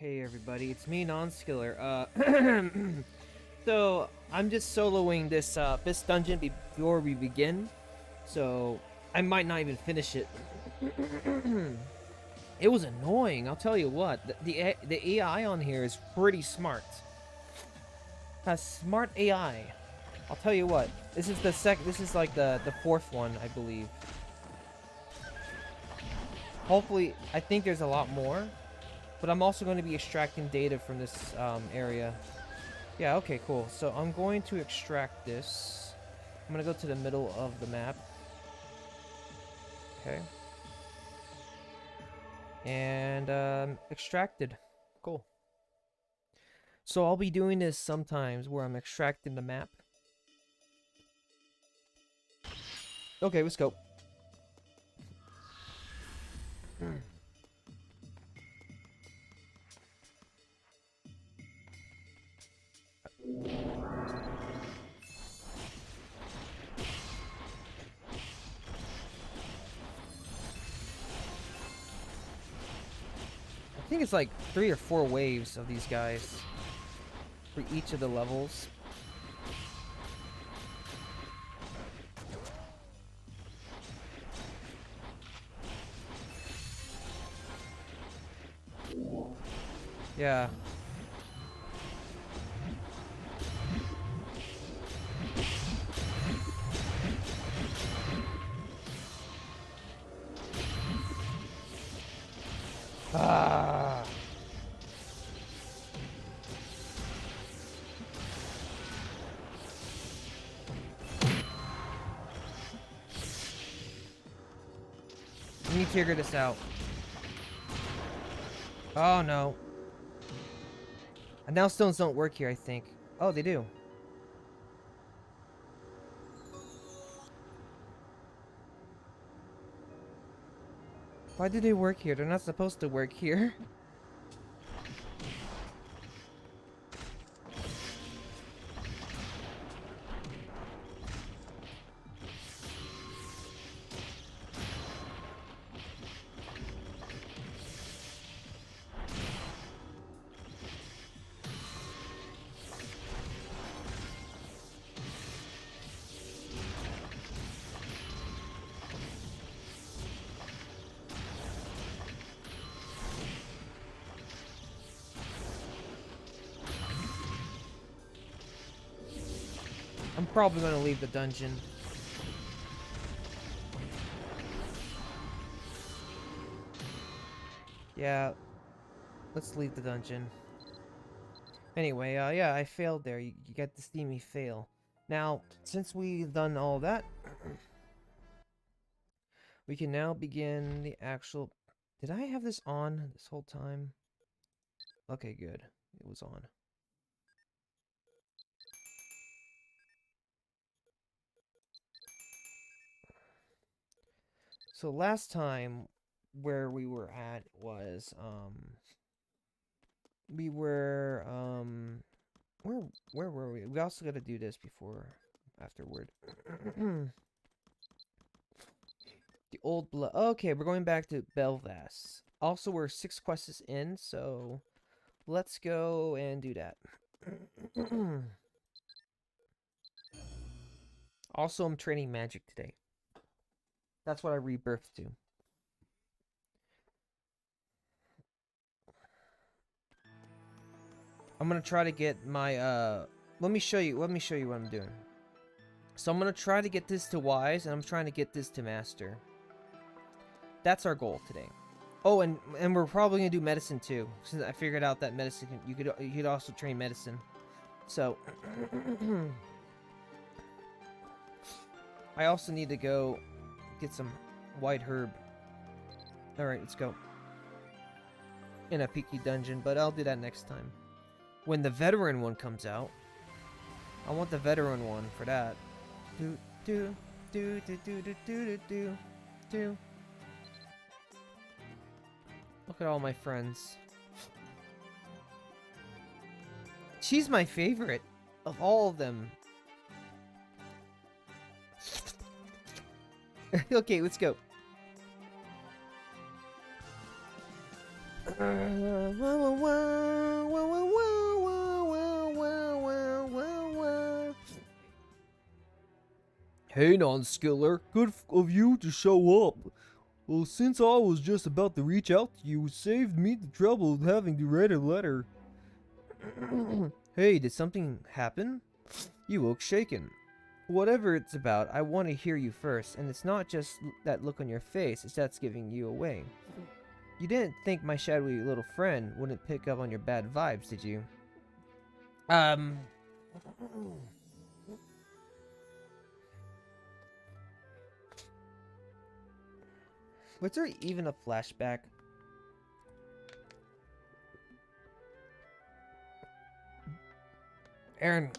Hey everybody, it's me, Nonskiller. So I'm just soloing this dungeon before we begin. So I might not even finish it. It was annoying. I'll tell you what. The AI on here is pretty smart. Has smart AI. I'll tell you what. This is the This is like the fourth one, I believe. Hopefully, I think there's a lot more. But I'm also going to be extracting data from this area. Yeah, okay, cool. So I'm going to extract this. I'm going to go to the middle of the map. Okay. And extracted. Cool. So I'll be doing this sometimes where I'm extracting the map. Okay, let's go. I think it's like 3 or 4 waves of these guys for each of the levels. Yeah. Ah. We need to figure this out. Oh no. And now stones don't work here, I think. Oh, they do. Why do they work here? They're not supposed to work here. I'm probably gonna leave the dungeon. Yeah, let's leave the dungeon. Anyway, yeah, I failed there. You get to see me fail. Now, since we've done all that, we can now begin the actual... Did I have this on this whole time? Okay, good. It was on. So last time where we were at was we were where were we? We also got to do this before afterward. The old blood. Okay, we're going back to Belvas. Also, we're 6 quests in, so let's go and do that. Also, I'm training magic today. That's what I rebirthed to. I'm gonna try to get my let me show you what I'm doing. So I'm gonna try to get this to wise, and I'm trying to get this to master. That's our goal today. Oh, and we're probably gonna do medicine too, since I figured out that medicine you could also train medicine. So I also need to go get some white herb. All right, let's go. In a peaky dungeon, but I'll do that next time. When the veteran one comes out, I want the veteran one for that. Do do do do do do do do do. Look at all my friends. She's my favorite of all of them. Okay, let's go. Hey, Nonskiller, good of you to show up. Well, since I was just about to reach out to you, it saved me the trouble of having to write a letter. Hey, did something happen? You look shaken. Whatever it's about, I want to hear you first, and it's not just that look on your face, it's that's giving you away. You didn't think my shadowy little friend wouldn't pick up on your bad vibes, did you? Um... Was there even a flashback? Aaron.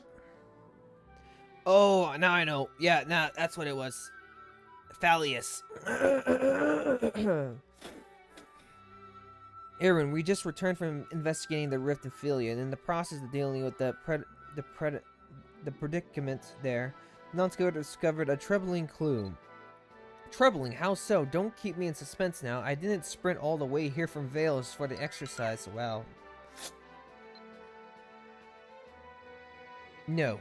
Oh, now I know. Yeah, nah, that's what it was. Fallius. Aaron, we just returned from investigating the rift in Philia, and in the process of dealing with the predicament there, Nonskiller discovered a troubling clue. Troubling? How so? Don't keep me in suspense now. I didn't sprint all the way here from Vales for the exercise. Wow. No.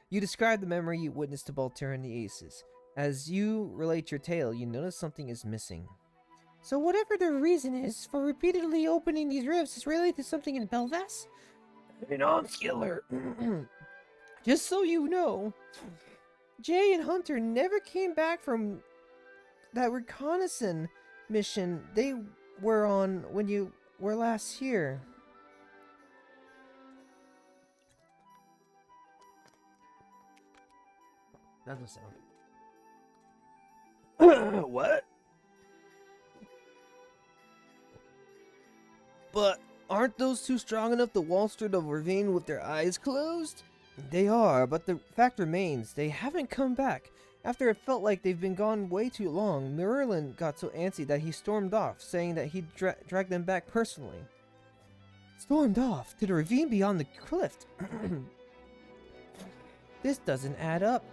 You describe the memory you witnessed to Balter and the Aces. As you relate your tale, you notice something is missing. So whatever the reason is for repeatedly opening these rifts is related to something in Belvas? Nonskiller. Just so you know, Jay and Hunter never came back from that reconnaissance mission they were on when you were last here. That doesn't sound. What? But aren't those two strong enough to waltz through the ravine with their eyes closed? They are, but the fact remains, they haven't come back. After it felt like they've been gone way too long, Merlin got so antsy that he stormed off, saying that he'd drag them back personally. Stormed off? To the ravine beyond the cliff? This doesn't add up.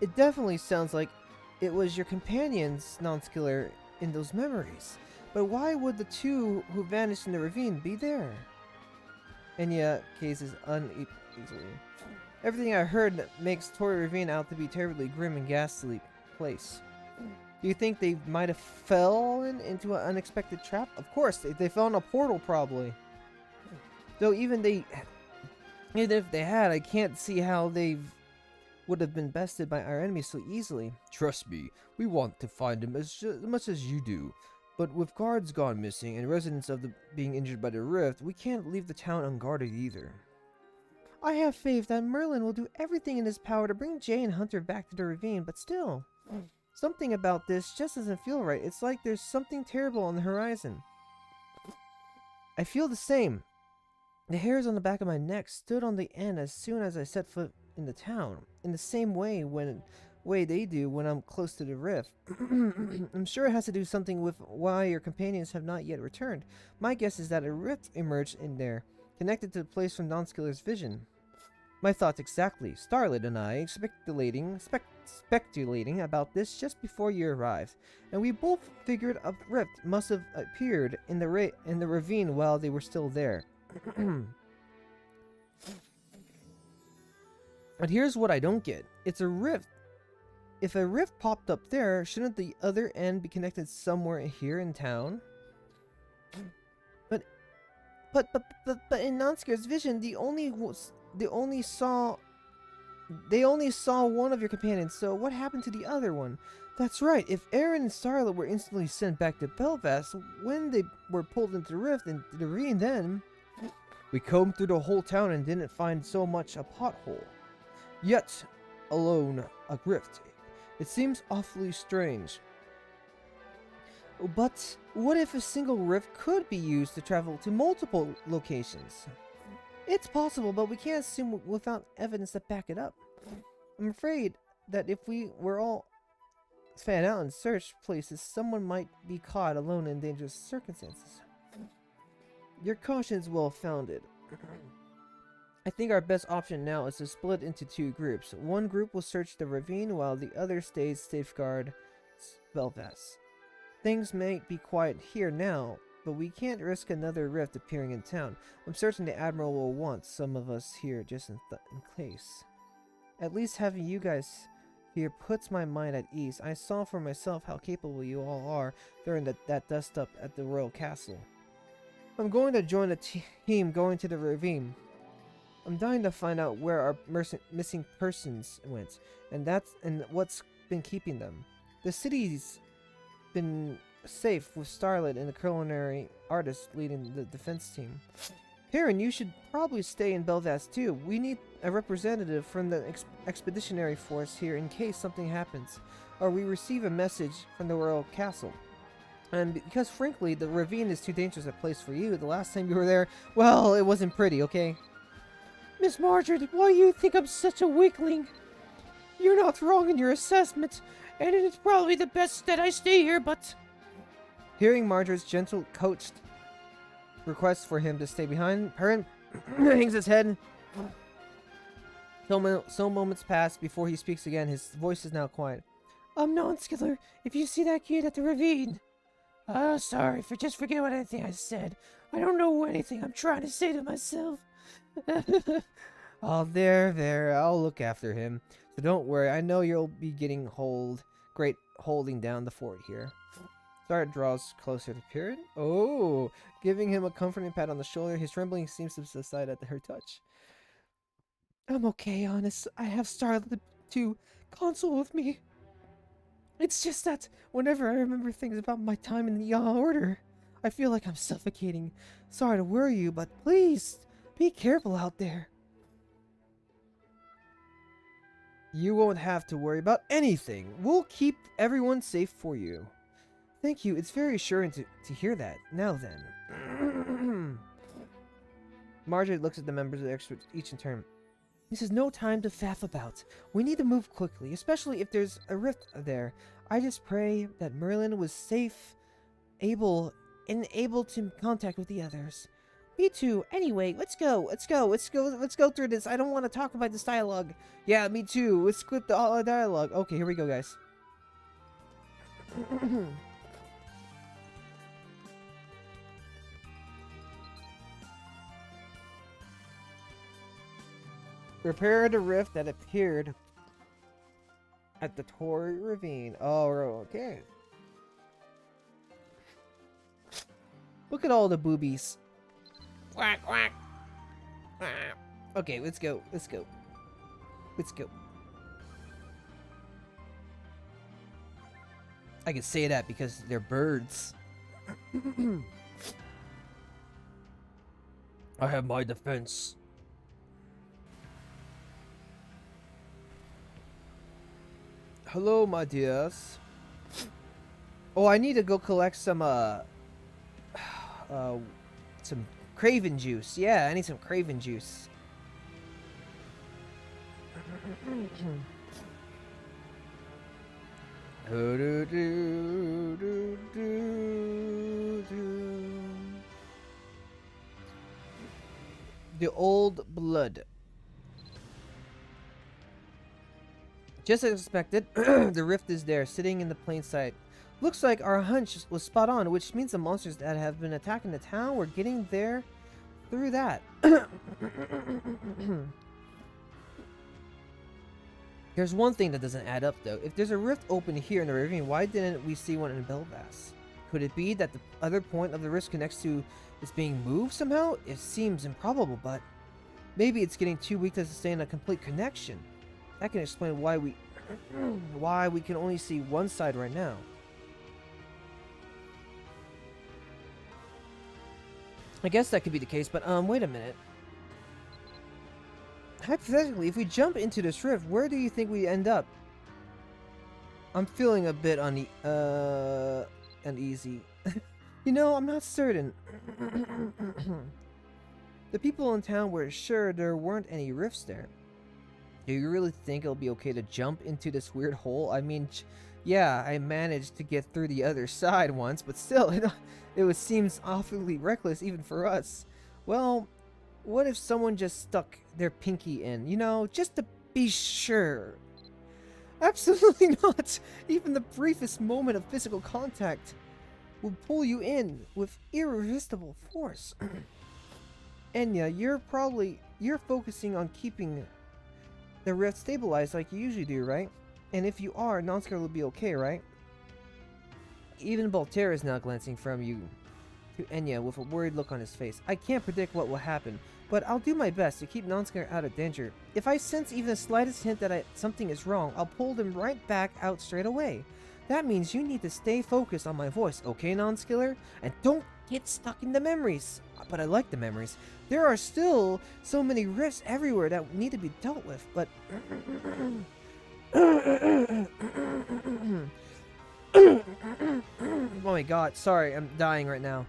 It definitely sounds like it was your companions, Nonskiller, in those memories. But why would the two who vanished in the ravine be there? Enya cases uneasily. Everything I heard makes Tori Ravine out to be a terribly grim and ghastly place. Do you think they might have fallen into an unexpected trap? Of course, they fell in a portal probably. Though even if they had, I can't see how they would have been bested by our enemies so easily. Trust me, we want to find him as much as you do. But with guards gone missing and residents being injured by the rift, we can't leave the town unguarded either. I have faith that Merlin will do everything in his power to bring Jay and Hunter back to the ravine, but still, something about this just doesn't feel right. It's like there's something terrible on the horizon. I feel the same. The hairs on the back of my neck stood on the end as soon as I set foot in the town, in the same way they do when I'm close to the rift. I'm sure it has to do something with why your companions have not yet returned. My guess is that a rift emerged in there, connected to the place from Nonskiller's vision. My thoughts exactly. Starlit and I speculating about this just before you arrived, and we both figured a rift must have appeared in the ravine while they were still there. But here's what I don't get. It's a rift. If a rift popped up there, shouldn't the other end be connected somewhere here in town? But in Nonskiller's vision, they only saw one of your companions. So what happened to the other one? That's right. If Aaron and Starlet were instantly sent back to Belfast when they were pulled into the rift and the ravine, then we combed through the whole town and didn't find so much a pothole. Yet alone a rift. It seems awfully strange. But what if a single rift could be used to travel to multiple locations? It's possible, but we can't assume without evidence to back it up. I'm afraid that if we were all fan out and search places, someone might be caught alone in dangerous circumstances. Your caution is well founded. I think our best option now is to split into two groups. One group will search the ravine while the other stays safeguard Belfast. Things may be quiet here now, but we can't risk another rift appearing in town. I'm certain the Admiral will want some of us here just in case. At least having you guys here puts my mind at ease. I saw for myself how capable you all are during that dust-up at the royal castle. I'm going to join a team going to the ravine. I'm dying to find out where our missing persons went, and what's been keeping them. The city's been safe with Starlet and the culinary artist leading the defense team. Perrin, you should probably stay in Belvast too. We need a representative from the expeditionary force here in case something happens, or we receive a message from the royal castle. And because frankly, the ravine is too dangerous a place for you. The last time you were there, well, it wasn't pretty, okay? Miss Margaret, why you think I'm such a weakling? You're not wrong in your assessment, and it is probably the best that I stay here, but... Hearing Margaret's gentle, coached request for him to stay behind, Perrin hangs his head. Some moments pass before he speaks again. His voice is now quiet. Nonskiller, if you see that kid at the ravine... sorry, just forget what anything I said. I don't know anything I'm trying to say to myself. Oh, there, I'll look after him. So don't worry, I know you'll be getting holding down the fort here. Starlet draws closer to Perrin. Oh, giving him a comforting pat on the shoulder. His trembling seems to subside at her touch. I'm okay, honest. I have Starlet to console with me. It's just that whenever I remember things about my time in the Order, I feel like I'm suffocating. Sorry to worry you, but please, be careful out there. You won't have to worry about anything. We'll keep everyone safe for you. Thank you. It's very assuring to hear that. Now then. Marjorie looks at the members of the experts each in turn. This is no time to faff about. We need to move quickly, especially if there's a rift there. I just pray that Merlin was safe, able to contact with the others. Me too. Anyway, let's go through this. I don't want to talk about this dialogue. Yeah, me too. Let's skip the dialogue. Okay, here we go, guys. Repair the rift that appeared at the Tory Ravine. Oh, okay. Look at all the boobies. Quack, quack. Okay, let's go. I can say that because they're birds. I have my defense. Hello, my dears. Oh, I need to go collect some Craven juice. Yeah, I need some Craven juice. The old blood. Just as expected, the rift is there, sitting in the plain sight. Looks like our hunch was spot on, which means the monsters that have been attacking the town were getting there through that. There's one thing that doesn't add up, though. If there's a rift open here in the ravine, why didn't we see one in Belvast? Could it be that the other point of the rift connects to is being moved somehow? It seems improbable, but maybe it's getting too weak to sustain a complete connection. That can explain why we can only see one side right now. I guess that could be the case, but wait a minute. Hypothetically, if we jump into this rift, where do you think we end up? I'm feeling a bit uneasy. You know, I'm not certain. The people in town were sure there weren't any rifts there. Do you really think it'll be okay to jump into this weird hole? I mean, yeah, I managed to get through the other side once, but still, it seems awfully reckless even for us. Well, what if someone just stuck their pinky in, you know, just to be sure? Absolutely not! Even the briefest moment of physical contact will pull you in with irresistible force. Enya, you're focusing on keeping the rift stabilized like you usually do, right? And if you are, Nonskiller will be okay, right? Even Voltaire is now glancing from you to Enya with a worried look on his face. I can't predict what will happen, but I'll do my best to keep Nonskiller out of danger. If I sense even the slightest hint that something is wrong, I'll pull them right back out straight away. That means you need to stay focused on my voice, okay, Nonskiller? And don't get stuck in the memories. But I like the memories. There are still so many rifts everywhere that need to be dealt with, but... Oh my god, sorry, I'm dying right now.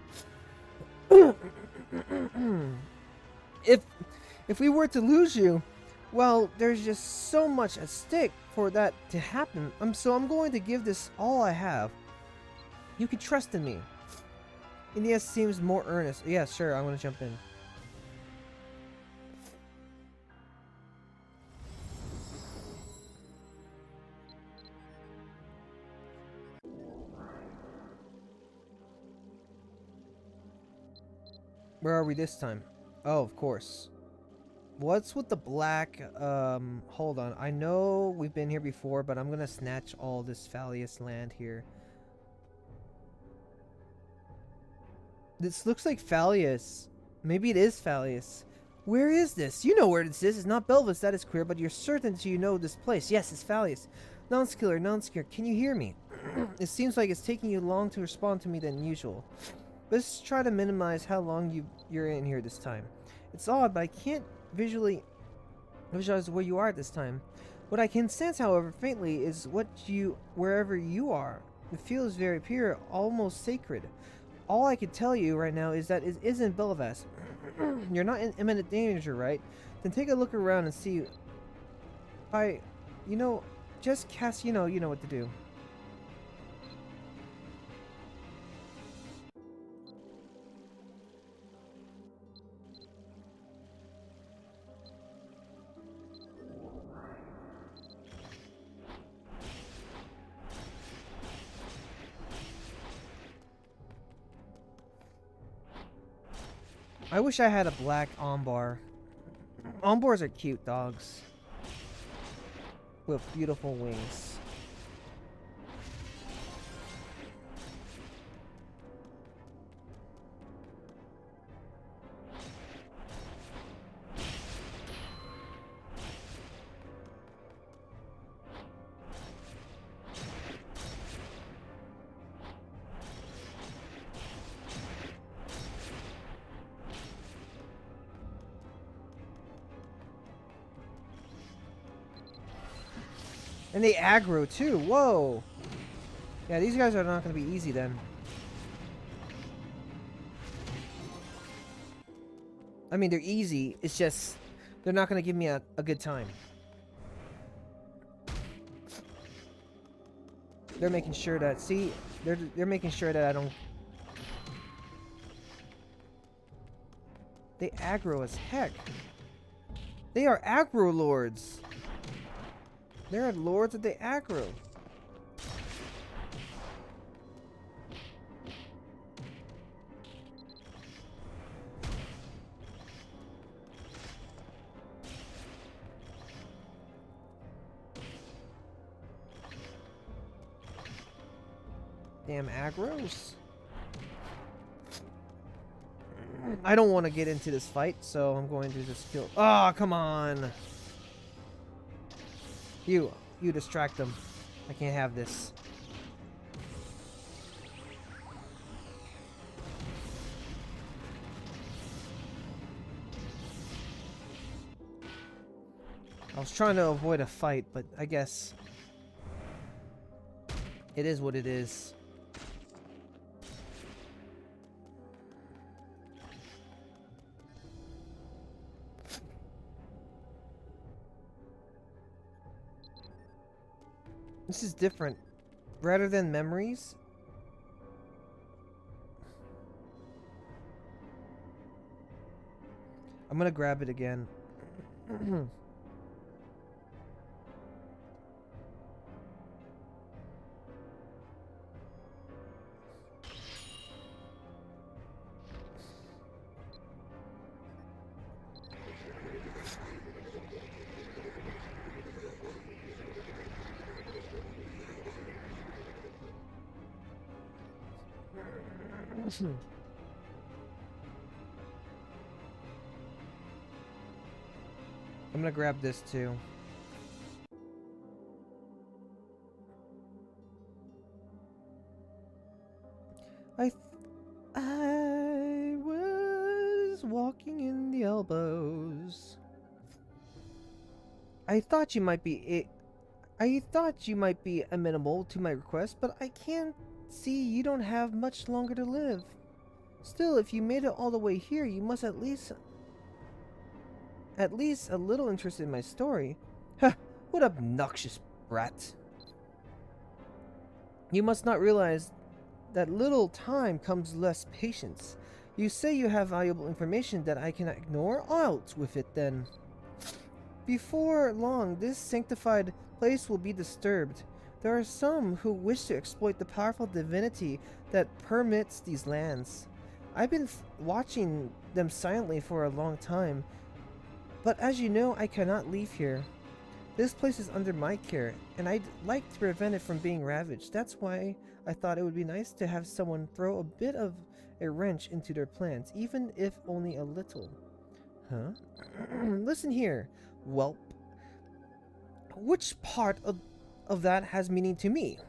If we were to lose you, well, there's just so much at stake for that to happen. So I'm going to give this all I have. You can trust in me. Ines seems more earnest. Yeah, sure, I want to jump in. Where are we this time? Oh, of course. What's with the black? Hold on. I know we've been here before, but I'm gonna snatch all this Fallius land here. This looks like Fallius. Maybe it is Fallius. Where is this? You know where this is. It's not Belvis, that is clear, but you're certain you know this place. Yes, it's Fallius. Nonskiller, can you hear me? It seems like it's taking you long to respond to me than usual. Let's try to minimize how long you're in here this time. It's odd, but I can't visualize where you are at this time. What I can sense, however, faintly, is wherever you are. It feels very pure, almost sacred. All I can tell you right now is that it isn't Belvas. You're not in imminent danger, right? Then take a look around and see. Just cast, you know what to do. I wish I had a black Ombar. Ombars are cute dogs. With beautiful wings. And they aggro too. Whoa. Yeah, these guys are not going to be easy then. I mean, they're easy. It's just they're not going to give me a good time. They're making sure that they're making sure that I don't. They aggro as heck. They are aggro lords. They're lords of the aggro. Damn aggros. I don't want to get into this fight, so I'm going to just kill. Oh, come on. You distract them. I can't have this. I was trying to avoid a fight, but I guess it is what it is. This is different. Rather than memories, I'm gonna grab it again. I'm gonna grab this too. I was walking in the elbows. I thought you might be amenable to my request, but I can't see you don't have much longer to live. Still, if you made it all the way here, you must at least a little interested in my story. Huh, what obnoxious brat. You must not realize that little time comes less patience. You say you have valuable information that I cannot ignore? Out with it then. Before long, this sanctified place will be disturbed. There are some who wish to exploit the powerful divinity that permits these lands. I've been watching them silently for a long time, but as you know, I cannot leave here. This place is under my care, and I'd like to prevent it from being ravaged. That's why I thought it would be nice to have someone throw a bit of a wrench into their plans, even if only a little. Huh? Listen here, whelp. Which part of that has meaning to me?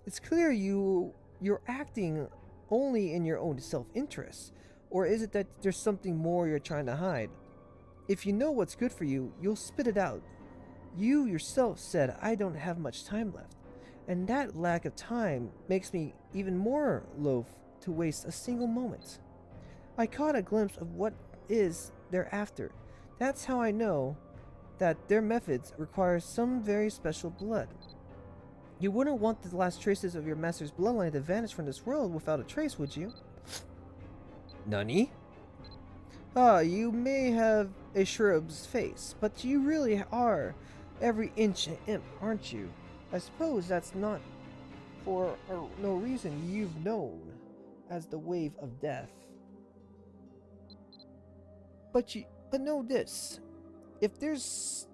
It's clear you're acting only in your own self-interest, or is it that there's something more you're trying to hide? If you know what's good for you, you'll spit it out. You yourself said I don't have much time left, and that lack of time makes me even more loath to waste a single moment. I caught a glimpse of what is they're after. That's how I know that their methods require some very special blood. You wouldn't want the last traces of your master's bloodline to vanish from this world without a trace, would you? Nani? Ah, you may have a shrub's face, but you really are every inch an imp, aren't you? I suppose that's not for no reason you've known as the wave of death. But know this. If there's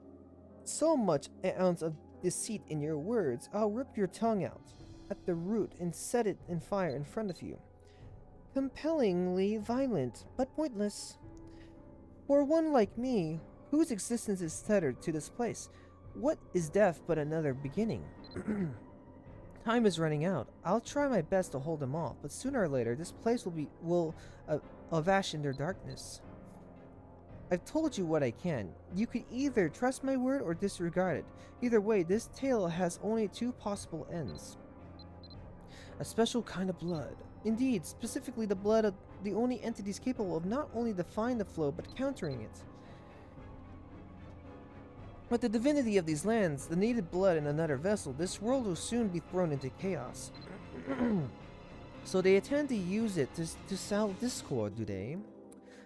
so much an ounce of deceit in your words, I'll rip your tongue out at the root and set it in fire in front of you. Compellingly violent, but pointless. For one like me, whose existence is tethered to this place, what is death but another beginning? Time is running out. I'll try my best to hold them off, but sooner or later, this place will avash in their darkness. I've told you what I can. You could either trust my word or disregard it. Either way, this tale has only two possible ends. A special kind of blood. Indeed, specifically the blood of the only entities capable of not only defying the flow, but countering it. With the divinity of these lands, the needed blood in another vessel, this world will soon be thrown into chaos. So they intend to use it to sow discord, do they?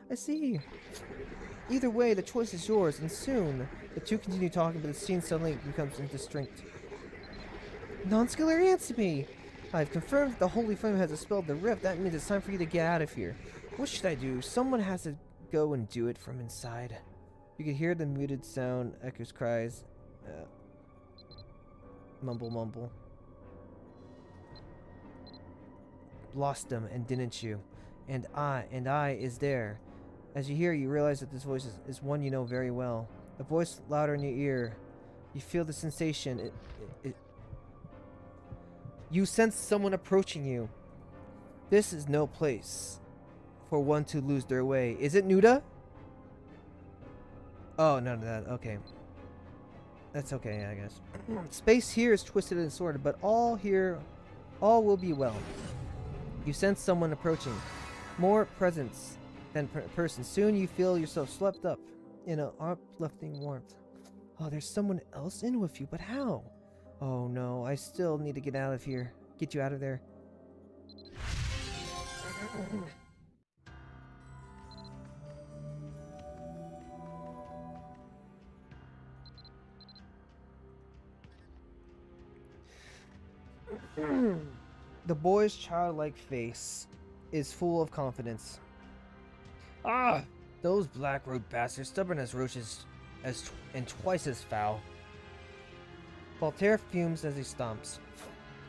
I see. Either way, the choice is yours, and soon the two continue talking, but the scene suddenly becomes indistinct. Nonskiller, answer me! I've confirmed that the Holy Flame has dispelled the rift. That means it's time for you to get out of here. What should I do? Someone has to go and do it from inside. You can hear the muted sound, echoes cries. Mumble, mumble. Lost them, and didn't you? And I is there. As you hear, you realize that this voice is one you know very well. A voice louder in your ear. You feel the sensation. You sense someone approaching you. This is no place for one to lose their way. Is it Nuda? Oh, none of that. Okay. That's okay, I guess. Space here is twisted and sorted, but all will be well. You sense someone approaching. More presence than person. Soon you feel yourself swept up in an uplifting warmth. Oh, there's someone else in with you, but how? Oh no, I still need to get out of here. Get you out of there. The boy's childlike face is full of confidence. Ah! Those black road bastards, stubborn as roaches and twice as foul. Voltaire fumes as he stomps.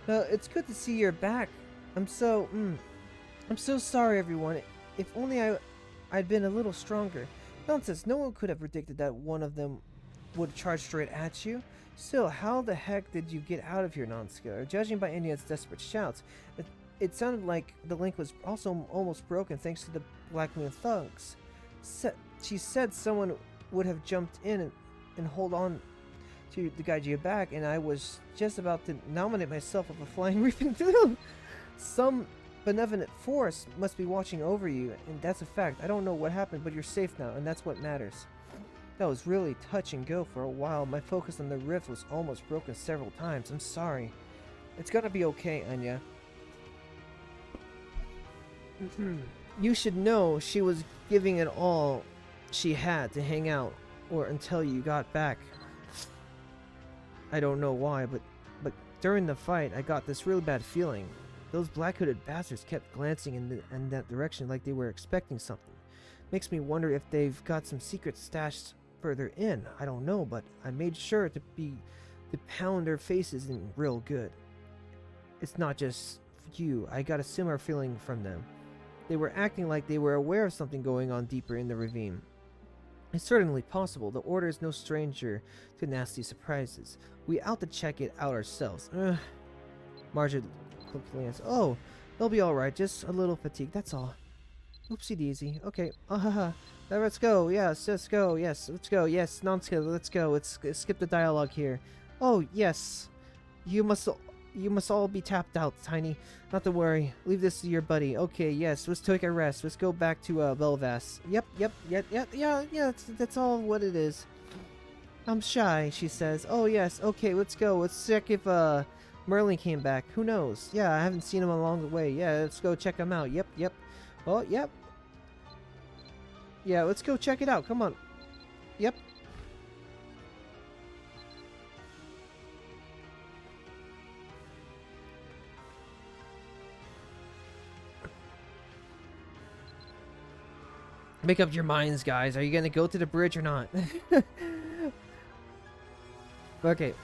It's good to see you're back. I'm so, I'm so sorry, everyone. If only I'd been a little stronger. Nonsense, no one could have predicted that one of them would charge straight at you. Still, how the heck did you get out of here, Nonskiller? Judging by India's desperate shouts, it sounded like the link was also almost broken thanks to the Black Moon thugs. She said someone would have jumped in and hold on to guide you back, and I was just about to nominate myself with a flying reaping doom. Some benevolent force must be watching over you, and that's a fact. I don't know what happened, but you're safe now, and that's what matters. That was really touch and go for a while. My focus on the rift was almost broken several times. I'm sorry. It's gonna be okay, Anya. You should know she was giving it all she had to hang out, or until you got back. I don't know why, but during the fight, I got this really bad feeling. Those black-hooded bastards kept glancing in that direction like they were expecting something. Makes me wonder if they've got some secret stashed further in. I don't know, but I made sure to pound their faces in real good. It's not just you. I got a similar feeling from them. They were acting like they were aware of something going on deeper in the ravine. It's certainly possible. The Order is no stranger to nasty surprises. We out to check it out ourselves. Margaret quickly answered, "Oh, they'll be alright. Just a little fatigued, that's all." Oopsie daisy. Okay. Now let's go. Yes, let's go. Yes, let's go. Yes, Nonskiller, let's go. Let's skip the dialogue here. Oh, yes. You must all be tapped out, Tiny. Not to worry. Leave this to your buddy. Okay, yes. Let's take a rest. Let's go back to Belvas. Yep. Yeah. That's all what it is. I'm shy, she says. Oh, yes. Okay, let's go. Let's check if Merlin came back. Who knows? Yeah, I haven't seen him along the way. Yeah, let's go check him out. Yep. Oh, yep. Yeah, let's go check it out. Come on. Yep. Make up your minds, guys. Are you gonna go to the bridge or not? Okay.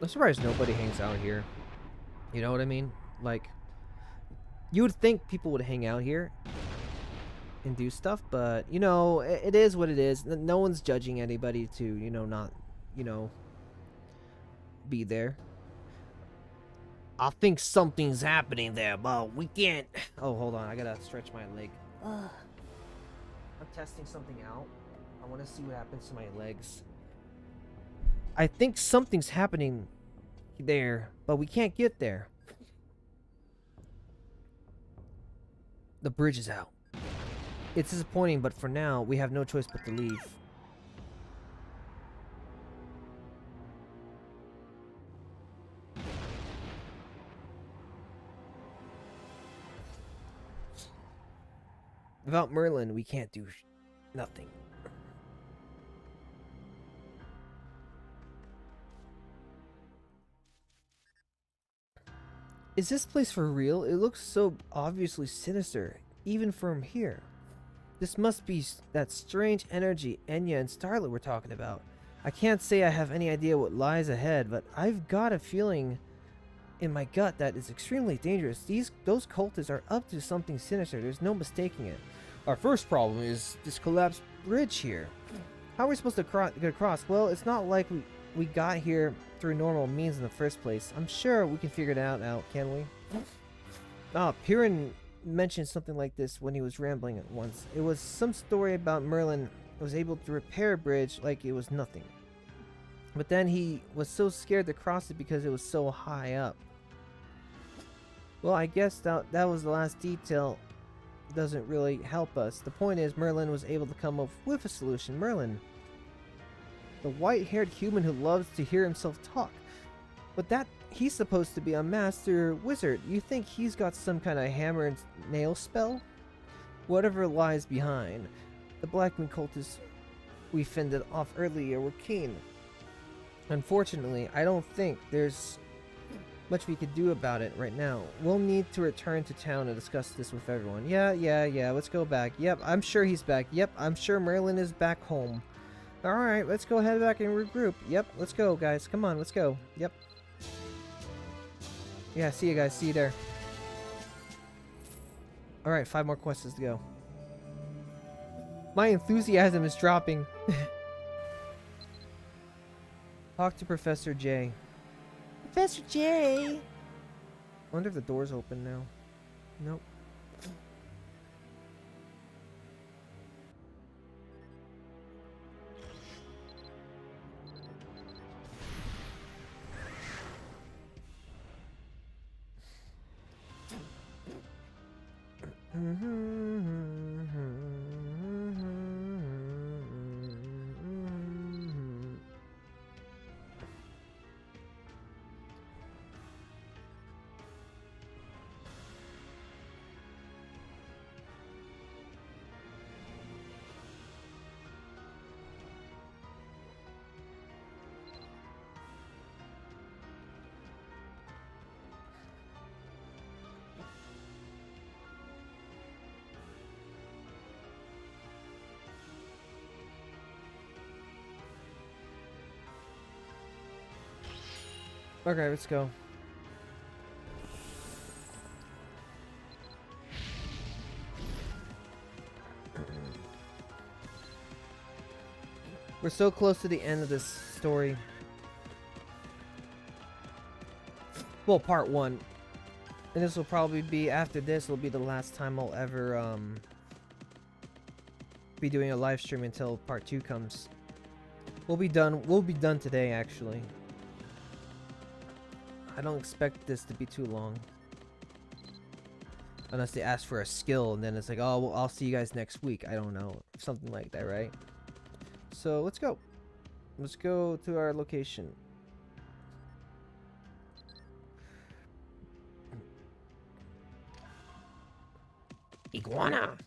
I'm surprised nobody hangs out here. You know what I mean? Like, you would think people would hang out here and do stuff, but, you know, it is what it is. No one's judging anybody to, you know, not, you know, be there. I think something's happening there, but we can't... Oh, hold on. I gotta stretch my leg. I'm testing something out. I want to see what happens to my legs. I think something's happening there, but we can't get there. The bridge is out. It's disappointing, but for now, we have no choice but to leave. Without Merlin, we can't do nothing. Is this place for real? It looks so obviously sinister, even from here. This must be that strange energy Enya and Starlet were talking about. I can't say I have any idea what lies ahead, but I've got a feeling in my gut that is extremely dangerous. Those cultists are up to something sinister. There's no mistaking it. Our first problem is this collapsed bridge here. How are we supposed to get across? Well, it's not like we got here through normal means in the first place. I'm sure we can figure it out, can we? Piran mentioned something like this when he was rambling at once. It was some story about Merlin was able to repair a bridge like it was nothing. But then he was so scared to cross it because it was so high up. Well, I guess that was the last detail. Doesn't really help us. The point is, Merlin was able to come up with a solution. Merlin, the white-haired human who loves to hear himself talk. But that he's supposed to be a master wizard. You think he's got some kind of hammer and nail spell? Whatever lies behind. The Blackmoon cultists we fended off earlier were keen. Unfortunately, I don't think there's much we could do about it right now. We'll need to return to town and discuss this with everyone. Yeah, let's go back. Yep, I'm sure he's back. Yep, I'm sure Merlin is back home. Alright, let's go head back and regroup. Yep, let's go, guys. Come on, let's go. Yep. Yeah, see you guys. See you there. Alright, 5 more quests to go. My enthusiasm is dropping. Talk to Professor J. Professor J. Wonder if the door's open now. Nope. Okay, let's go. We're so close to the end of this story. Well, part 1. And this will probably be, after this, will be the last time I'll ever, be doing a live stream until part 2 comes. We'll be done today, actually. I don't expect this to be too long. Unless they ask for a skill, and then it's like, oh, well, I'll see you guys next week. I don't know. Something like that, right? So, let's go. Let's go to our location. Iguana!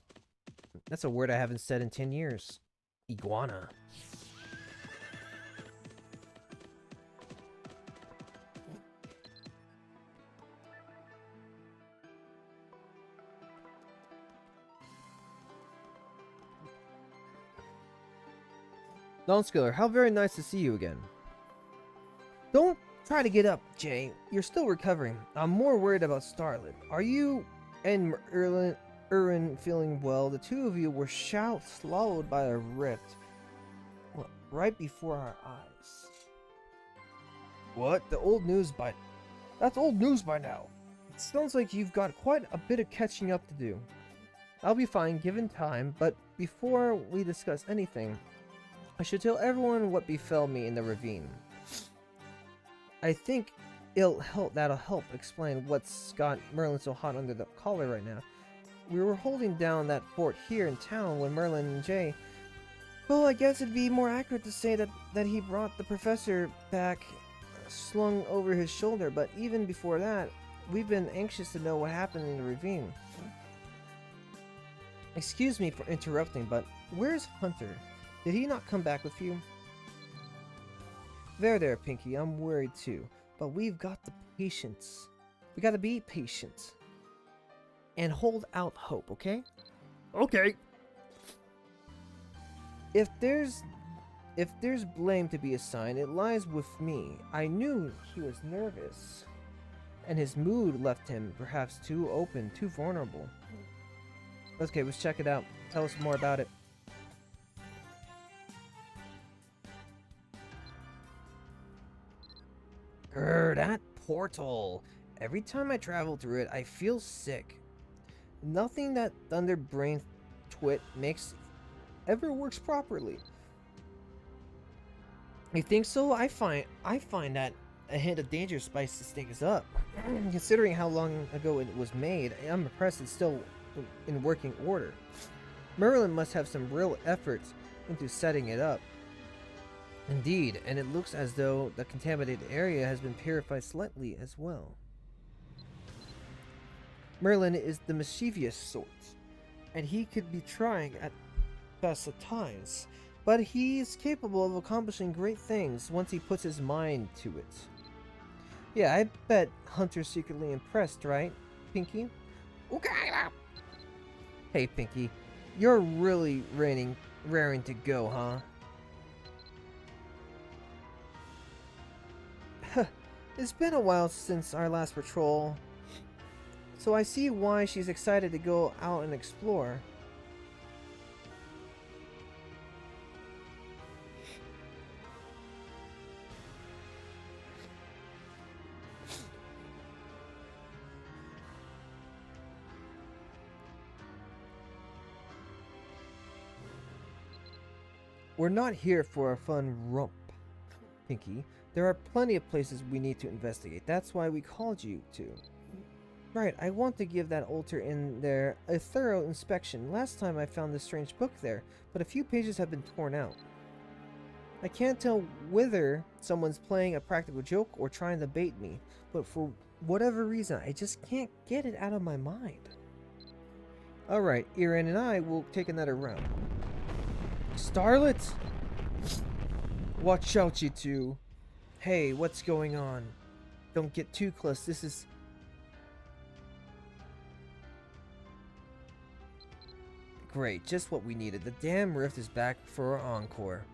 That's a word I haven't said in 10 years. Iguana. Nonskiller, how very nice to see you again. Don't try to get up, Jay. You're still recovering. I'm more worried about Starlet. Are you and Erwin feeling well? The two of you were swallowed by a rift right before our eyes. What? That's old news by now. It sounds like you've got quite a bit of catching up to do. I'll be fine given time, but before we discuss anything, I should tell everyone what befell me in the ravine. I think that'll help explain what's got Merlin so hot under the collar right now. We were holding down that fort here in town when Merlin and Jay... Well, I guess it'd be more accurate to say that he brought the professor back slung over his shoulder, but even before that, we've been anxious to know what happened in the ravine. Excuse me for interrupting, but where's Hunter? Did he not come back with you? There, Pinky, I'm worried too. But we've got the patience. We gotta be patient. And hold out hope, okay? Okay. If there's blame to be assigned, it lies with me. I knew he was nervous. And his mood left him perhaps too open, too vulnerable. Okay, let's check it out. Tell us more about it. That portal. Every time I travel through it, I feel sick. Nothing that Thunder Brain Twit makes ever works properly. You think so? I find that a hint of danger spices things up. Considering how long ago it was made, I'm impressed it's still in working order. Merlin must have some real efforts into setting it up. Indeed, and it looks as though the contaminated area has been purified slightly as well. Merlin is the mischievous sort, and he could be trying at best at times, but he's capable of accomplishing great things once he puts his mind to it. Yeah, I bet Hunter's secretly impressed, right, Pinky? Hey, Pinky, you're really raring to go, huh? It's been a while since our last patrol, so I see why she's excited to go out and explore. We're not here for a fun romp, Pinky. There are plenty of places we need to investigate. That's why we called you to. Right, I want to give that altar in there a thorough inspection. Last time I found this strange book there, but a few pages have been torn out. I can't tell whether someone's playing a practical joke or trying to bait me, but for whatever reason, I just can't get it out of my mind. Alright, Iren and I will take another round. Starlet? Watch out, you two. Hey, what's going on? Don't get too close. This is... Great, just what we needed. The damn rift is back for our encore.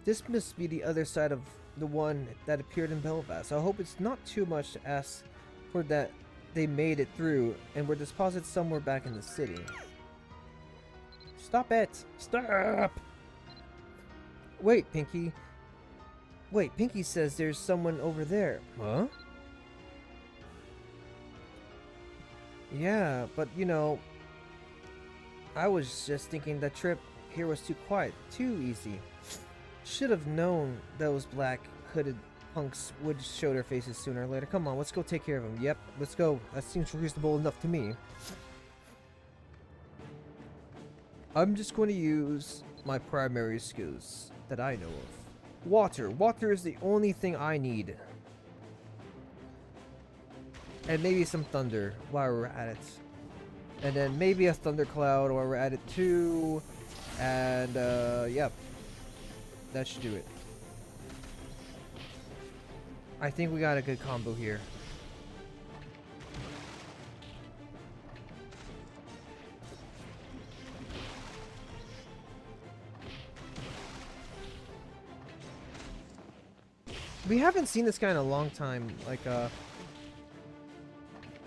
This must be the other side of the one that appeared in Belfast. I hope it's not too much to ask for that they made it through and were deposited somewhere back in the city. Stop it! Stop! Wait, Pinky. Wait, Pinky says there's someone over there. Huh? Yeah, but you know, I was just thinking that trip here was too quiet, too easy. Should have known those black hooded punks would show their faces sooner or later. Come on, let's go take care of them. Yep, let's go. That seems reasonable enough to me. I'm just going to use my primary skills that I know of. Water. Water is the only thing I need. And maybe some thunder while we're at it. And then maybe a thundercloud while we're at it too. And yep. That should do it. I think we got a good combo here. We haven't seen this guy in a long time. Like,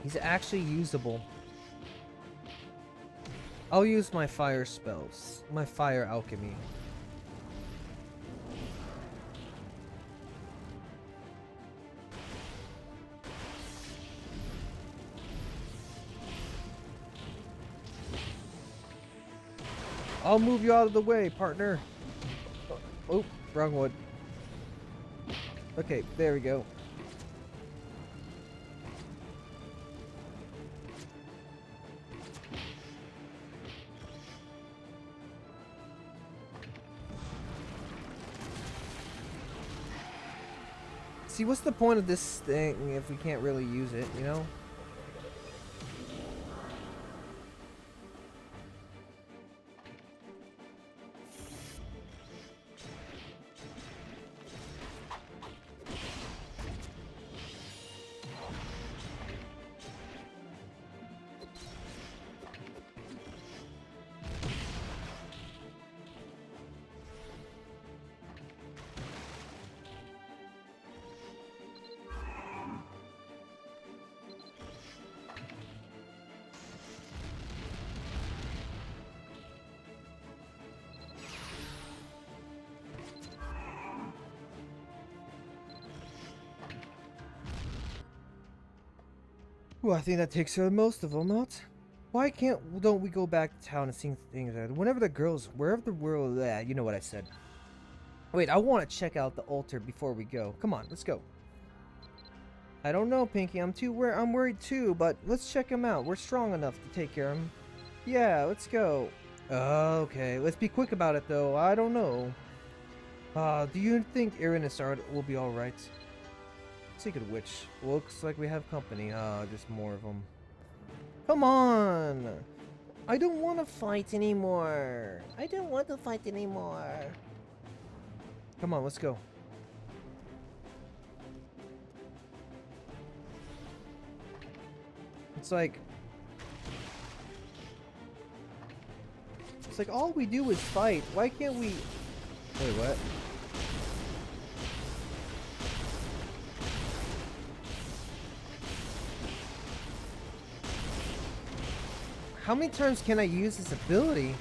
he's actually usable. I'll use my fire spells. My fire alchemy. I'll move you out of the way, partner. Oh, wrong one. Okay, there we go. See, what's the point of this thing if we can't really use it, you know? Well, I think that takes care of most of them, not? Why don't we go back to town and see things out? Whenever the girls, wherever the world, you know what I said. Wait, I want to check out the altar before we go. Come on, let's go. I don't know, Pinky. I'm worried too, but let's check him out. We're strong enough to take care of him. Yeah, let's go. Okay, let's be quick about it though. I don't know. Do you think Iren and Sard will be all right? Speaking of which, looks like we have company. Just more of them. Come on! I don't want to fight anymore. I don't want to fight anymore. Come on, let's go. It's like all we do is fight. Why can't we... Wait, what? How many times can I use this ability?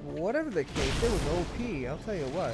Whatever the case, it was OP, I'll tell you what.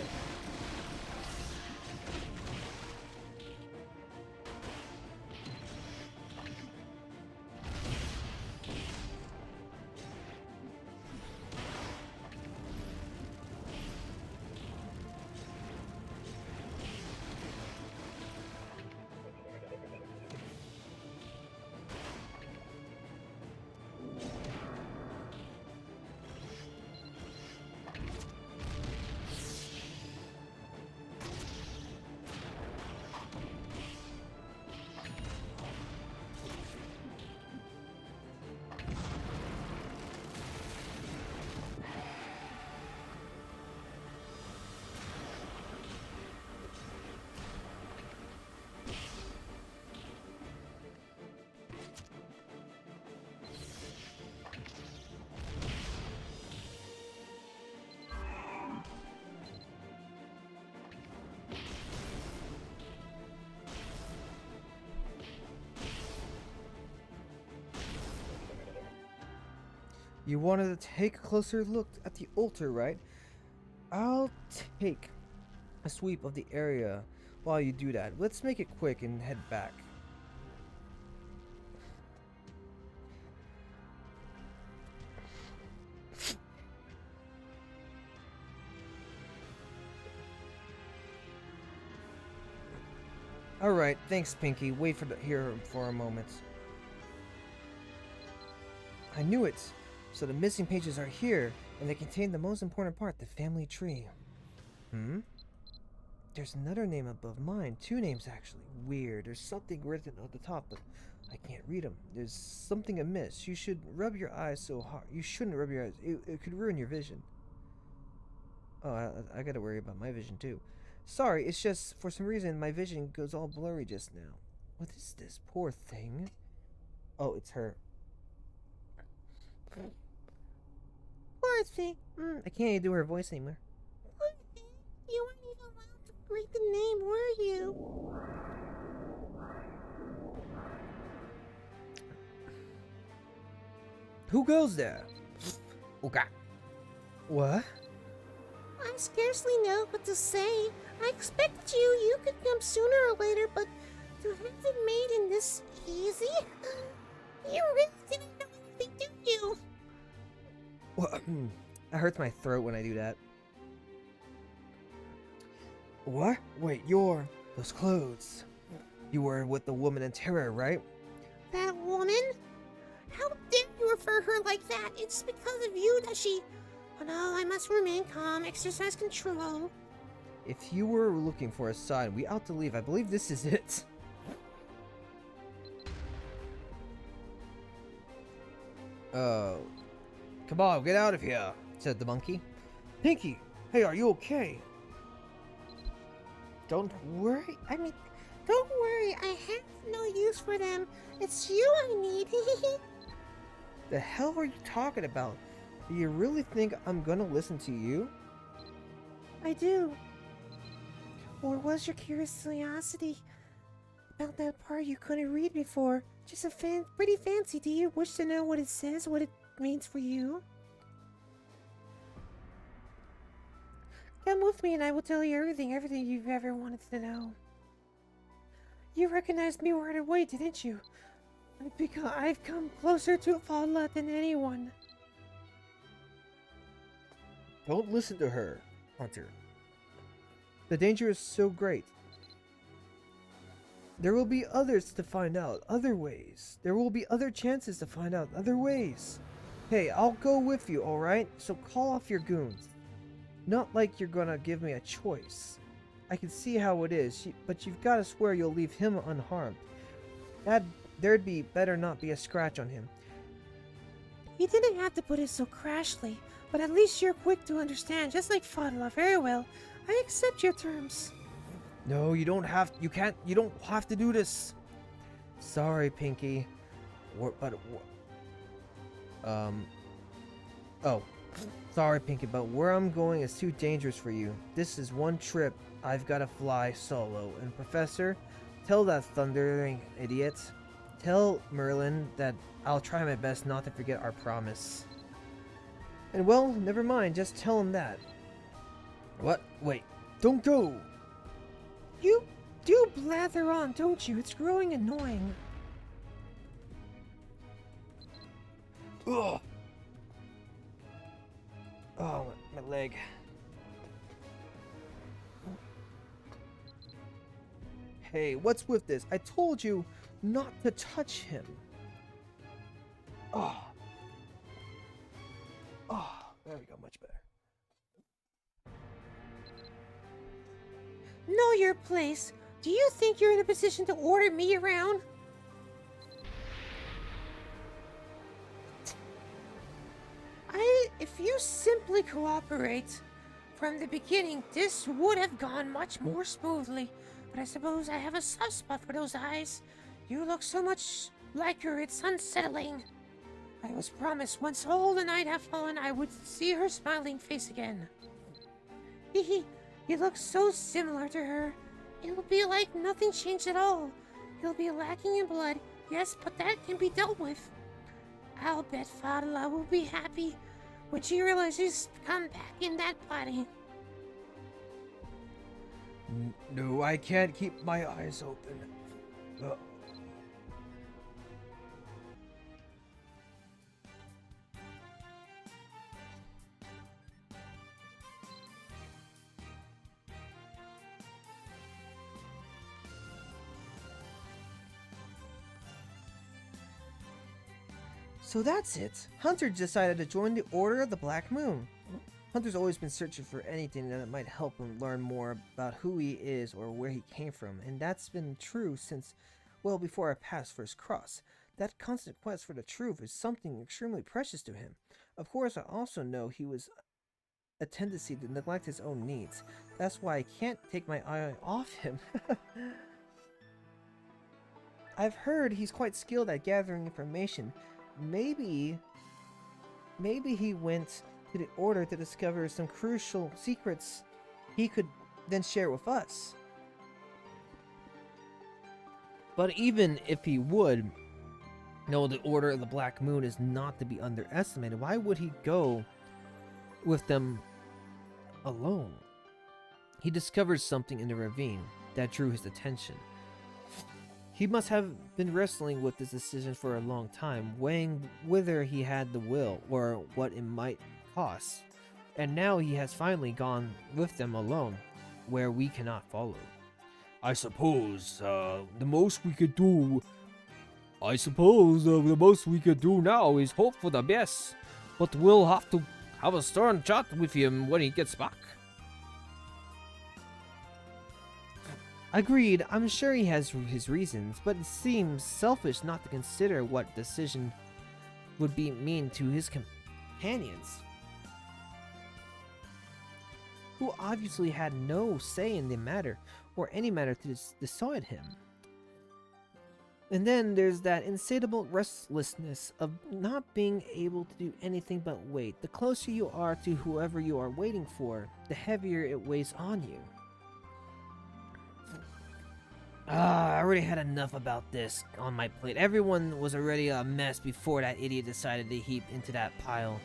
You wanted to take a closer look at the altar, right? I'll take a sweep of the area while you do that. Let's make it quick and head back. Alright, thanks Pinky. Wait here for a moment. I knew it! So the missing pages are here, and they contain the most important part, the family tree. There's another name above mine. 2 names actually. Weird. There's something written on the top, but I can't read them. There's something amiss. You should rub your eyes so hard. You shouldn't rub your eyes. It could ruin your vision. Oh, I gotta worry about my vision too. Sorry, it's just, for some reason, my vision goes all blurry just now. What is this? Poor thing. Oh, it's her. Poor thing. I can't even do her voice anymore. Poor thing. You weren't even allowed to read the name, were you? Who goes there? Okay. What? I scarcely know what to say. I expected you could come sooner or later, but to have it made in this easy? You really didn't know anything, do you? Well, it hurts my throat when I do that. What? Wait, those clothes. You were with the woman in terror, right? That woman? How dare you refer her like that? It's because of you that she... Oh no, I must remain calm, exercise control. If you were looking for a sign, we ought to leave. I believe this is it. Oh. Come on, get out of here, said the monkey. Pinky, hey, are you okay? Don't worry. Don't worry. I have no use for them. It's you I need. The hell are you talking about? Do you really think I'm gonna listen to you? I do. Or was your curiosity about that part you couldn't read before just pretty fancy? Do you wish to know what it says, what it means for you? Come with me and I will tell you everything you've ever wanted to know. You recognized me right away, didn't you? Because I've come closer to Fadla than anyone. Don't listen to her, Hunter. The danger is so great. There will be others to find out, other ways. There will be other chances to find out, other ways. Hey, I'll go with you, alright? So call off your goons. Not like you're gonna give me a choice. I can see how it is, but you've gotta swear you'll leave him unharmed. There'd be better not be a scratch on him. You didn't have to put it so crashly, but at least you're quick to understand, just like Fadla. Very well. I accept your terms. No, you don't have. You can't. You don't have to do this. Sorry, Pinky. Oh. Sorry, Pinky, but where I'm going is too dangerous for you. This is one trip I've got to fly solo. And Professor, tell that thundering idiot. Tell Merlin that I'll try my best not to forget our promise. And well, never mind, just tell him that. What? Wait. Don't go! You do blather on, don't you? It's growing annoying. Ugh. Oh, my leg. Hey, what's with this? I told you not to touch him. Oh. Oh, there we go, much better. Know your place. Do you think you're in a position to order me around? If you simply cooperate from the beginning, this would have gone much more smoothly. But I suppose I have a soft spot for those eyes. You look so much like her, it's unsettling. I was promised once all the night had fallen, I would see her smiling face again. Hehe, you look so similar to her. It'll be like nothing changed at all. You'll be lacking in blood, yes, but that can be dealt with. I'll bet Fadla will be happy when she realizes come back in that body. No, I can't keep my eyes open. So that's it. Hunter decided to join the Order of the Black Moon. Hunter's always been searching for anything that might help him learn more about who he is or where he came from, and that's been true since, well, before I passed First Cross. That constant quest for the truth is something extremely precious to him. Of course, I also know he was a tendency to neglect his own needs. That's why I can't take my eye off him. I've heard he's quite skilled at gathering information. Maybe he went to the Order to discover some crucial secrets he could then share with us. But even if he would, no, the Order of the Black Moon is not to be underestimated. Why would he go with them alone? He discovered something in the ravine that drew his attention. He must have been wrestling with this decision for a long time, weighing whether he had the will or what it might cost. And now he has finally gone with them alone, where we cannot follow. I suppose the most we could do now is hope for the best. But we'll have to have a stern chat with him when he gets back. Agreed, I'm sure he has his reasons, but it seems selfish not to consider what decision would be mean to his companions, who obviously had no say in the matter, or any matter to decide him. And then there's that insatiable restlessness of not being able to do anything but wait. The closer you are to whoever you are waiting for, the heavier it weighs on you. I already had enough about this on my plate. Everyone was already a mess before that idiot decided to heap into that pile.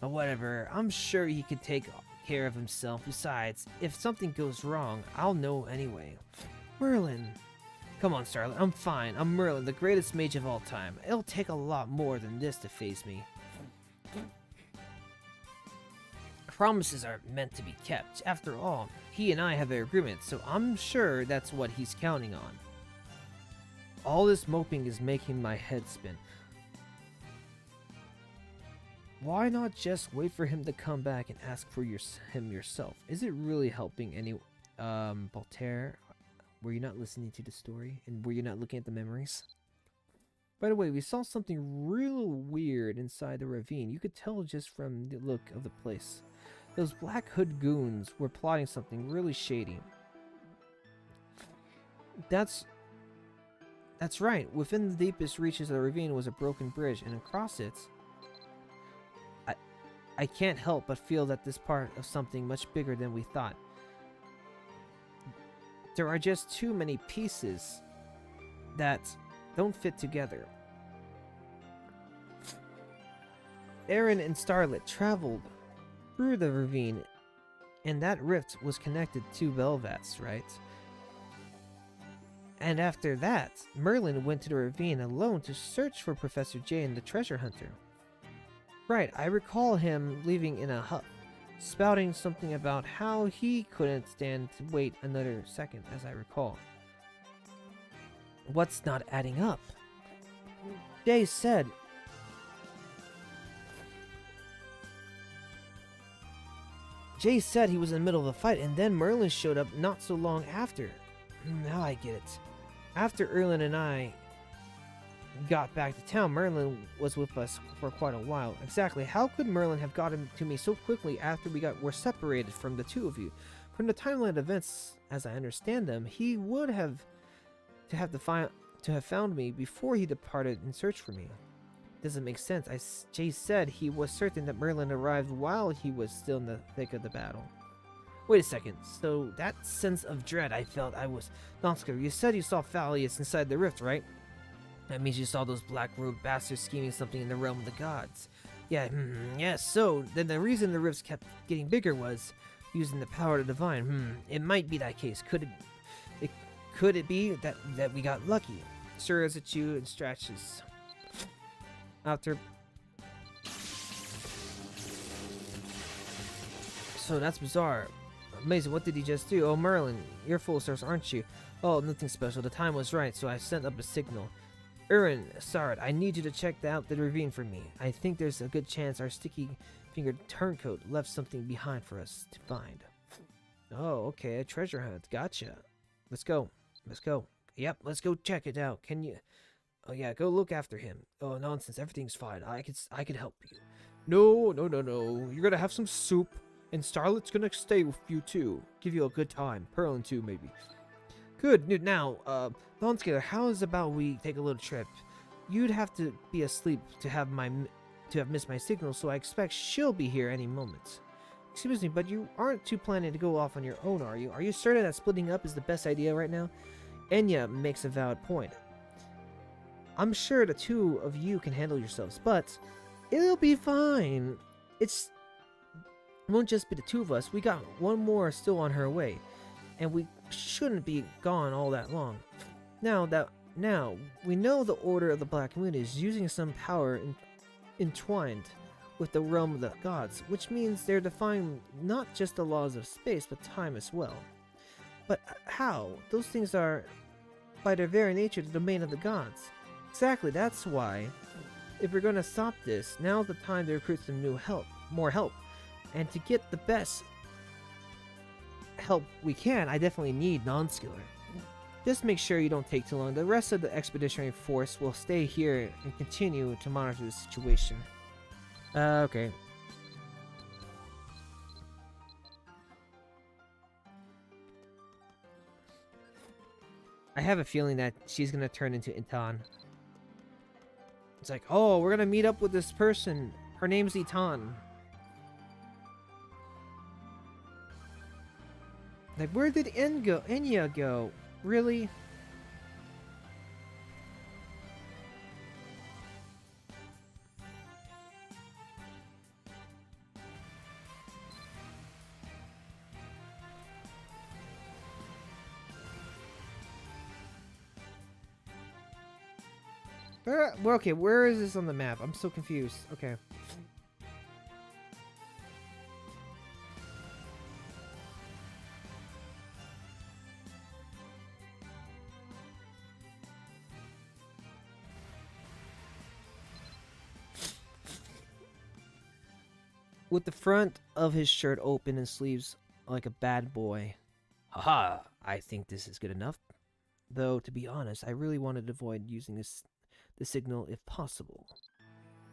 But whatever, I'm sure he could take care of himself. Besides, if something goes wrong, I'll know anyway. Merlin. Come on, Starlight, I'm fine. I'm Merlin, the greatest mage of all time. It'll take a lot more than this to face me. Promises are meant to be kept. After all, he and I have an agreement, so I'm sure that's what he's counting on. All this moping is making my head spin. Why not just wait for him to come back and ask for him yourself? Is it really helping any... Voltaire, were you not listening to the story? And were you not looking at the memories? By the way, we saw something real weird inside the ravine. You could tell just from the look of the place. Those Black Hood goons were plotting something really shady. That's right. Within the deepest reaches of the ravine was a broken bridge, and across it, I can't help but feel that this part of something much bigger than we thought. There are just too many pieces that don't fit together. Aaron and Starlet traveled through the ravine, and that rift was connected to Belvats, right? And after that, Merlin went to the ravine alone to search for Professor J and the treasure hunter. Right, I recall him leaving in a huff, spouting something about how he couldn't stand to wait another second, as I recall. What's not adding up? Jay said he was in the middle of a fight, and then Merlin showed up not so long after. Now I get it. After Erlin and I got back to town, Merlin was with us for quite a while. Exactly, how could Merlin have gotten to me so quickly after were separated from the two of you? From the timeline events, as I understand them, he would have found me before he departed in search for me. Doesn't make sense. Jay said he was certain that Merlin arrived while he was still in the thick of the battle. Wait a second, so that sense of dread I felt was Nonskiller. You said you saw Fallius inside the rift, right? That means you saw those black-robed bastards scheming something in the realm of the gods. Yeah, so then the reason the rifts kept getting bigger was using the power of the divine. It might be that case. Could it be that we got lucky? Stares at you and stretches. After... So that's bizarre. Amazing, what did he just do? Oh, Merlin, you're full of stars, aren't you? Oh, nothing special. The time was right, so I sent up a signal. Aaron, Sard, I need you to check out the ravine for me. I think there's a good chance our sticky-fingered turncoat left something behind for us to find. Oh, okay, a treasure hunt. Gotcha. Let's go. Yep, let's go check it out. Can you... Oh, yeah, go look after him. Oh, nonsense. Everything's fine. I could help you. No. You're gonna have some soup, and Starlet's gonna stay with you, too. Give you a good time. Perlin, too, maybe. Good. Now, Nonskiller, how is about we take a little trip? You'd have to be asleep to have missed my signal, so I expect she'll be here any moment. Excuse me, but you aren't too planning to go off on your own, are you? Are you certain that splitting up is the best idea right now? Enya makes a valid point. I'm sure the two of you can handle yourselves, but it'll be fine. It won't just be the two of us. We got one more still on her way, and we shouldn't be gone all that long. Now we know the Order of the Black Moon is using some power entwined with the realm of the gods, which means they're defying not just the laws of space, but time as well. But how? Those things are, by their very nature, the domain of the gods. Exactly, that's why, if we're gonna stop this, now's the time to recruit some more help. And to get the best help we can, I definitely need Nonskiller. Just make sure you don't take too long. The rest of the expeditionary force will stay here and continue to monitor the situation. Okay. I have a feeling that she's gonna turn into Itan. It's like, oh, we're gonna meet up with this person. Her name's Itan. Like, where did Enya go? Really? Okay, where is this on the map? I'm so confused. Okay. With the front of his shirt open and sleeves like a bad boy. Haha, I think this is good enough. Though, to be honest, I really wanted to avoid using the signal if possible.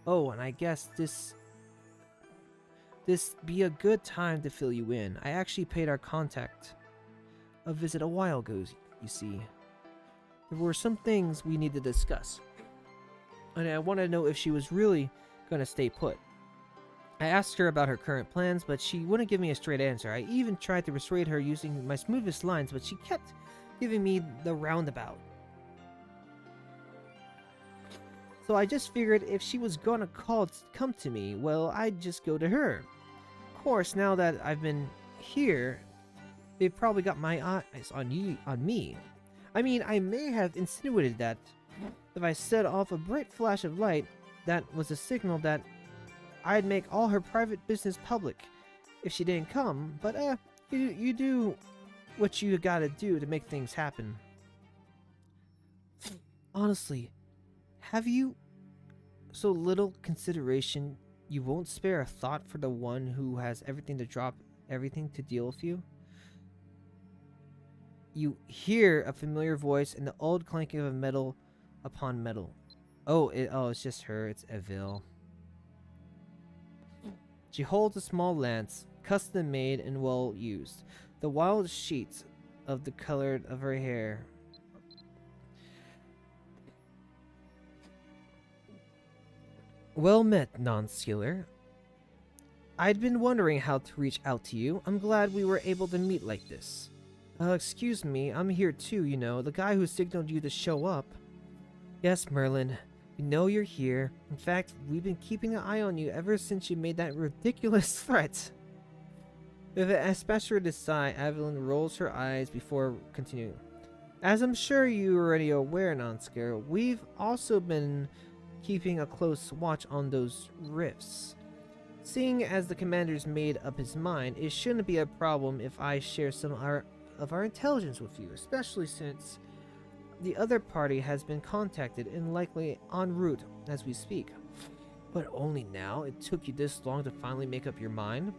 Oh, and I guess this be a good time to fill you in. I actually paid our contact a visit a while ago, you see. There were some things we need to discuss, and I wanted to know if she was really going to stay put. I asked her about her current plans, but she wouldn't give me a straight answer. I even tried to persuade her using my smoothest lines, but she kept giving me the roundabout. So I just figured if she was gonna come to me, well, I'd just go to her. Of course, now that I've been here, they've probably got my eyes on me. I mean, I may have insinuated that if I set off a bright flash of light, that was a signal that I'd make all her private business public if she didn't come, but you do what you gotta do to make things happen. Honestly, have you so little consideration you won't spare a thought for the one who has everything to drop everything to deal with you? You hear a familiar voice and the old clanking of metal upon metal. It's just her. It's Evil. She holds a small lance, custom made and well used. The wild sheets of the color of her hair. Well met, Nonskiller. I'd been wondering how to reach out to you. I'm glad we were able to meet like this. Excuse me, I'm here too, you know, the guy who signaled you to show up. Yes, Merlin, we know you're here. In fact, we've been keeping an eye on you ever since you made that ridiculous threat. With an aspirated sigh, Evelyn rolls her eyes before continuing. As I'm sure you're already aware, Nonskiller, we've also been keeping a close watch on those rifts. Seeing as the commander's made up his mind, it shouldn't be a problem if I share some of our intelligence with you, especially since the other party has been contacted and likely en route as we speak. But only now? It took you this long to finally make up your mind?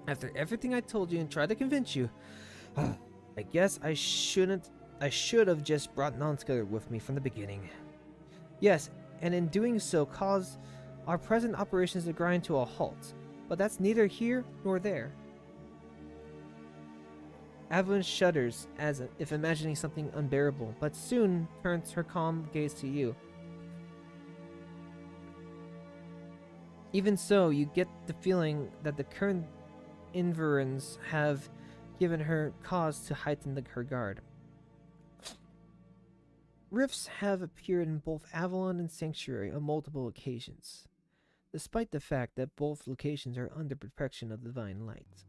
After everything I told you and tried to convince you, I guess I should have just brought Nonskiller with me from the beginning. Yes, and in doing so caused our present operations to grind to a halt. But that's neither here nor there. Evelyn shudders as if imagining something unbearable, but soon turns her calm gaze to you. Even so, you get the feeling that the current environs have given her cause to heighten her guard. Rifts have appeared in both Avalon and Sanctuary on multiple occasions, despite the fact that both locations are under protection of divine light.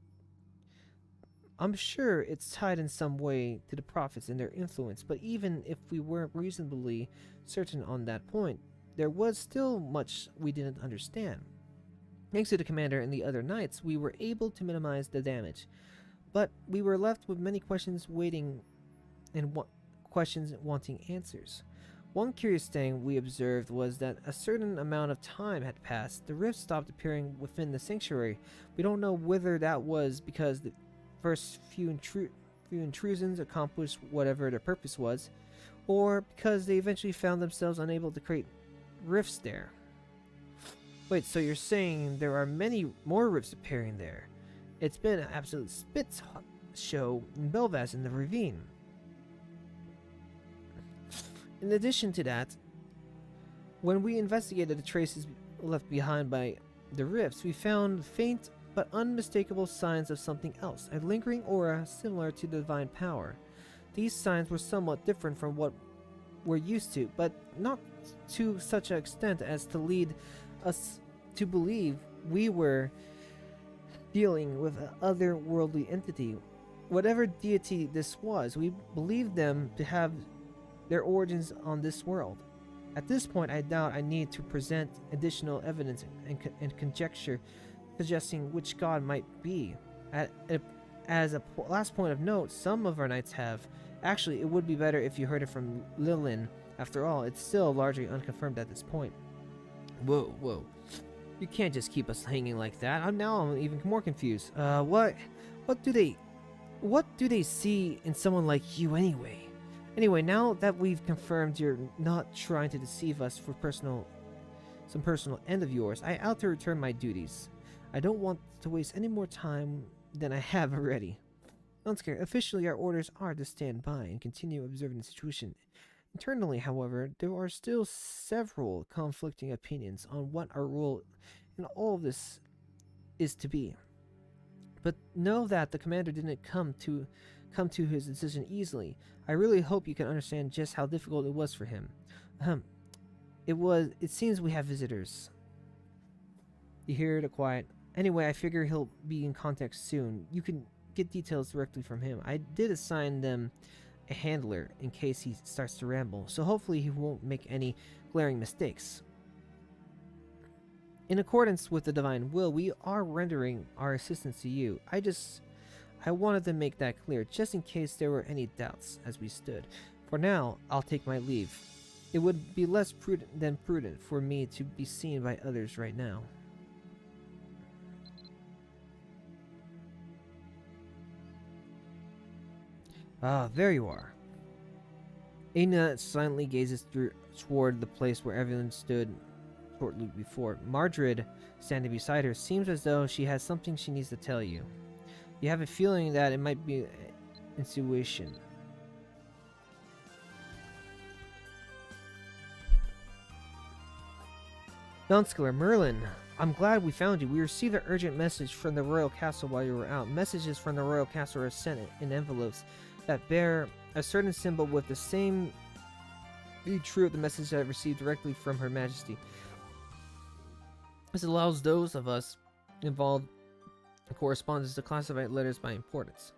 I'm sure it's tied in some way to the prophets and their influence, but even if we weren't reasonably certain on that point, there was still much we didn't understand. Thanks to the commander and the other knights, we were able to minimize the damage, but we were left with many questions waiting and questions wanting answers. One curious thing we observed was that a certain amount of time had passed. The rifts stopped appearing within the sanctuary. We don't know whether that was because the first few intrusions accomplished whatever their purpose was, or because they eventually found themselves unable to create rifts there. Wait, so you're saying there are many more rifts appearing there? It's been an absolute spit show in Belvas in the ravine. In addition to that, when we investigated the traces left behind by the rifts, we found faint but unmistakable signs of something else, a lingering aura similar to divine power. These signs were somewhat different from what we're used to, but not to such an extent as to lead us to believe we were dealing with an otherworldly entity. Whatever deity this was, we believed them to have their origins on this world. At this point, I doubt I need to present additional evidence and conjecture suggesting which god might be. As a last point of note, some of our knights have. Actually, it would be better if you heard it from Lilin. After all, it's still largely unconfirmed at this point. Whoa. You can't just keep us hanging like that. I'm even more confused. What do they see in someone like you anyway? Anyway, now that we've confirmed you're not trying to deceive us for some personal end of yours, I ought to return my duties. I don't want to waste any more time than I have already. Nonskiller, officially our orders are to stand by and continue observing the situation. Internally, however, there are still several conflicting opinions on what our role in all of this is to be. But know that the commander didn't come to his decision easily. I really hope you can understand just how difficult it was for him. Ahem. It seems we have visitors. You hear the quiet. Anyway, I figure he'll be in contact soon. You can get details directly from him. I did assign them a handler in case he starts to ramble, so hopefully he won't make any glaring mistakes. In accordance with the divine will, we are rendering our assistance to you. I wanted to make that clear, just in case there were any doubts as we stood. For now, I'll take my leave. It would be less prudent than prudent for me to be seen by others right now. Ah, there you are. Aina silently gazes toward the place where everyone stood shortly before. Mardred, standing beside her, seems as though she has something she needs to tell you. You have a feeling that it might be intuition. Nonskiller, Merlin, I'm glad we found you. We received an urgent message from the royal castle while you were out. Messages from the royal castle are sent in envelopes that bear a certain symbol with the same be true of the message that I received directly from Her Majesty. This allows those of us involved in correspondence to classify letters by importance.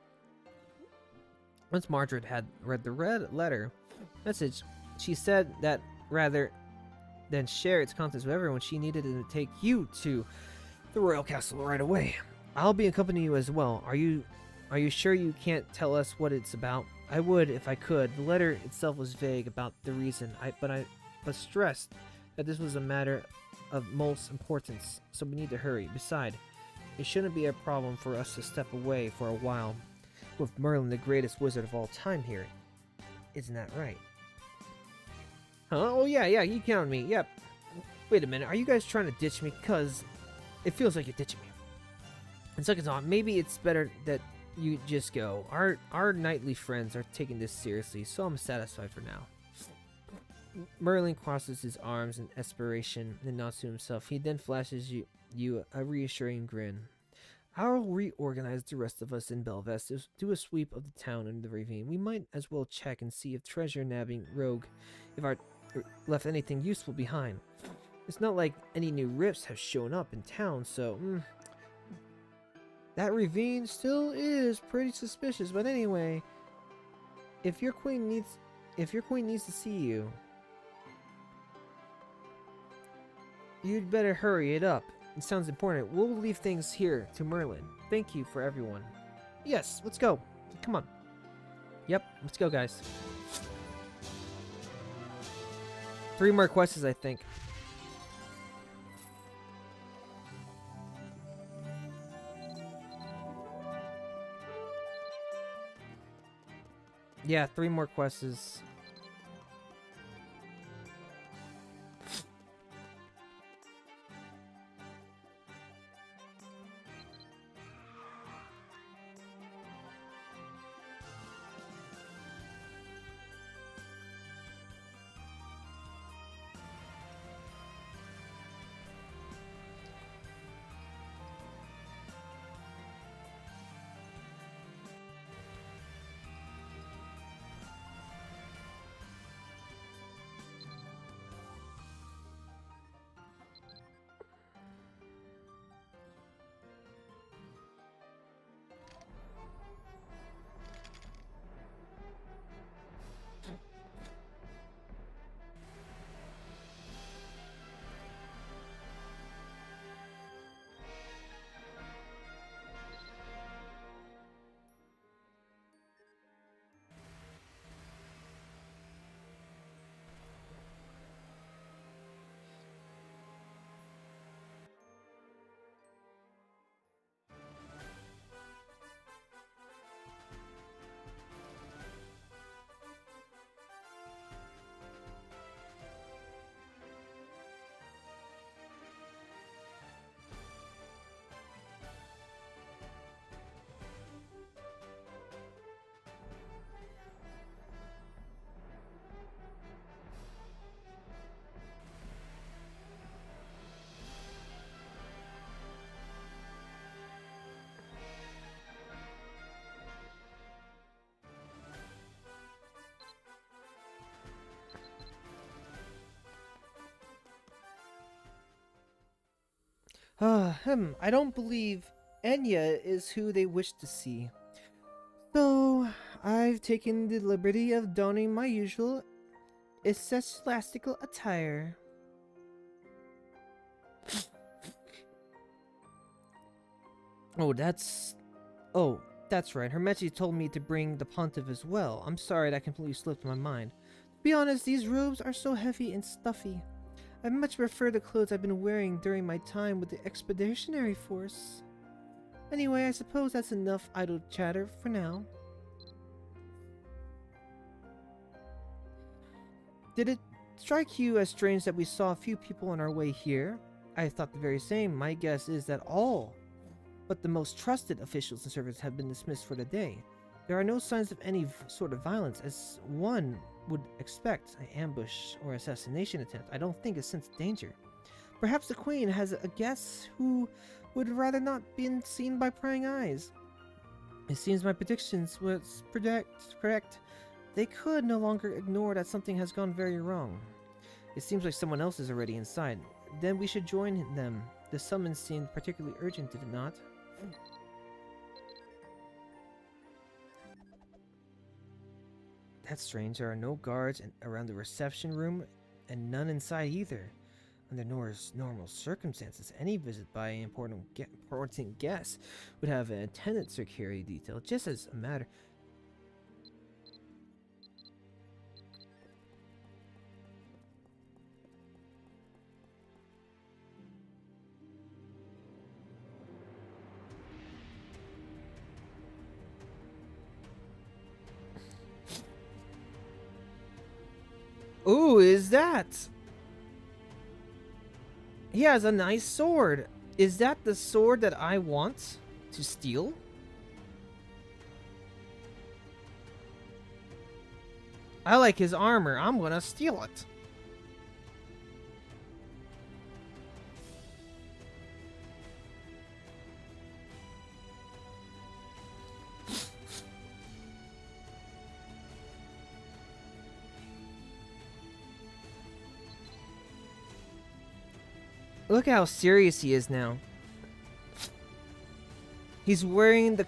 Once Mardred had read the red letter message, she said that rather than share its contents with everyone, she needed to take you to the royal castle right away. I'll be accompanying you as well. Are you sure you can't tell us what it's about? I would if I could. The letter itself was vague about the reason, but stressed that this was a matter of most importance, so we need to hurry. Besides, it shouldn't be a problem for us to step away for a while with Merlin, the greatest wizard of all time here. Isn't that right? Huh? Oh yeah, you counted me. Yep. Wait a minute, are you guys trying to ditch me? Cause it feels like you're ditching me. And second thought, maybe it's better that you just go. Our knightly friends are taking this seriously, so I'm satisfied for now. Merlin crosses his arms in desperation and nods to himself. He then flashes you a reassuring grin. I'll reorganize the rest of us in Belvest to do a sweep of the town and the ravine. We might as well check and see if treasure-nabbing rogue left anything useful behind. It's not like any new rifts have shown up in town, so that ravine still is pretty suspicious. But anyway, if your queen needs to see you, you'd better hurry it up. It sounds important. We'll leave things here to Merlin. Thank you for everyone. Yes, let's go. Come on. Yep, let's go, guys. 3 more quests, I think. Yeah, 3 more quests. I don't believe Enya is who they wish to see. So, I've taken the liberty of donning my usual ecclesiastical attire. Oh, that's... Oh, that's right. Her Majesty told me to bring the Pontiff as well. I'm sorry, that completely slipped my mind. To be honest, these robes are so heavy and stuffy. I much prefer the clothes I've been wearing during my time with the Expeditionary Force. Anyway, I suppose that's enough idle chatter for now. Did it strike you as strange that we saw a few people on our way here? I thought the very same. My guess is that all but the most trusted officials and servants have been dismissed for the day. There are no signs of any sort of violence, as one would expect. An ambush or assassination attempt, I don't think, has sensed danger. Perhaps the Queen has a guest who would rather not be seen by prying eyes. It seems my predictions was correct. They could no longer ignore that something has gone very wrong. It seems like someone else is already inside. Then we should join them. The summons seemed particularly urgent, did it not? That's strange. There are no guards around the reception room, and none inside either. Under normal circumstances, any visit by an important guest would have an attendant security detail, just as a matter. Ooh, is that? He has a nice sword. Is that the sword that I want to steal? I like his armor. I'm gonna steal it. Look how serious he is now. He's wearing the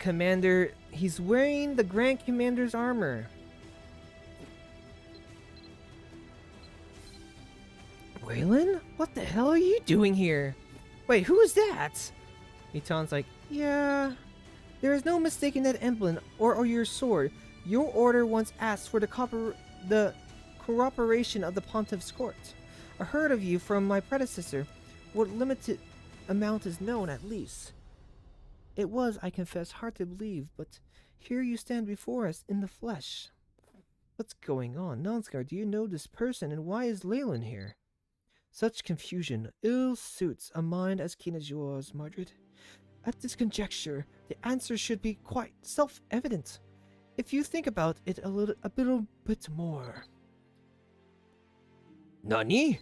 Grand Commander's armor. Waylon? What the hell are you doing here? Wait, who is that? Mitan's like, yeah. There is no mistaking that emblem or your sword. Your order once asked for the cooperation of the Pontiff's court. I heard of you from my predecessor. What limited amount is known, at least. It was, I confess, hard to believe, but here you stand before us in the flesh. What's going on? Nonskiller, do you know this person, and why is Leyland here? Such confusion ill suits a mind as keen as yours, Margaret. At this conjecture, the answer should be quite self-evident, if you think about it a little bit more. Nani?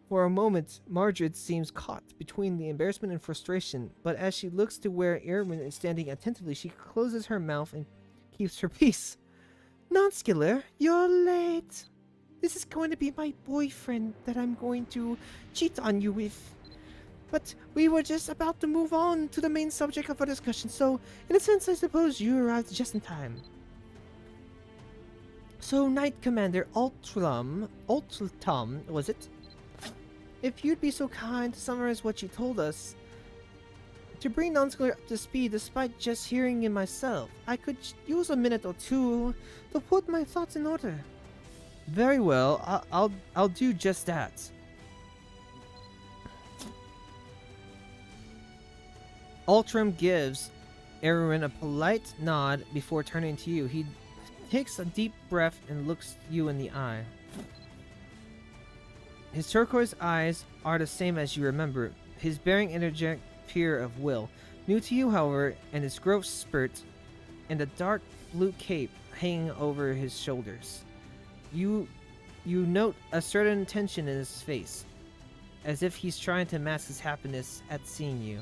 For a moment, Margaret seems caught between the embarrassment and frustration, but as she looks to where Erwin is standing attentively, she closes her mouth and keeps her peace. Nonskiller, you're late. This is going to be my boyfriend that I'm going to cheat on you with. But we were just about to move on to the main subject of our discussion, so in a sense I suppose you arrived just in time. So, Knight Commander Ultram, was it? If you'd be so kind to summarize what you told us. To bring Nonskiller up to speed despite just hearing it myself, I could use a minute or two to put my thoughts in order. Very well, I'll do just that. Ultram gives Erwin a polite nod before turning to you. He takes a deep breath and looks you in the eye. His turquoise eyes are the same as you remember, his bearing energetic peer of will. New to you, however, and his growth spurt, and the dark blue cape hanging over his shoulders. You note a certain tension in his face, as if he's trying to mask his happiness at seeing you.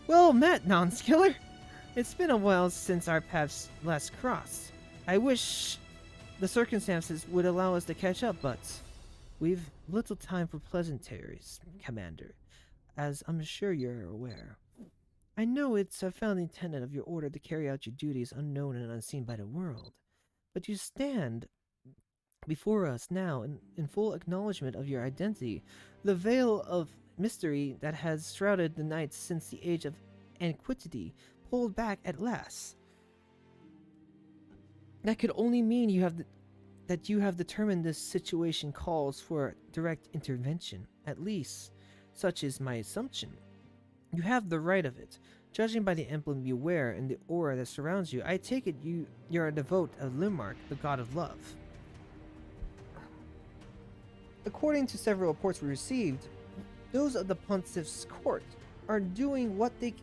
Well met, Nonskiller! It's been a while since our paths last crossed. I wish the circumstances would allow us to catch up, but we've little time for pleasantries, Commander. as I'm sure you're aware. I know it's a founding tenet of your order to carry out your duties unknown and unseen by the world, but you stand before us now in full acknowledgement of your identity. The veil of mystery that has shrouded the nights since the age of antiquity pulled back at last. That could only mean that you have determined this situation calls for direct intervention. At least, such is my assumption. You have the right of it. Judging by the emblem you wear and the aura that surrounds you, I take it you're a devote of Limark, the god of love. According to several reports we received, those of the Pontiff's court are doing what they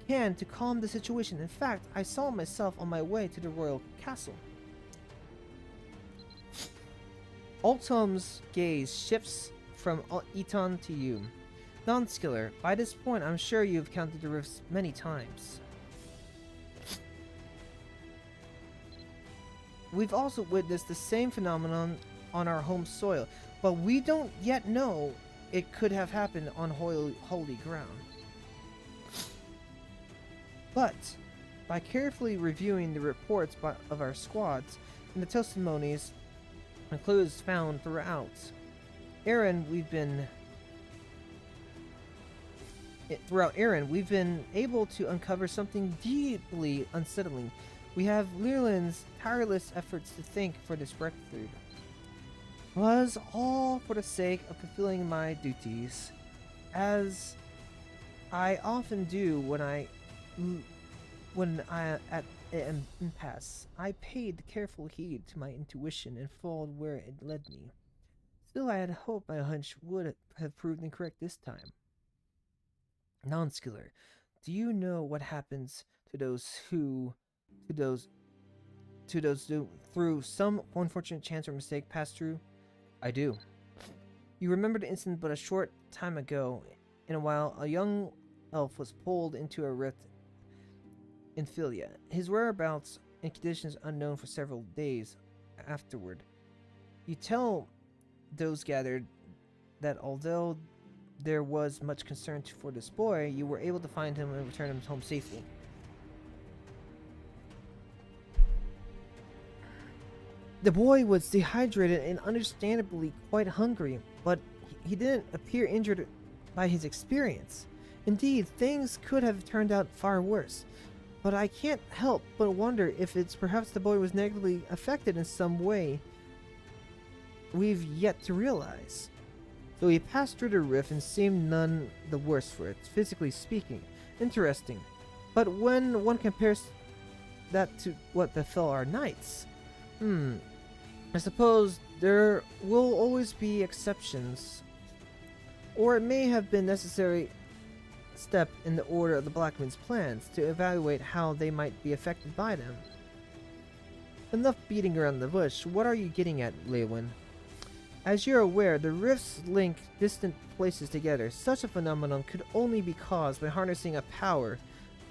can to calm the situation. In fact, I saw myself on my way to the royal castle. Altum's gaze shifts from Eton to you. Nonskiller, by this point I'm sure you've counted the rifts many times. We've also witnessed the same phenomenon on our home soil, but we don't yet know it could have happened on holy ground. But by carefully reviewing the reports of our squads and the testimonies and clues found throughout Aaron, we've been able to uncover something deeply unsettling. We have Leland's tireless efforts to think for this breakthrough was all for the sake of fulfilling my duties, as I often do when I at an impasse. I paid careful heed to my intuition and followed where it led me. Still, I had hoped my hunch would have proved incorrect this time. Nonskiller, do you know what happens to those who through some unfortunate chance or mistake pass through? I do. You remember the incident but a short time ago. In a while, a young elf was pulled into a rift in Philia. His whereabouts and conditions unknown for several days afterward. You tell those gathered that although there was much concern for this boy, you were able to find him and return him home safely. The boy was dehydrated and understandably quite hungry, but he didn't appear injured by his experience. Indeed, things could have turned out far worse, but I can't help but wonder if it's perhaps the boy was negatively affected in some way we've yet to realize. So he passed through the rift and seemed none the worse for it, physically speaking. Interesting. But when one compares that to what befell our knights, I suppose there will always be exceptions. Or it may have been necessary step in the order of the Blackman's plans to evaluate how they might be affected by them. Enough beating around the bush. What are you getting at, Lewin? As you're aware, the rifts link distant places together. Such a phenomenon could only be caused by harnessing a power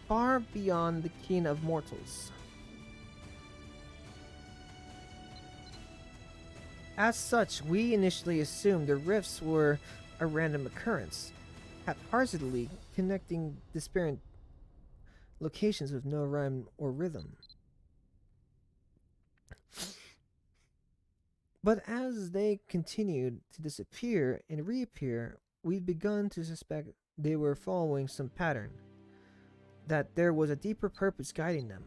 far beyond the ken of mortals. As such, we initially assumed the rifts were a random occurrence, haphazardly connecting disparate locations with no rhyme or rhythm. But as they continued to disappear and reappear, we'd begun to suspect they were following some pattern, that there was a deeper purpose guiding them.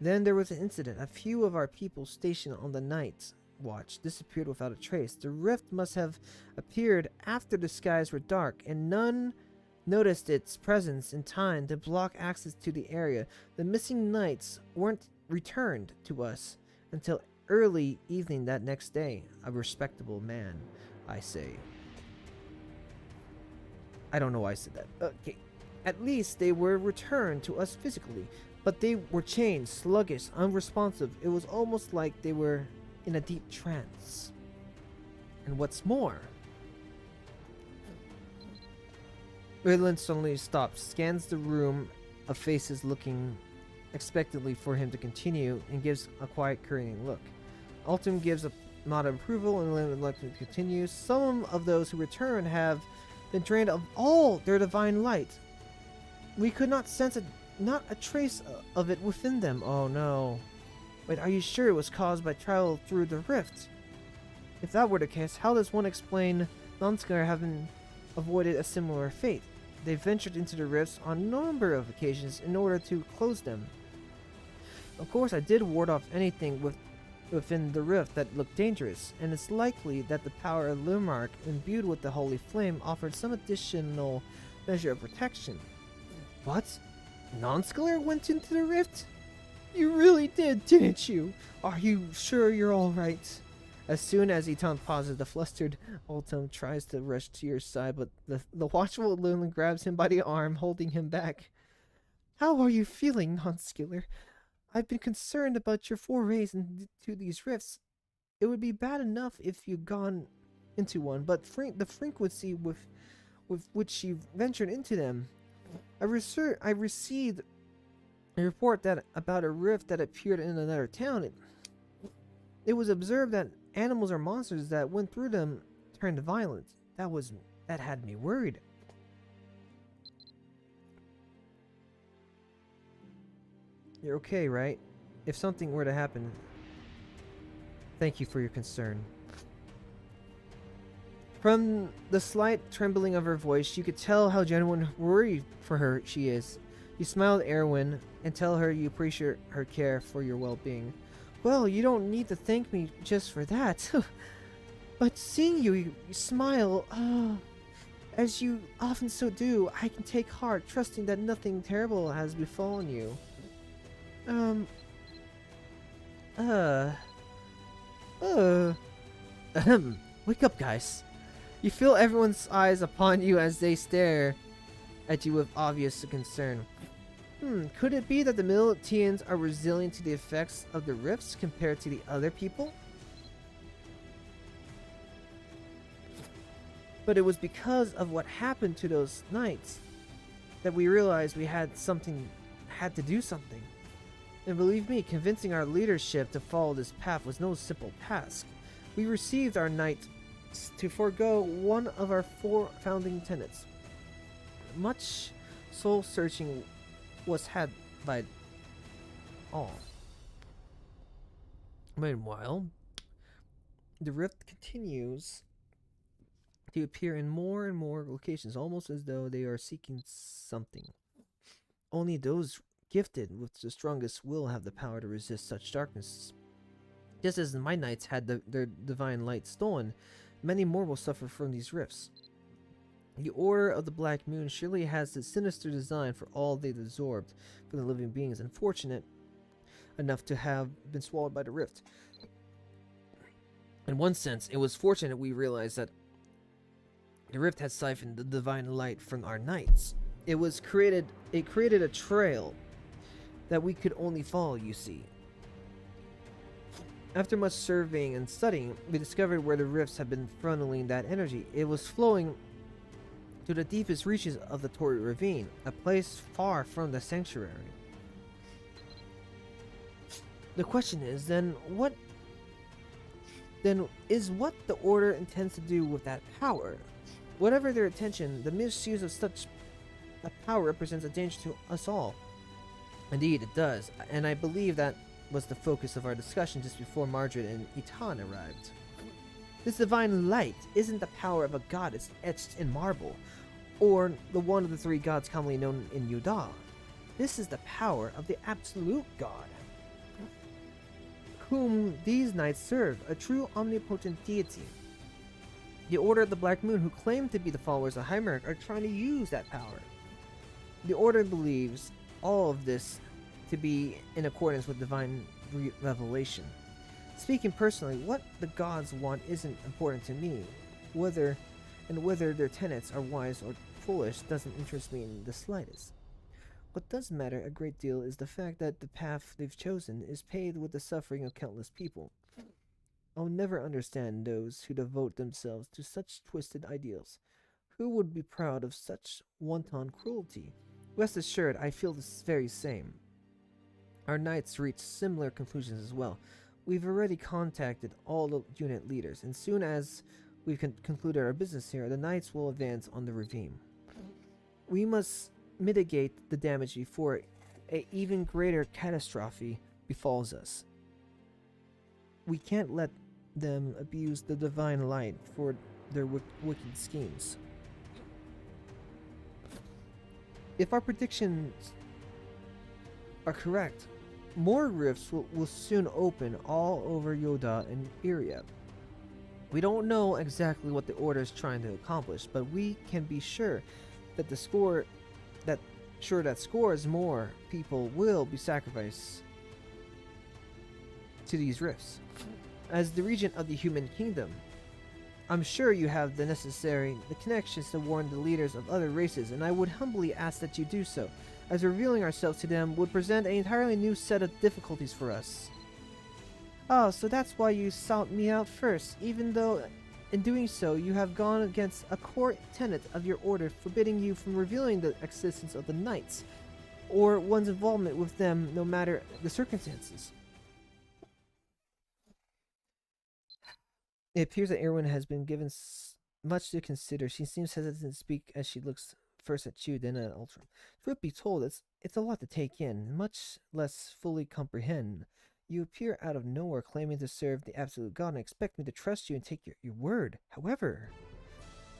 Then there was an incident. A few of our people stationed on the night watch disappeared without a trace. The rift must have appeared after the skies were dark, and none noticed its presence in time to block access to the area. The missing knights weren't returned to us until early evening that next day. A respectable man, I say. I don't know why I said that. Okay. At least they were returned to us physically, but they were chained, sluggish, unresponsive. It was almost like they were in a deep trance. And what's more, Raylan suddenly stops, scans the room of faces looking expectantly for him to continue, and gives a quiet, currying look. Altum gives a nod of approval, and Raylan would like to continue. Some of those who return have been drained of all their divine light. We could not sense not a trace of it within them. Oh no. Wait, are you sure it was caused by travel through the rift? If that were the case, how does one explain Nonskiller having avoided a similar fate? They ventured into the rifts on a number of occasions in order to close them. Of course, I did ward off anything within the rift that looked dangerous, and it's likely that the power of Limark, imbued with the holy flame, offered some additional measure of protection. What? Nonskiller went into the rift? You really did, didn't you? Are you sure you're alright? As soon as Itan pauses, the flustered Altum tries to rush to your side, but the watchful Lilin grabs him by the arm, holding him back. How are you feeling, Nonskiller? I've been concerned about your forays into these rifts. It would be bad enough if you'd gone into one, but the frequency with which you ventured into them. I received a report about a rift that appeared in another town. It was observed that animals or monsters that went through them turned violent. That had me worried. You're okay, right? If something were to happen, thank you for your concern. From the slight trembling of her voice, you could tell how genuine worried for her she is. You smile at Erwin and tell her you appreciate her care for your well-being. Well, you don't need to thank me just for that. But seeing you smile, as you often so do, I can take heart, trusting that nothing terrible has befallen you. Wake up, guys. You feel everyone's eyes upon you as they stare at you with obvious concern. Could it be that the Militians are resilient to the effects of the rifts compared to the other people? But it was because of what happened to those knights that we realized we had to do something. And believe me, convincing our leadership to follow this path was no simple task. We received our knights to forego one of our 4 founding tenets. Much soul-searching was had by all. Meanwhile, the rift continues to appear in more and more locations, almost as though they are seeking something. Only those gifted with the strongest will have the power to resist such darkness. Just as my knights had their divine light stolen, many more will suffer from these rifts. The Order of the Black Moon surely has this sinister design for all they've absorbed from the living beings, unfortunate enough to have been swallowed by the rift. In one sense, it was fortunate we realized that the rift had siphoned the divine light from our knights. It created a trail that we could only follow, you see. After much surveying and studying, we discovered where the rifts had been funneling that energy. It was flowing to the deepest reaches of the Tori Ravine, a place far from the sanctuary. The question is, what the Order intends to do with that power? Whatever their intention, the misuse of such a power represents a danger to us all. Indeed, it does, and I believe that was the focus of our discussion just before Margaret and Itan arrived. This divine light isn't the power of a goddess etched in marble, or the one of the 3 gods commonly known in Yuda. This is the power of the absolute God, whom these knights serve, a true omnipotent deity. The Order of the Black Moon, who claim to be the followers of Heimerich, are trying to use that power. The Order believes all of this to be in accordance with divine revelation. Speaking personally, what the gods want isn't important to me. Whether their tenets are wise or foolish doesn't interest me in the slightest. What does matter a great deal is the fact that the path they've chosen is paved with the suffering of countless people. I'll never understand those who devote themselves to such twisted ideals. Who would be proud of such wanton cruelty? Rest assured, I feel the very same. Our knights reached similar conclusions as well. We've already contacted all the unit leaders, and soon as we've concluded our business here, the knights will advance on the ravine. We must mitigate the damage before a even greater catastrophe befalls us. We can't let them abuse the divine light for their wicked schemes. If our predictions are correct, more rifts will soon open all over Yoda and Iria. We don't know exactly what the Order is trying to accomplish, but we can be sure that scores more people will be sacrificed to these rifts. As the regent of the human kingdom, I'm sure you have the connections to warn the leaders of other races, and I would humbly ask that you do so, as revealing ourselves to them would present an entirely new set of difficulties for us. Oh, so that's why you sought me out first, even though in doing so you have gone against a core tenet of your order, forbidding you from revealing the existence of the knights, or one's involvement with them, no matter the circumstances. It appears that Erwin has been given much to consider. She seems hesitant to speak as she looks first at you, then at Ultram. Truth be told, it's a lot to take in, much less fully comprehend. You appear out of nowhere claiming to serve the absolute God and expect me to trust you and take your word. However,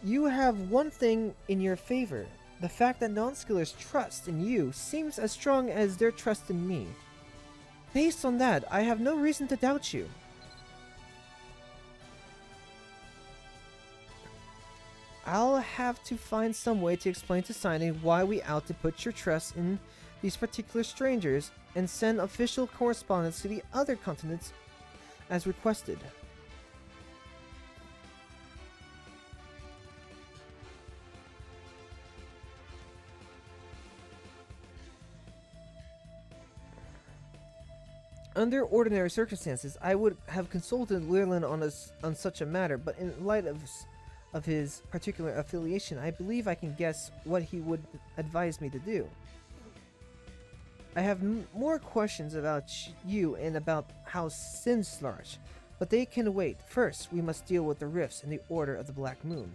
you have one thing in your favor. The fact that Nonskiller's trust in you seems as strong as their trust in me. Based on that, I have no reason to doubt you. I'll have to find some way to explain to Signing why we ought to put your trust in these particular strangers and send official correspondence to the other continents as requested. under ordinary circumstances, I would have consulted Leerland on such a matter, but in light of his particular affiliation, I believe I can guess what he would advise me to do. I have more questions about you and about House Sinslarch, but they can wait. First, we must deal with the rifts in the Order of the Black Moon.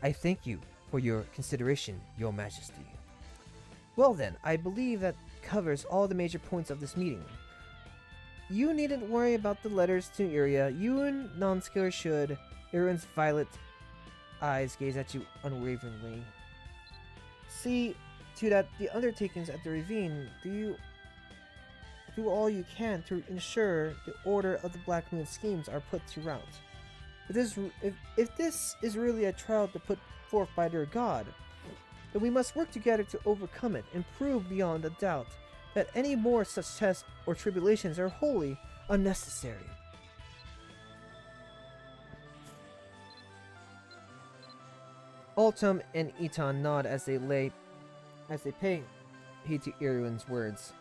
I thank you for your consideration, Your Majesty. Well then, I believe that covers all the major points of this meeting. You needn't worry about the letters to Iria. You and Nonskiller should. Erin's violet eyes gaze at you unwaveringly. See to that the undertakings at the ravine. Do all you can to ensure the Order of the Black Moon schemes are put to rout. If this is really a trial to put forth by their god, then we must work together to overcome it and prove beyond a doubt that any more such tests or tribulations are wholly unnecessary. Altum and Eton nod as they pay heed to Irwin's words.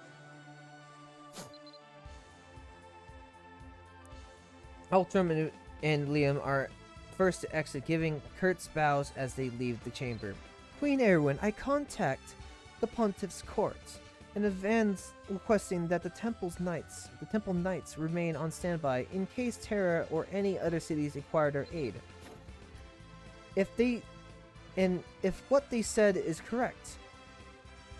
Altum and Liam are first to exit, giving Kurt's bows as they leave the chamber. Queen Erwin, I contact the Pontiff's court and advance requesting that the temple knights remain on standby in case Terra or any other cities require their aid. If what they said is correct,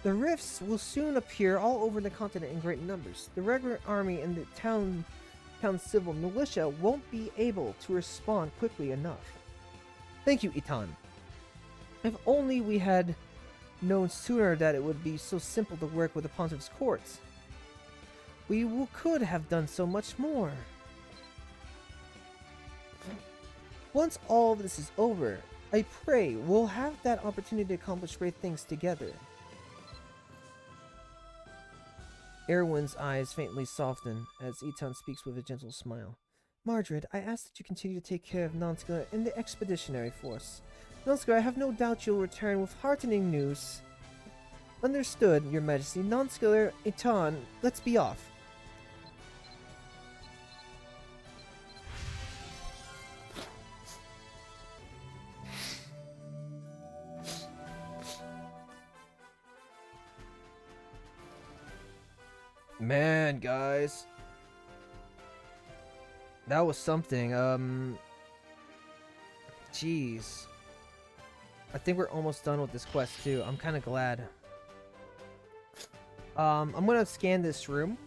the rifts will soon appear all over the continent in great numbers. The regular army and the town civil militia won't be able to respond quickly enough. Thank you, Eton. If only we had known sooner that it would be so simple to work with the Pontiff's courts. We could have done so much more. Once all of this is over, I pray we'll have that opportunity to accomplish great things together. Erwin's eyes faintly soften as Eton speaks with a gentle smile. Margaret, I ask that you continue to take care of Nonskiller and the expeditionary force. Nonskiller, I have no doubt you'll return with heartening news. Understood, Your Majesty. Nonskiller, Eton, let's be off. Man, guys, that was something. Jeez. I think we're almost done with this quest too. I'm kind of glad. I'm gonna scan this room.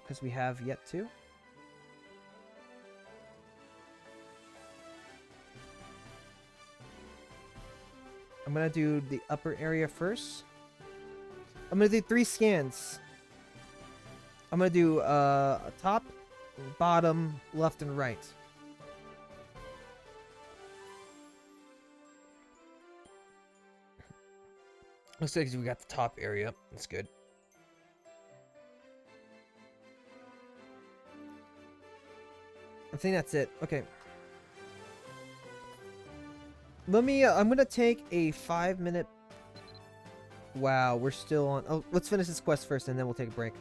Because we have yet to. I'm gonna do the upper area first. I'm gonna do 3 scans. I'm gonna do top, bottom, left, and right. Looks like we got the top area. That's good. I think that's it. Okay. Let me, I'm gonna take a 5-minute... Wow, we're still on... Oh, let's finish this quest first and then we'll take a break.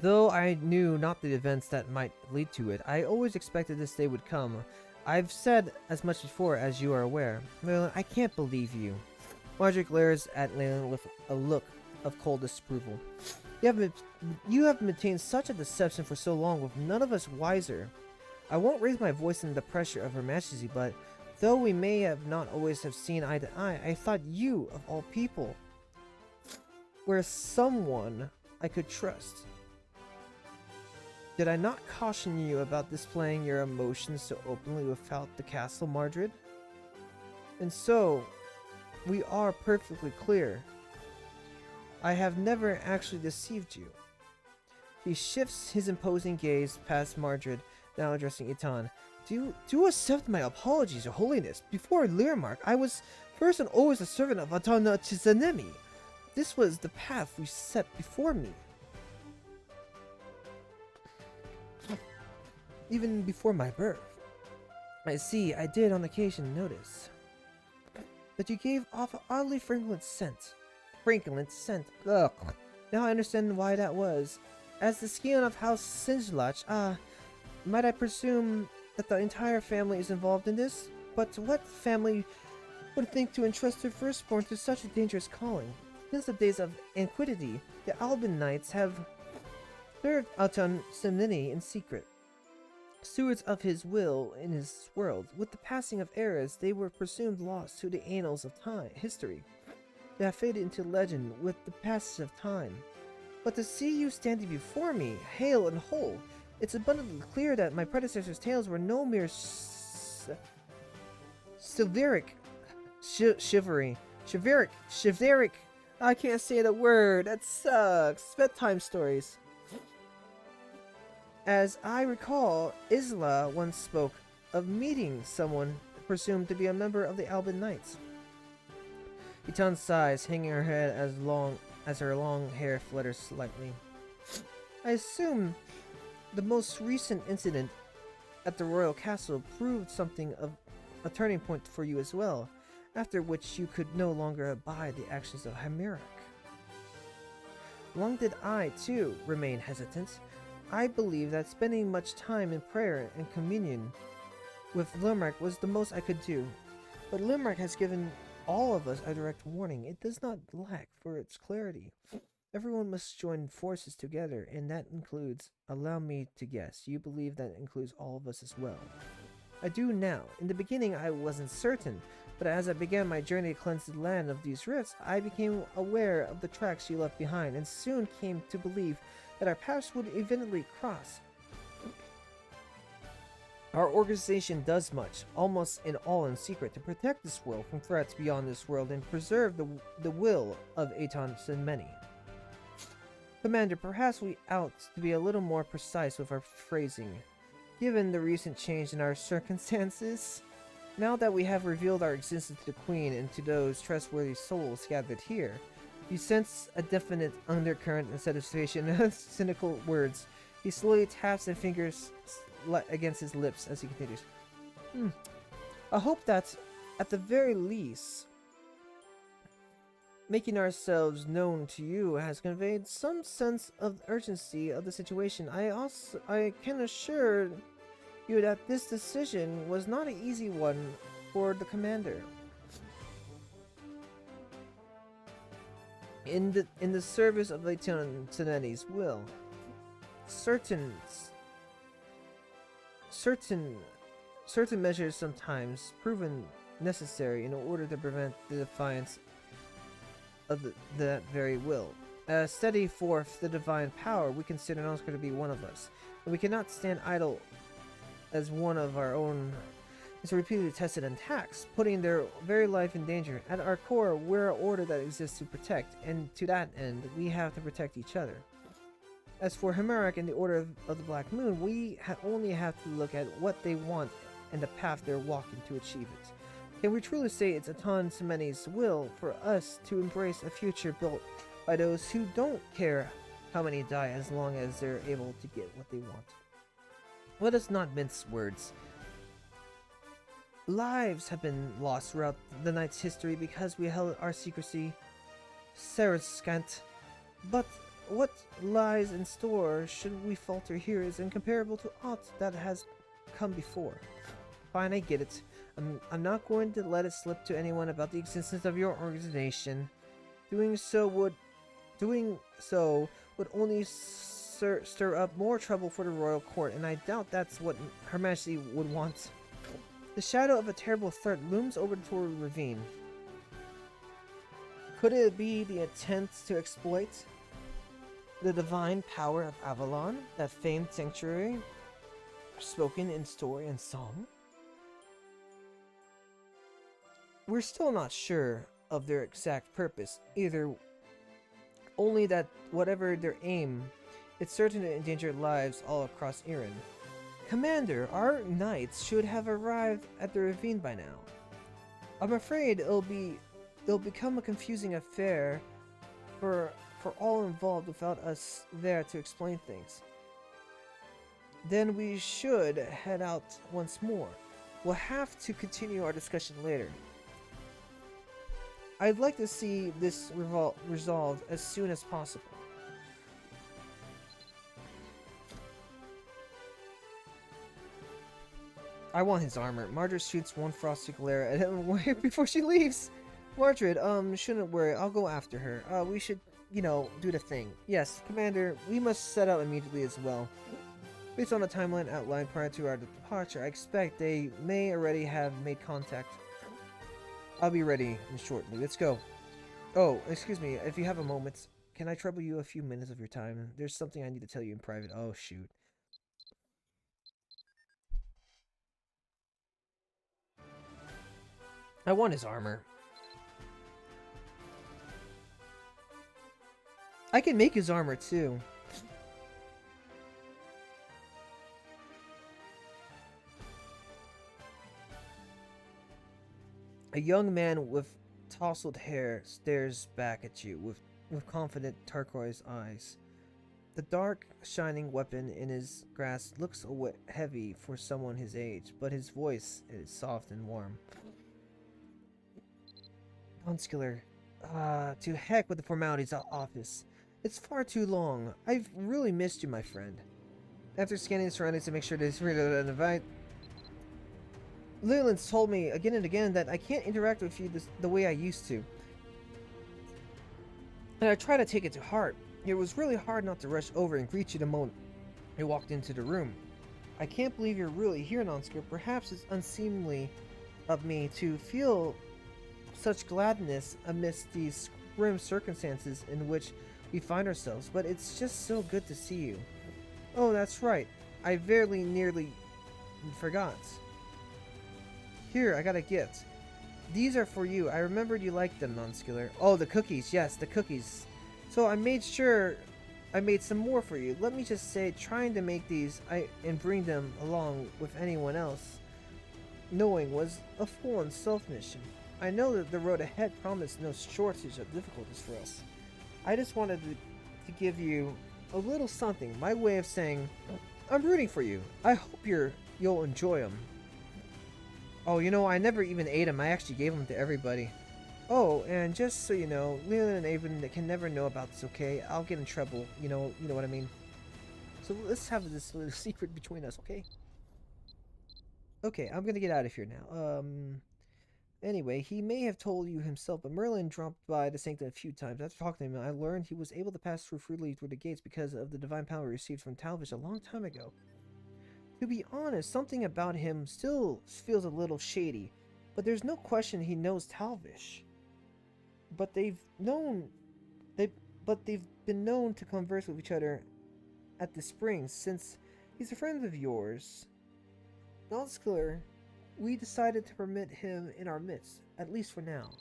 Though I knew not the events that might lead to it, I always expected this day would come. I've said as much before, as you are aware. Leyland, I can't believe you. Marjorie glares at Leyland with a look of cold disapproval. You have maintained such a deception for so long, with none of us wiser. I won't raise my voice in the pressure of Her Majesty, but though we may have not always have seen eye to eye, I thought you, of all people, were someone I could trust. Did I not caution you about displaying your emotions so openly without the castle, Mardred? And so, we are perfectly clear. I have never actually deceived you. He shifts his imposing gaze past Mardred, now addressing Itan. Do accept my apologies, Your Holiness. Before Learmark, I was first and always a servant of Atana Chizanemi. This was the path we set before me. Even before my birth. I see, I did on occasion notice that you gave off an oddly fragrant scent. Ugh. Now I understand why that was. As the scion of House Sinjlach, might I presume that the entire family is involved in this? But what family would think to entrust their firstborn to such a dangerous calling? Since the days of antiquity, the Alban Knights have served Auton Semnini in secret, stewards of his will in his world. With the passing of eras, they were presumed lost to the annals of history. They have faded into legend with the passage of time. But to see you standing before me, hale and whole, it's abundantly clear that my predecessors' tales were no mere chivalric, I can't say the word, that sucks, bedtime stories. As I recall, Isla once spoke of meeting someone presumed to be a member of the Alban Knights. Itan sighs, hanging her head as her long hair flutters slightly. I assume the most recent incident at the royal castle proved something of a turning point for you as well, after which you could no longer abide the actions of Himeric. Long did I, too, remain hesitant. I believe that spending much time in prayer and communion with Limerick was the most I could do. But Limerick has given all of us a direct warning. It does not lack for its clarity. Everyone must join forces together, and that includes, allow me to guess, you believe that includes all of us as well. I do now. In the beginning I wasn't certain, but as I began my journey to cleanse the land of these rifts, I became aware of the tracks you left behind, and soon came to believe that our paths would eventually cross. Our organization does much, almost in all in secret, to protect this world from threats beyond this world and preserve the will of Aton Senmeni. Commander, perhaps we ought to be a little more precise with our phrasing, given the recent change in our circumstances. Now that we have revealed our existence to the Queen and to those trustworthy souls gathered here, you sense a definite undercurrent in satisfaction and cynical words. He slowly taps his fingers against his lips as he continues. I hope that, at the very least, making ourselves known to you has conveyed some sense of urgency of the situation. I can assure you that this decision was not an easy one for the commander. In the service of Lieutenant Tsuneni's will, certain certain certain measures sometimes proven necessary in order to prevent the defiance of that very will. As steady forth the divine power, we consider Nonskiller to be one of us, and we cannot stand idle as one of our own is repeatedly tested and taxed, putting their very life in danger. At our core, we're an order that exists to protect, and to that end, we have to protect each other. As for Himeric and the Order of the Black Moon, we only have to look at what they want and the path they're walking to achieve it. Can we truly say it's Atan Semeni's will for us to embrace a future built by those who don't care how many die as long as they're able to get what they want? Let us not mince words. Lives have been lost throughout the night's history because we held our secrecy scant. But what lies in store should we falter here is incomparable to aught that has come before. Fine, I get it. I'm not going to let it slip to anyone about the existence of your organization. Doing so would only stir up more trouble for the royal court, and I doubt that's what Her Majesty would want. The shadow of a terrible threat looms over the Toru ravine. Could it be the attempt to exploit the divine power of Avalon, that famed sanctuary, spoken in story and song? We're still not sure of their exact purpose, either only that whatever their aim, it's certain to endanger lives all across Iran. Commander, our knights should have arrived at the ravine by now. I'm afraid it'll become a confusing affair for all involved without us there to explain things. Then we should head out once more. We'll have to continue our discussion later. I'd like to see this resolved as soon as possible. I want his armor. Margaret shoots one frosty glare at him before she leaves. Margaret, shouldn't worry. I'll go after her. We should, do the thing. Yes, Commander, we must set out immediately as well. Based on the timeline outlined prior to our departure, I expect they may already have made contact. I'll be ready shortly. Let's go. Oh, excuse me, if you have a moment, can I trouble you a few minutes of your time? There's something I need to tell you in private. Oh, shoot. I want his armor. I can make his armor too. A young man with tousled hair stares back at you with confident turquoise eyes. The dark, shining weapon in his grasp looks heavy for someone his age, but his voice is soft and warm. Nonskiller, to heck with the formalities of office. It's far too long. I've really missed you, my friend. After scanning the surroundings to make sure there's free to invite, Leland's told me again and again that I can't interact with you the way I used to. And I try to take it to heart. It was really hard not to rush over and greet you the moment you walked into the room. I can't believe you're really here, Nonskiller. Perhaps it's unseemly of me to feel such gladness amidst these grim circumstances in which we find ourselves, but it's just so good to see you. Oh, that's right. I nearly forgot. Here, I got a gift. These are for you. I remembered you liked them, Nonskiller. Oh, the cookies. Yes, the cookies. So I made sure I made some more for you. Let me just say, trying to make these and bring them along with anyone else knowing was a full and self-mission. I know that the road ahead promised no shortage of difficulties for us. I just wanted to give you a little something, my way of saying, I'm rooting for you. I hope you'll enjoy them. Oh, I never even ate them. I actually gave them to everybody. Oh, and just so you know, Leland and Avon can never know about this, okay? I'll get in trouble, you know what I mean? So let's have this little secret between us, okay? Okay, I'm gonna get out of here now. Anyway, he may have told you himself, but Merlin dropped by the sanctum a few times. After talking to him, I learned he was able to pass through freely through the gates because of the divine power received from Talvish a long time ago. To be honest, something about him still feels a little shady, but there's no question he knows Talvish. But they've been known to converse with each other at the springs since he's a friend of yours. Nonskiller, we decided to permit him in our midst, at least for now.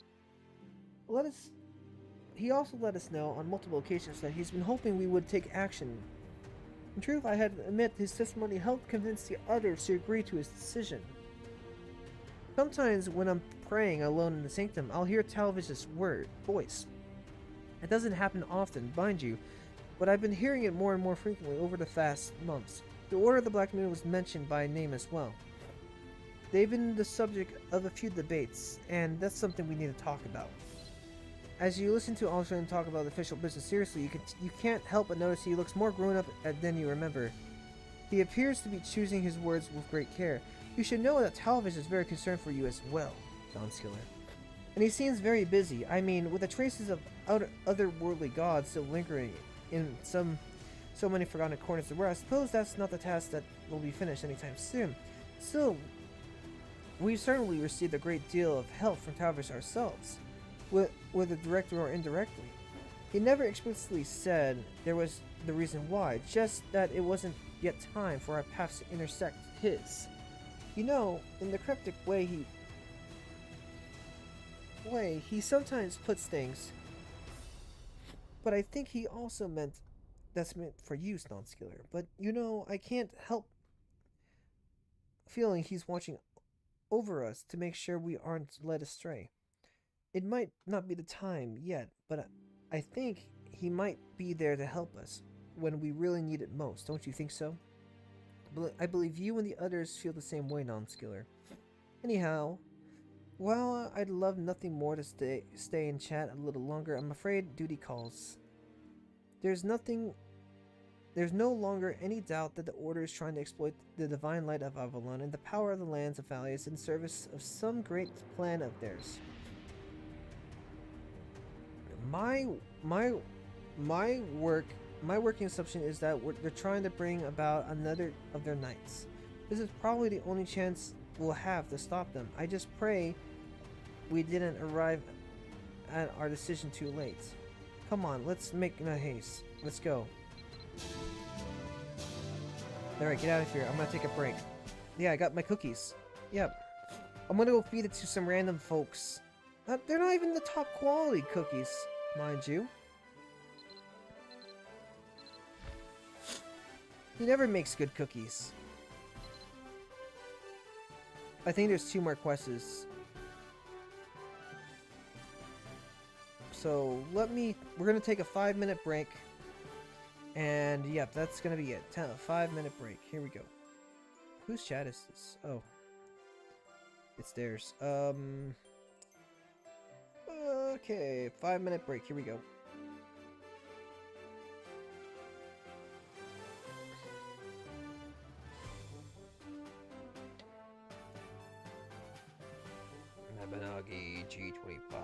He also let us know on multiple occasions that he's been hoping we would take action. In truth, I had to admit his testimony helped convince the others to agree to his decision. Sometimes when I'm praying alone in the sanctum, I'll hear Talvish's voice. It doesn't happen often, mind you, but I've been hearing it more and more frequently over the past months. The Order of the Black Moon was mentioned by name as well. They've been the subject of a few debates, and that's something we need to talk about. As you listen to Osrin talk about official business seriously, you can't help but notice he looks more grown up than you remember. He appears to be choosing his words with great care. You should know that Talvish is very concerned for you as well, Nonskiller. And he seems very busy. I mean, with the traces of otherworldly gods still lingering in so many forgotten corners of the world, I suppose that's not the task that will be finished anytime soon. Still, we've certainly received a great deal of help from Talvish ourselves, whether directly or indirectly. He never explicitly said there was the reason why, just that it wasn't yet time for our paths to intersect his. You know, in the cryptic way he sometimes puts things, but I think he also meant that's meant for you, Nonskiller. But you know, I can't help feeling he's watching over us to make sure we aren't led astray. It might not be the time yet, but I think he might be there to help us when we really need it most. Don't you think so? I believe you and the others feel the same way, Nonskiller. Anyhow, while I'd love nothing more to stay and chat a little longer, I'm afraid duty calls. There's no longer any doubt that the Order is trying to exploit the divine light of Avalon and the power of the lands of Valius in service of some great plan of theirs. My working assumption is that they're trying to bring about another of their nights. This is probably the only chance we'll have to stop them. I just pray we didn't arrive at our decision too late. Come on, let's make no haste. Let's go. Alright, get out of here. I'm gonna take a break. Yeah, I got my cookies. Yep. I'm gonna go feed it to some random folks. They're not even the top quality cookies, mind you. He never makes good cookies. I think there's 2 more quests. So we're gonna take a 5-minute break. And yep, that's gonna be it. 5-minute break. Here we go. Whose chat is this? Oh. It's theirs. Okay, 5-minute break. Here we go. Mabinogi G25.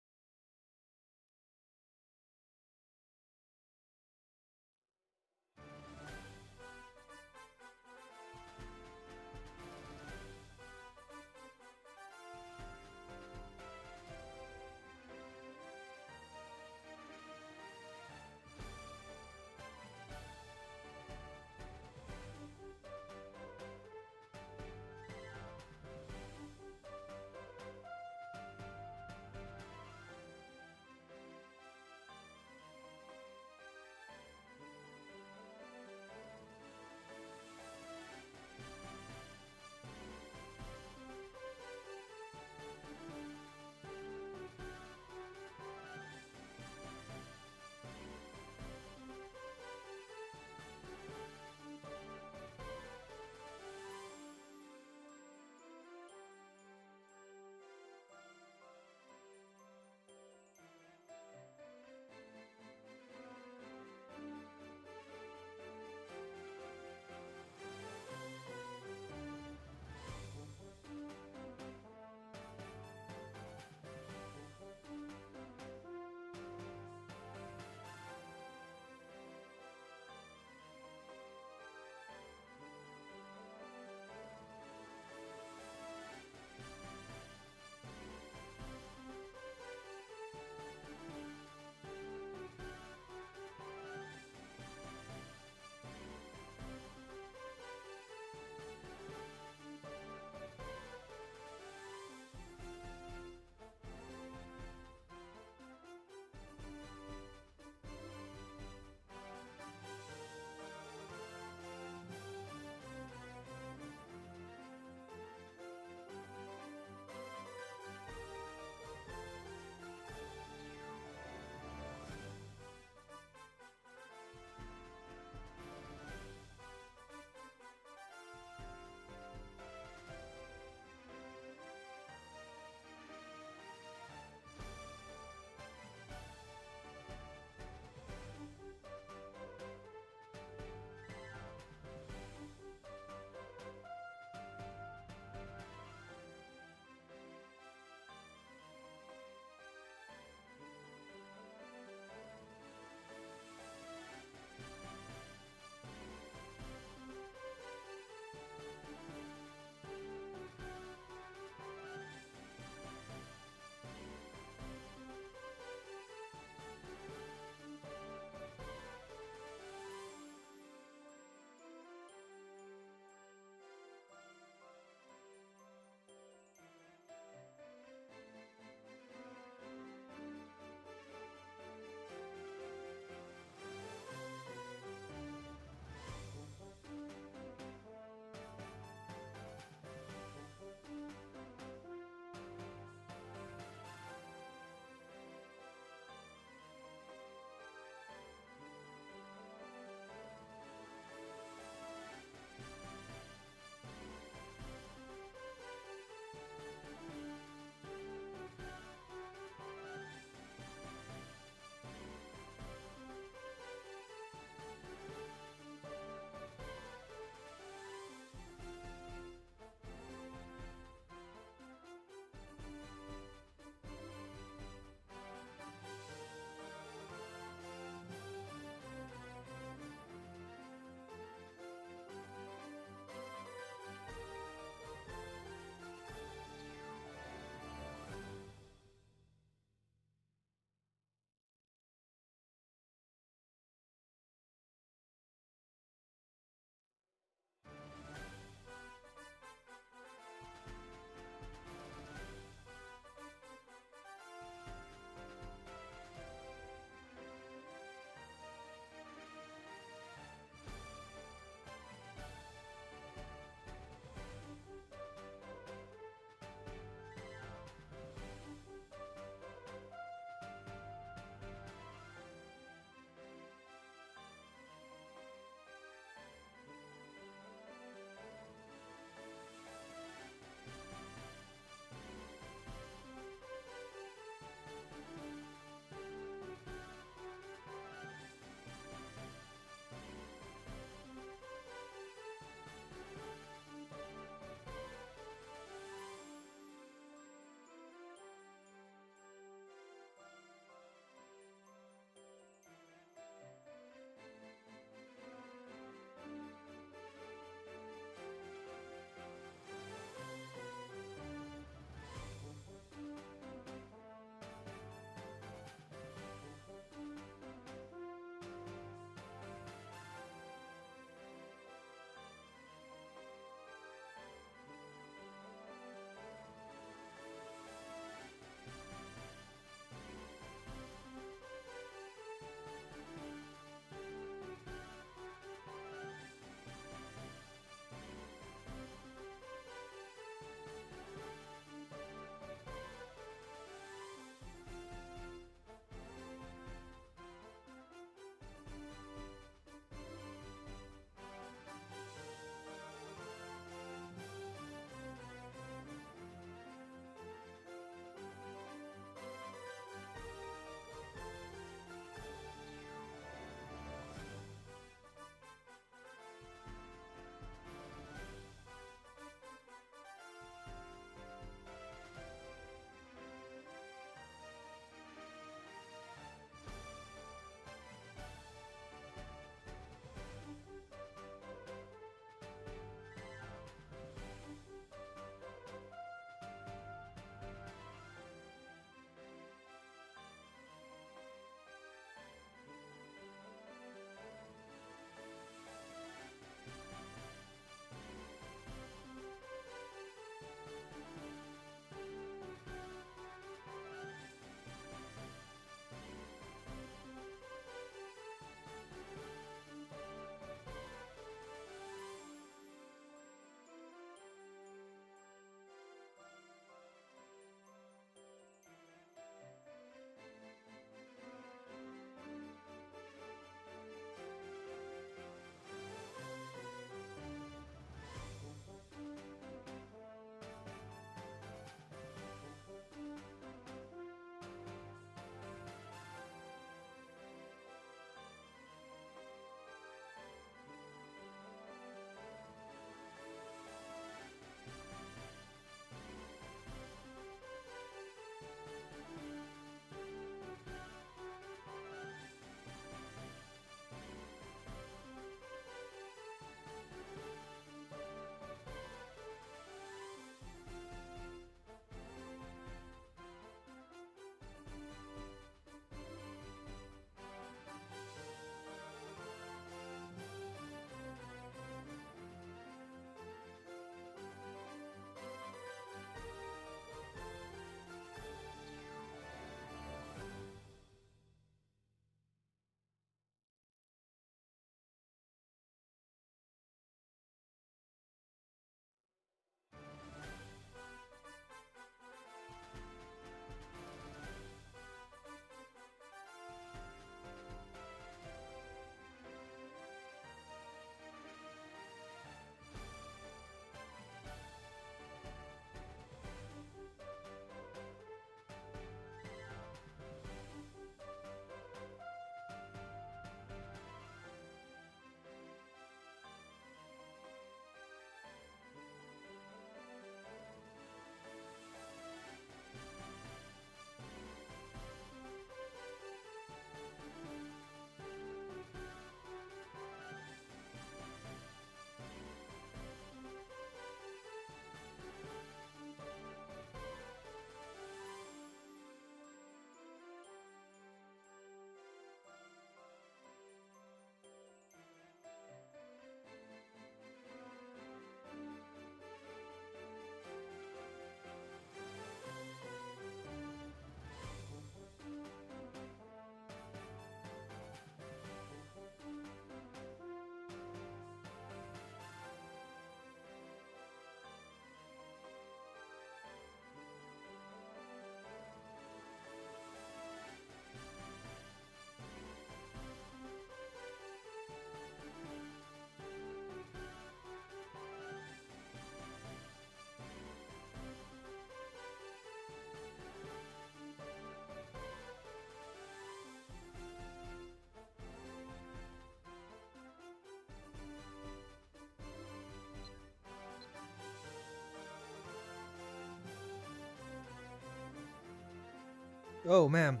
Oh, ma'am.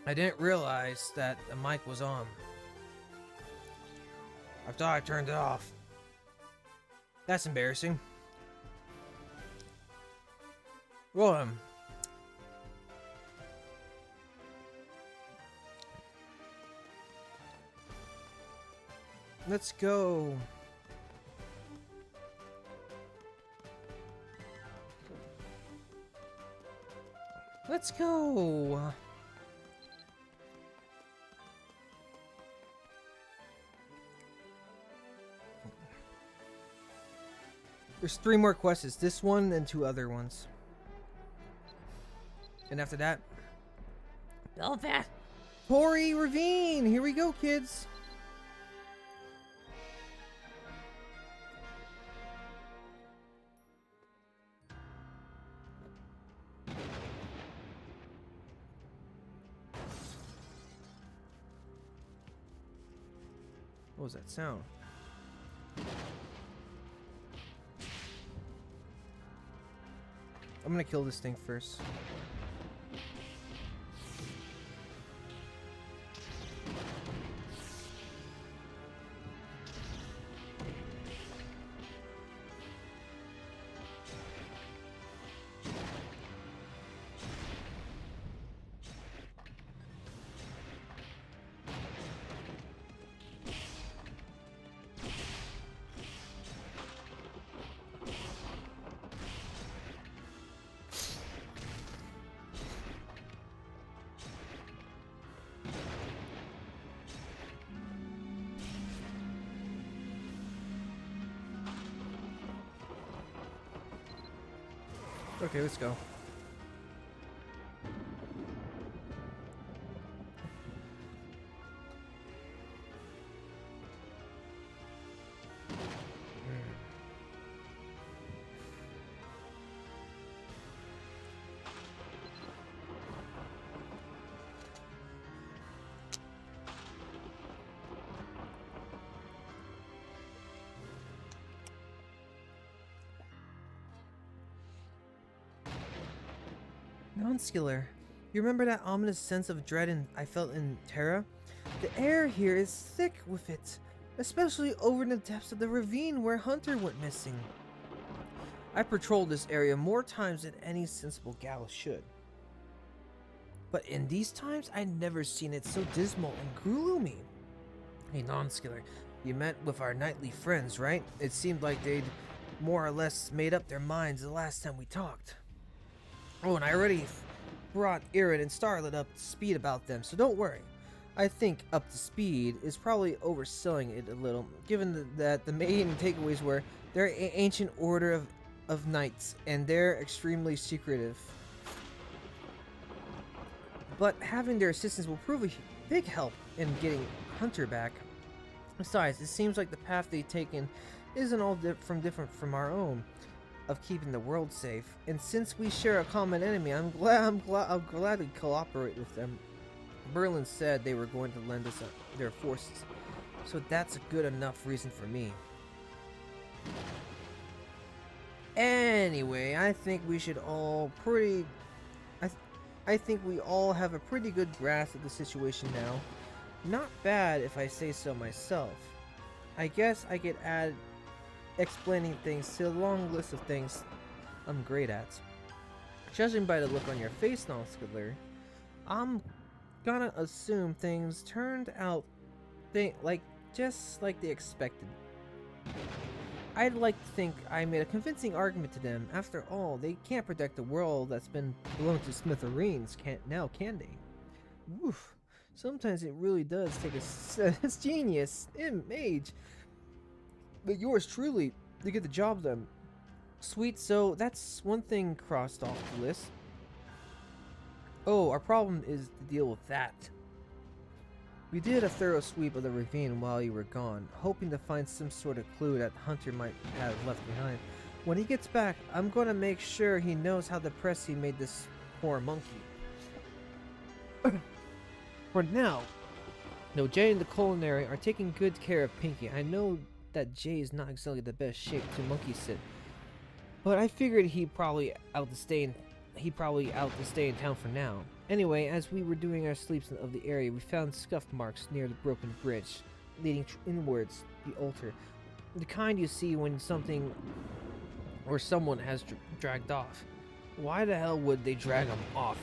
I didn't realize that the mic was on. I thought I turned it off. That's embarrassing. Well, let's go. Let's go. There's 3 more quests. This one and 2 other ones. And after that, Belfast. Tory Ravine. Here we go, kids. What was that sound? I'm gonna kill this thing first. Okay, let's go. Nonskiller, you remember that ominous sense of dread I felt in Terra? The air here is thick with it, especially over in the depths of the ravine where Hunter went missing. I patrolled this area more times than any sensible gal should. But in these times, I'd never seen it so dismal and gloomy. Hey, Nonskiller, you met with our nightly friends, right? It seemed like they'd more or less made up their minds the last time we talked. Oh, and I already brought Erin and Starlet up to speed about them, so don't worry. I think up to speed is probably overselling it a little, given that the main takeaways were they're an ancient order of knights, and they're extremely secretive. But having their assistance will prove a big help in getting Hunter back. Besides, it seems like the path they've taken isn't all different from our own, of keeping the world safe, and since we share a common enemy, I'll gladly cooperate with them. Berlin said they were going to lend us their forces, so that's a good enough reason for me. Anyway, I think we should all I think we all have a pretty good grasp of the situation now. Not bad if I say so myself. I guess I could add explaining things to a long list of things I'm great at. Judging by the look on your face, Nonskiller, I'm gonna assume things turned out just like they expected. I'd like to think I made a convincing argument to them. After all, they can't protect the world that's been blown to smithereens, can they? Woof. Sometimes it really does take a genius, mage, but yours truly, to get the job done. Sweet, so that's one thing crossed off the list. Oh, our problem is to deal with that. We did a thorough sweep of the ravine while you were gone, hoping to find some sort of clue that Hunter might have left behind. When he gets back, I'm gonna make sure he knows how depressed he made this poor monkey. For now, though, Jay and the culinary are taking good care of Pinky. I know that Jay is not exactly the best shape to monkey sit, but I figured he'd probably out to stay in town for now. Anyway, as we were doing our sleeps of the area, we found scuff marks near the broken bridge, leading inwards the altar. The kind you see when something or someone has dragged off. Why the hell would they drag him off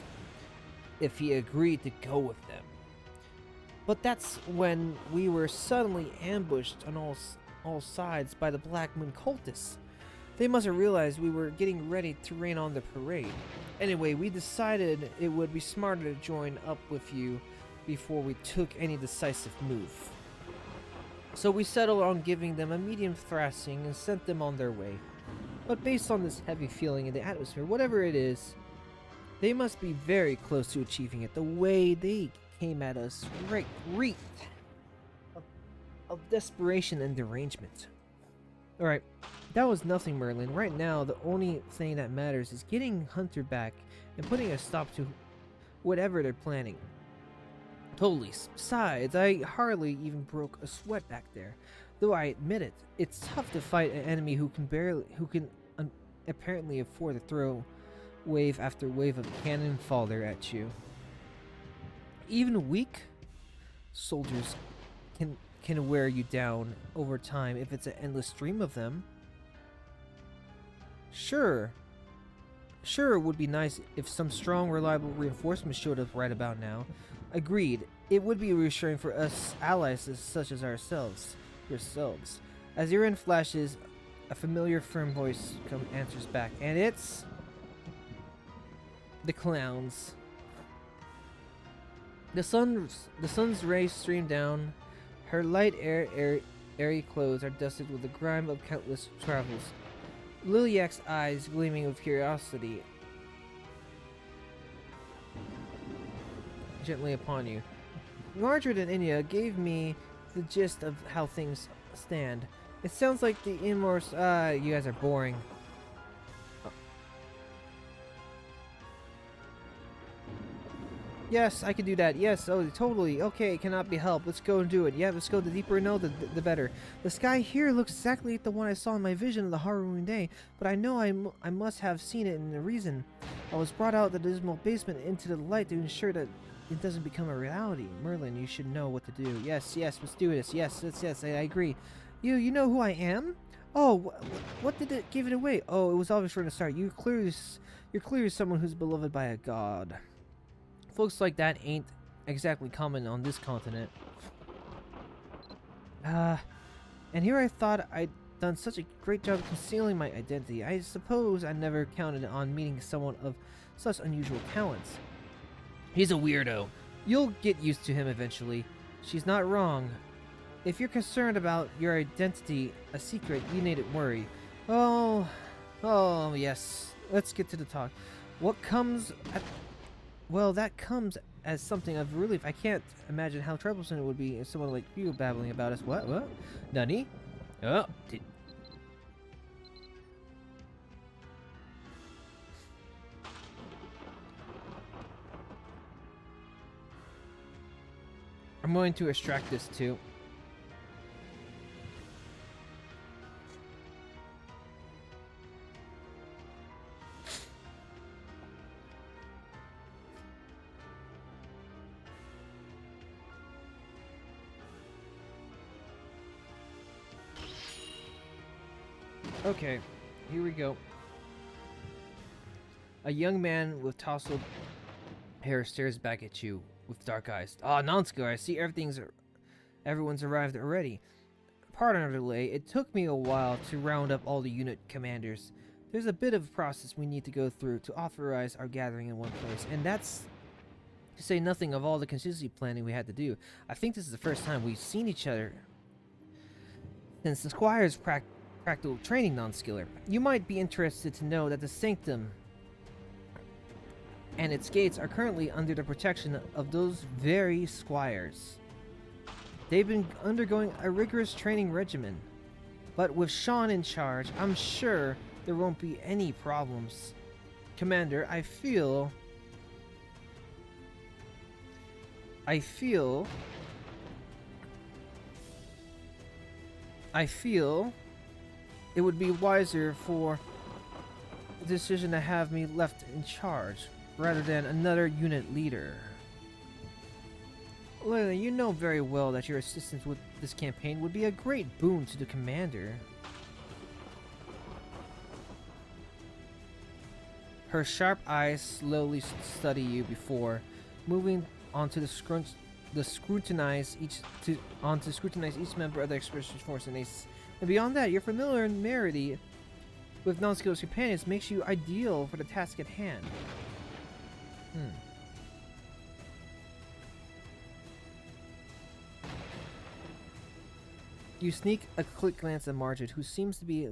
if he agreed to go with them? But that's when we were suddenly ambushed on all sides by the Black Moon cultists. They must have realized we were getting ready to rain on the parade. Anyway, we decided it would be smarter to join up with you before we took any decisive move. So we settled on giving them a medium thrashing and sent them on their way. But based on this heavy feeling in the atmosphere, whatever it is, they must be very close to achieving it. The way they came at us reeked of desperation and derangement. Alright, that was nothing, Merlin. Right now, the only thing that matters is getting Hunter back and putting a stop to whatever they're planning. Totally. Besides, I hardly even broke a sweat back there. Though I admit it, it's tough to fight an enemy who can apparently afford to throw wave after wave of cannon fodder at you. Even weak soldiers can wear you down over time if it's an endless stream of them. Sure, it would be nice if some strong, reliable reinforcements showed up right about now. Agreed. It would be reassuring for us allies such as yourselves. As your end flashes, a familiar firm voice answers back, and it's the clowns. The sun's rays stream down. Her light airy clothes are dusted with the grime of countless travels. Liliac's eyes gleaming with curiosity gently upon you. Margaret and Inya gave me the gist of how things stand. It sounds like the Immorse. You guys are boring. Yes, I can do that. Yes, oh, totally. Okay, it cannot be helped. Let's go and do it. Yeah, let's go. The deeper we know, the better. The sky here looks exactly like the one I saw in my vision of the Harrowing day, but I know I must have seen it in a reason. I was brought out of the dismal basement into the light to ensure that it doesn't become a reality. Merlin, you should know what to do. Yes, let's do this. Yes, I agree. You know who I am? Oh, what did it give it away? Oh, it was obvious from the start. You're clearly someone who's beloved by a god. Folks like that ain't exactly common on this continent. And here I thought I'd done such a great job concealing my identity. I suppose I never counted on meeting someone of such unusual talents. He's a weirdo. You'll get used to him eventually. She's not wrong. If you're concerned about your identity, a secret, you needn't worry. Oh, yes. Let's get to the talk. What comes at... Well, that comes as something of relief. I can't imagine how troublesome it would be if someone like you babbling about us. What? Nani? Oh, I'm going to extract this too. Okay, here we go. A young man with tousled hair stares back at you with dark eyes. Ah, Nonskiller, I see everyone's arrived already. Pardon our delay. It took me a while to round up all the unit commanders. There's a bit of a process we need to go through to authorize our gathering in one place, and that's to say nothing of all the contingency planning we had to do. I think this is the first time we've seen each other since the Squire's practical training, Nonskiller. You might be interested to know that the Sanctum and its gates are currently under the protection of those very Squires. They've been undergoing a rigorous training regimen, but with Sean in charge, I'm sure there won't be any problems. Commander, I feel it would be wiser for the decision to have me left in charge. rather than another unit leader. Lily, you know very well that your assistance with this campaign would be a great boon to the commander. Her sharp eyes slowly study you before moving on to scrutinize each member of the expedition force, and beyond that, your familiarity with Nonskiller's companions makes you ideal for the task at hand. You sneak a quick glance at Margit, who seems to be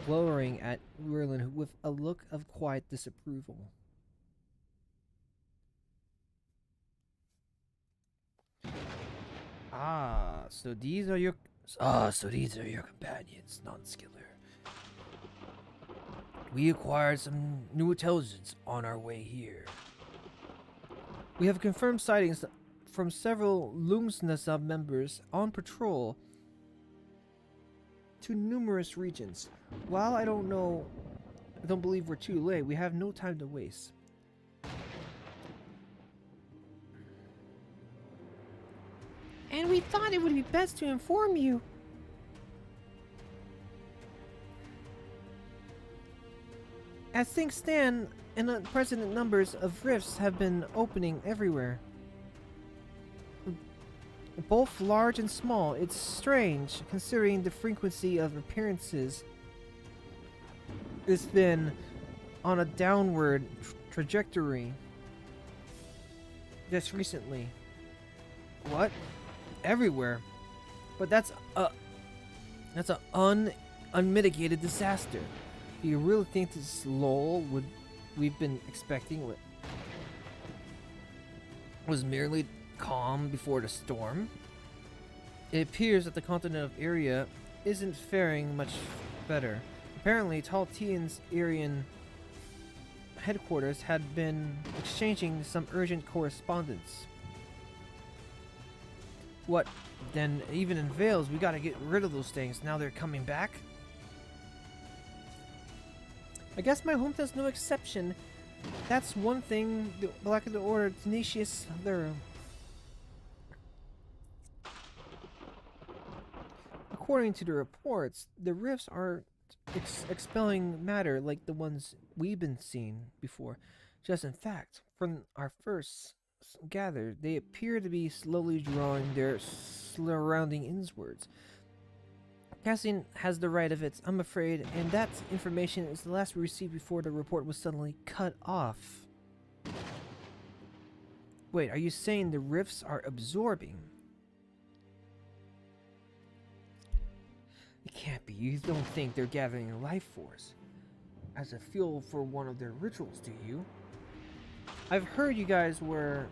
glowering at Merlin with a look of quiet disapproval. So these are your companions, Nonskiller. We acquired some new intelligence on our way here. We have confirmed sightings from several Lungsnasa members on patrol to numerous regions. While I don't believe we're too late, we have no time to waste. And we thought it would be best to inform you. As things stand, unprecedented numbers of rifts have been opening everywhere. Both large and small. It's strange, considering the frequency of appearances. It's been on a downward trajectory just recently. What? Everywhere. But that's an unmitigated disaster. Do you really think this lull we've been expecting was merely calm before the storm? It appears that the continental area isn't faring much better. Apparently, Taltian's Aryan headquarters had been exchanging some urgent correspondence. What, then, even in Vales, we gotta get rid of those things. Now they're coming back? I guess my hometown's no exception. That's one thing the Black of the Order tenacious there. According to the reports, the rifts are expelling matter like the ones we've been seeing before. Just in fact, from our first gather, they appear to be slowly drawing their surrounding inwards. Cassian has the right of it, I'm afraid, and that information is the last we received before the report was suddenly cut off. Wait, are you saying the rifts are absorbing? It can't be. You don't think they're gathering a life force as a fuel for one of their rituals, do you? I've heard you guys were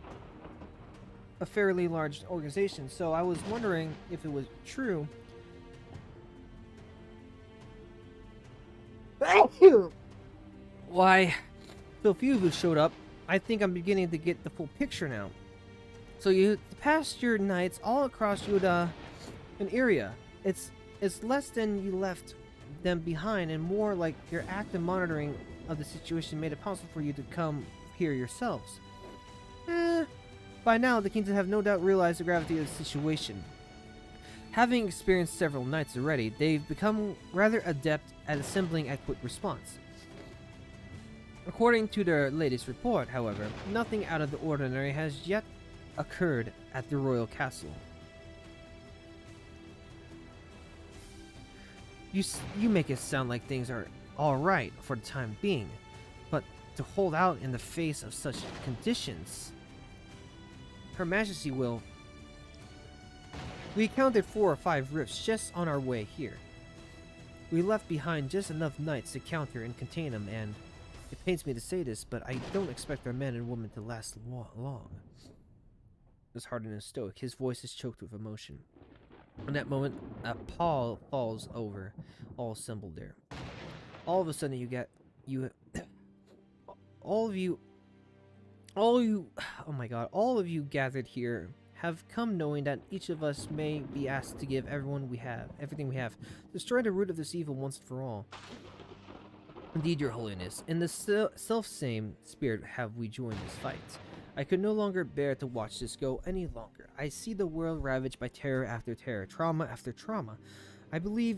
a fairly large organization, so I was wondering if it was true. Why, so few of you showed up. I think I'm beginning to get the full picture now. So you passed your nights all across Yuda and area. It's less than you left them behind, and more like your active monitoring of the situation made it possible for you to come here yourselves. By now, the Kings have no doubt realized the gravity of the situation. Having experienced several nights already, they've become rather adept at assembling a quick response. According to their latest report, however, nothing out of the ordinary has yet occurred at the royal castle. You make it sound like things are alright for the time being, but to hold out in the face of such conditions, Her Majesty will... We counted 4 or 5 rifts just on our way here. We left behind just enough knights to counter and contain them, and it pains me to say this, but I don't expect our men and women to last long. As Harden and stoic, his voice is choked with emotion. In that moment, a pall falls over all assembled there. All of a sudden, all of you gathered here have come knowing that each of us may be asked to give everything we have, destroy the root of this evil once and for all. Indeed, your holiness, in the self-same spirit have we joined this fight. I could no longer bear to watch this go any longer. I see the world ravaged by terror after terror, trauma after trauma. I believe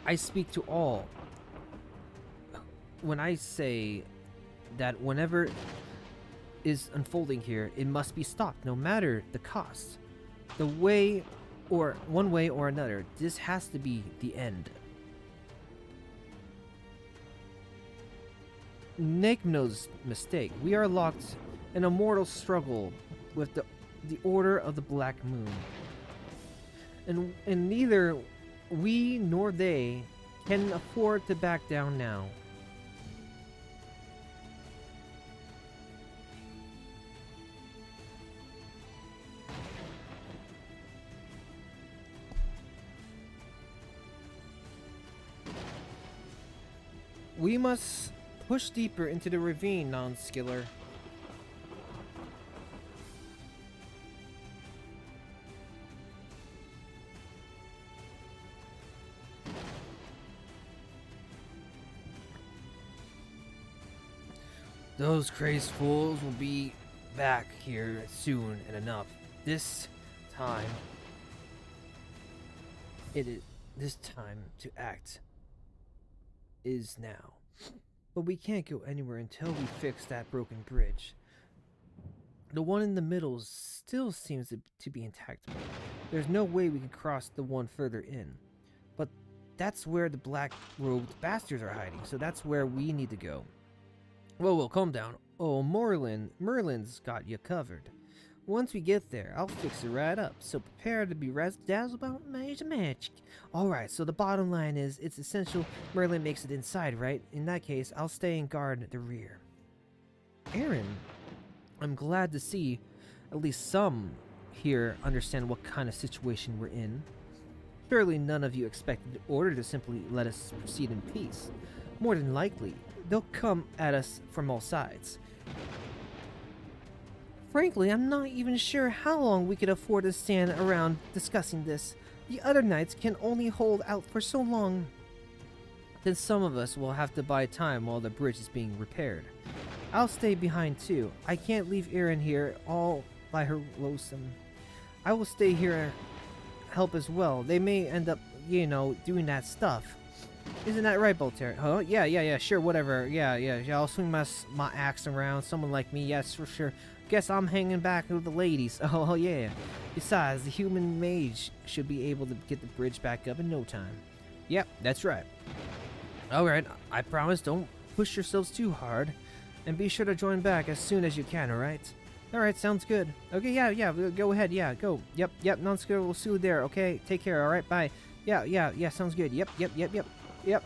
I speak to all when I say that whenever is unfolding here, it must be stopped, no matter the cost. The way, or one way or another, this has to be the end. Make no mistake, we are locked in a mortal struggle with the Order of the Black Moon. And neither we nor they can afford to back down now. We must push deeper into the ravine, Nonskiller. Those crazed fools will be back here soon and enough. This time to act is now. But we can't go anywhere until we fix that broken bridge. The one in the middle still seems to be intact. There's no way we can cross the one further in. But that's where the black-robed bastards are hiding, so that's where we need to go. Whoa, calm down. Oh, Merlin's got you covered. Once we get there, I'll fix it right up, so prepare to be razzle-dazzle about magic. Alright, so the bottom line is, it's essential Merlin makes it inside, right? In that case, I'll stay and guard at the rear. Aaron, I'm glad to see at least some here understand what kind of situation we're in. Surely none of you expected the Order to simply let us proceed in peace. More than likely, they'll come at us from all sides. Frankly, I'm not even sure how long we could afford to stand around discussing this. The other knights can only hold out for so long. Then some of us will have to buy time while the bridge is being repaired. I'll stay behind too. I can't leave Erin here all by her lonesome. I will stay here and help as well. They may end up, doing that stuff. Isn't that right, Voltaire? Huh? Yeah, sure, whatever. Yeah, I'll swing my axe around. Someone like me, yes, for sure. Guess I'm hanging back with the ladies. Oh, yeah. Besides, the human mage should be able to get the bridge back up in no time. Yep, that's right. Alright, I promise don't push yourselves too hard. And be sure to join back as soon as you can, alright? Alright, sounds good. Okay, yeah, go ahead, yeah, go. Yep, Nonskiller will see you there, okay? Take care, alright, bye. Yeah, sounds good. Yep,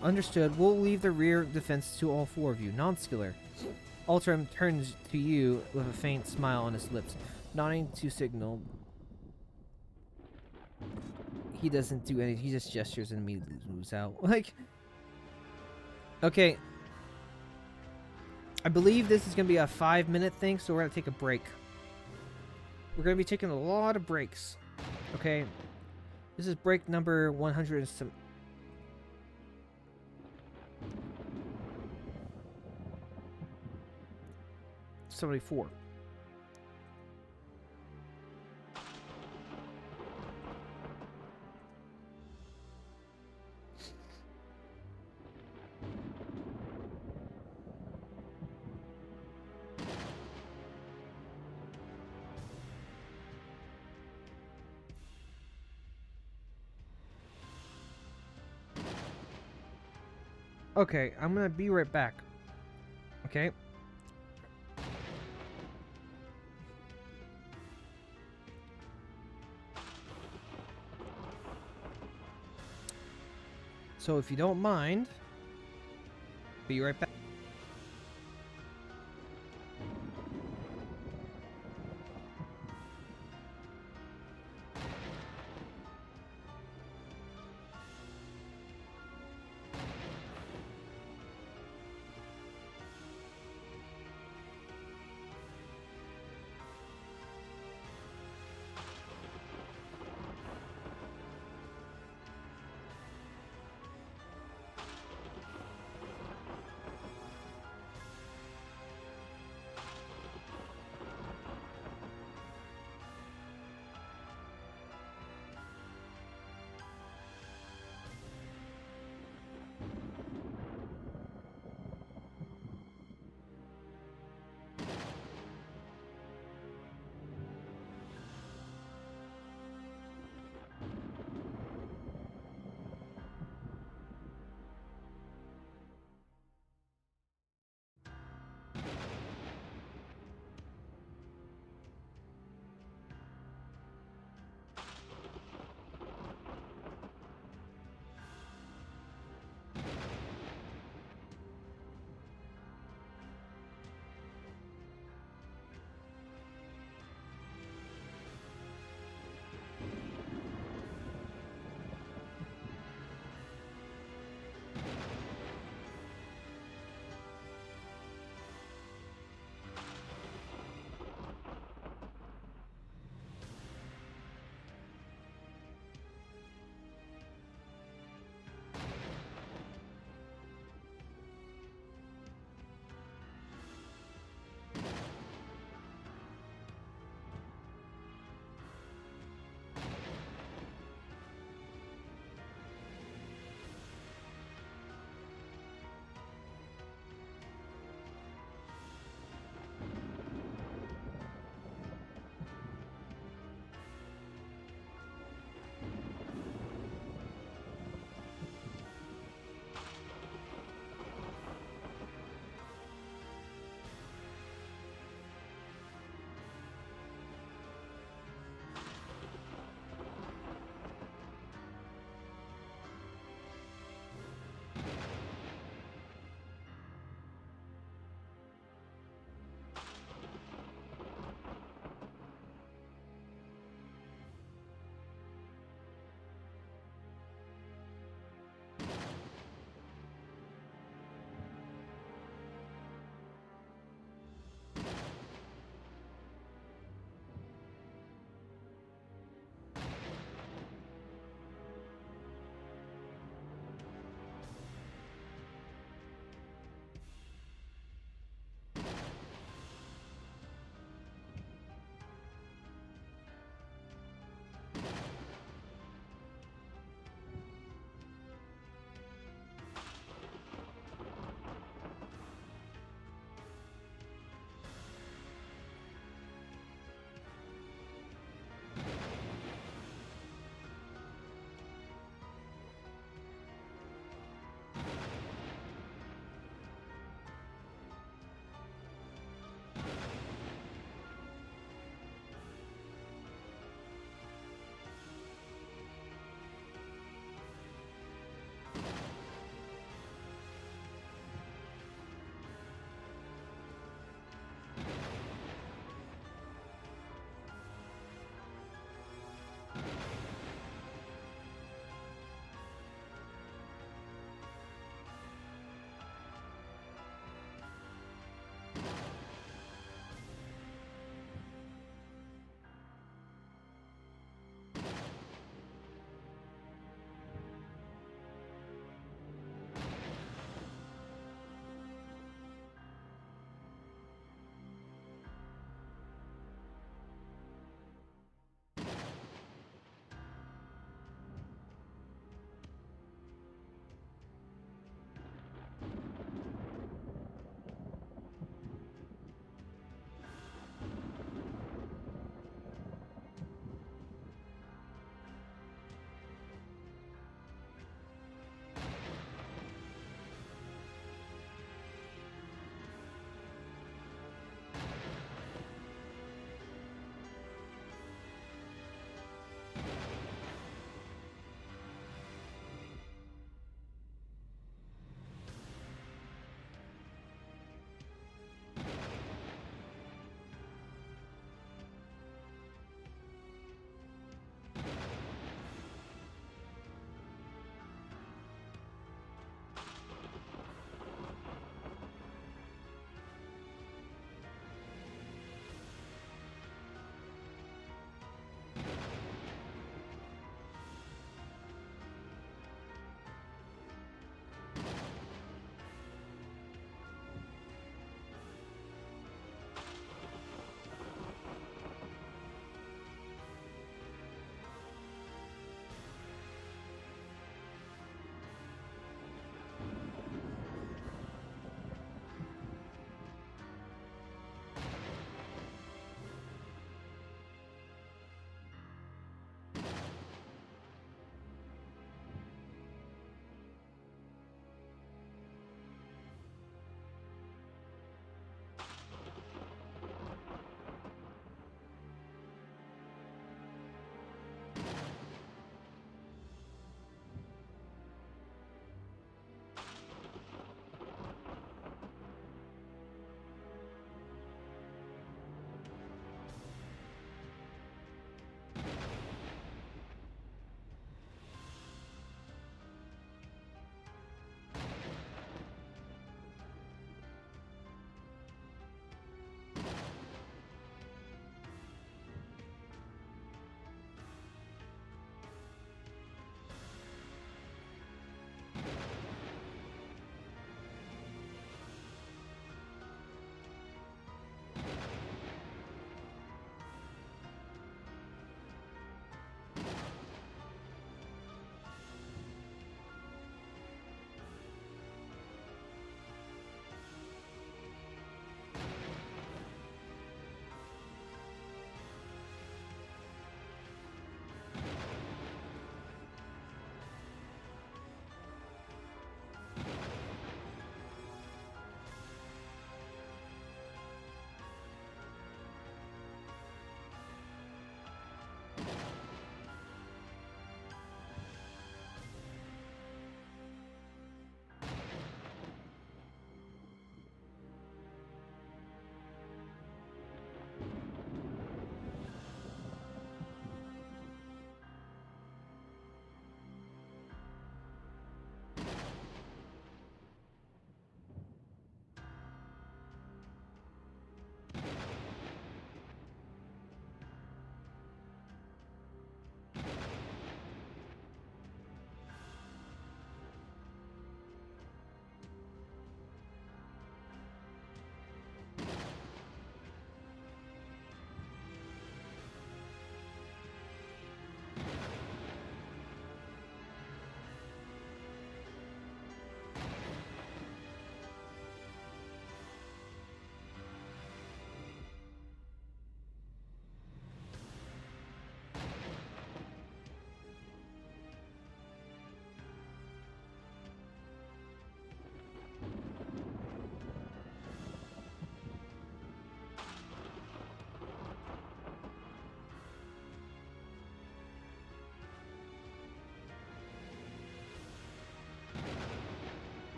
understood. We'll leave the rear defense to all four of you. Nonskiller. Alterum turns to you with a faint smile on his lips, nodding to signal. He doesn't do anything. He just gestures and immediately moves out. Okay. I believe this is going to be a 5-minute thing, so we're going to take a break. We're going to be taking a lot of breaks. Okay. This is break number 100 and some. 74. Okay, I'm gonna be right back. Okay. So if you don't mind, be right back.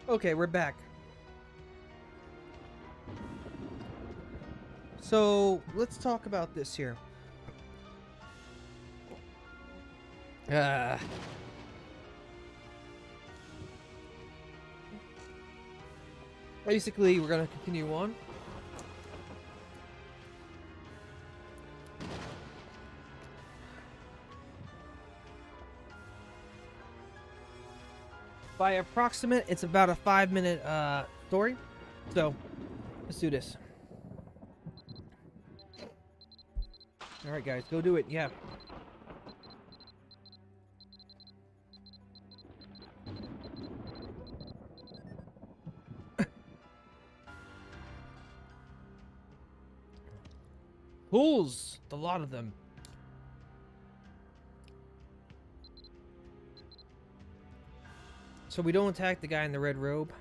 Okay, we're back. So let's talk about this here. Basically, we're gonna continue on. By approximate, it's about a 5-minute story. So let's do this. All right, guys, go do it. Yeah. Fools! A lot of them. So we don't attack the guy in the red robe.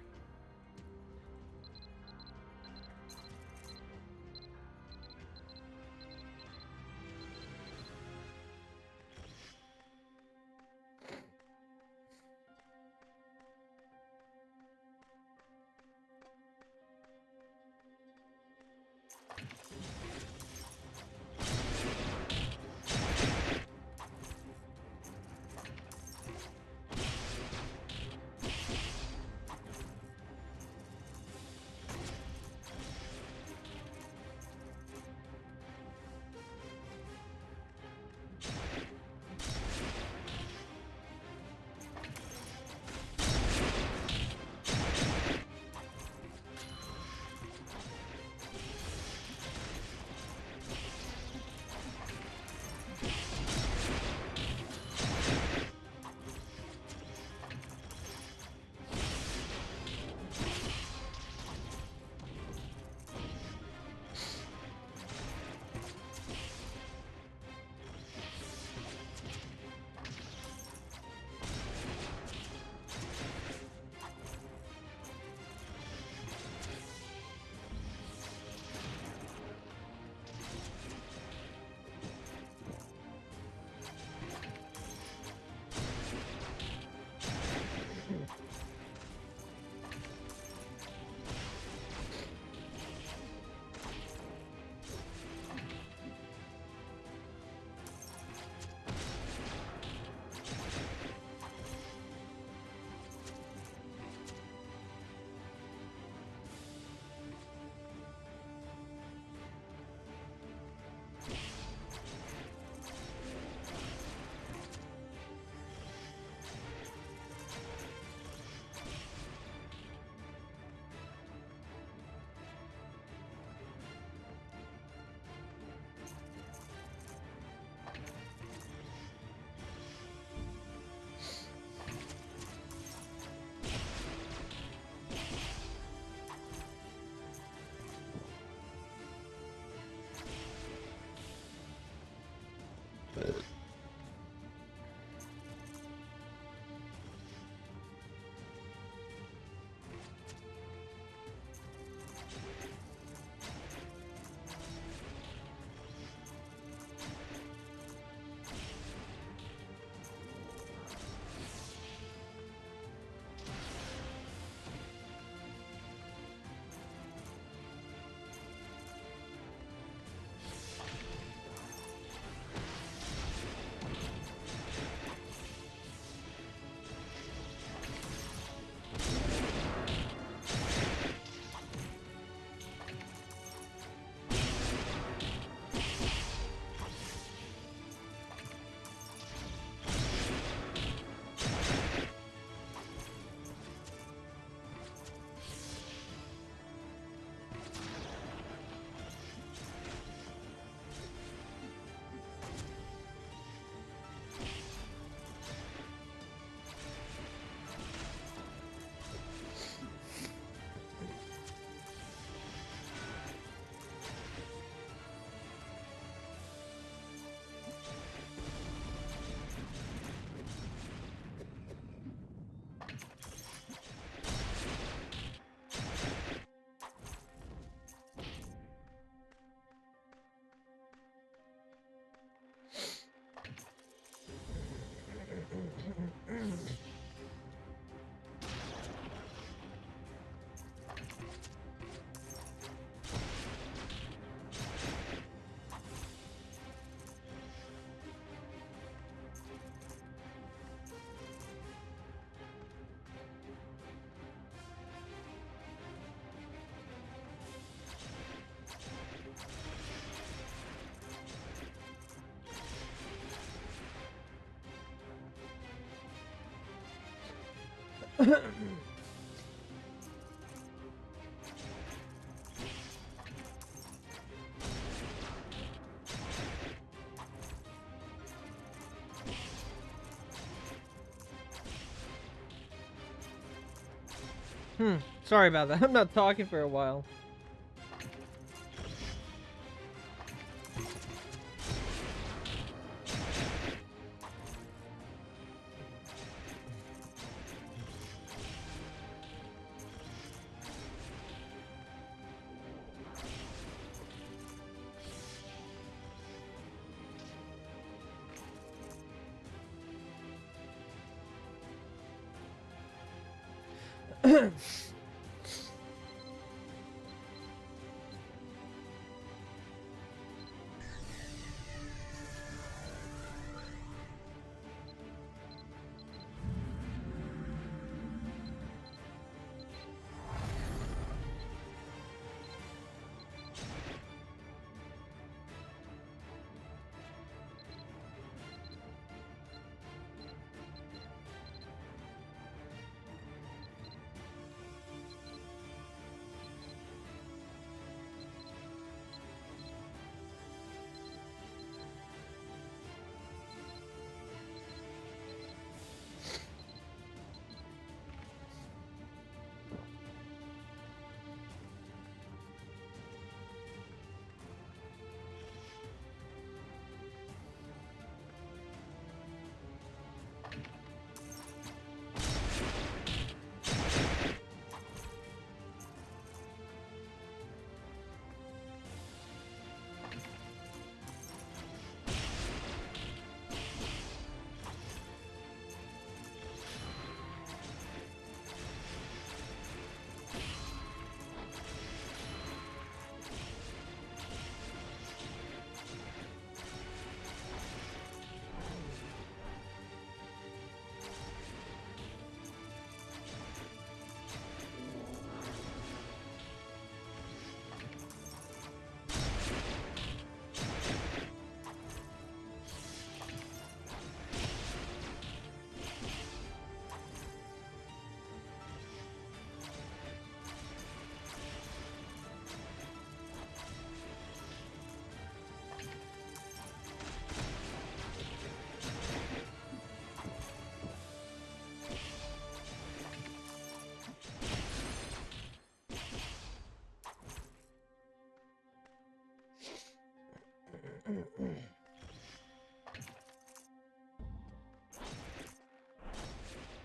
Sorry about that. I'm not talking for a while.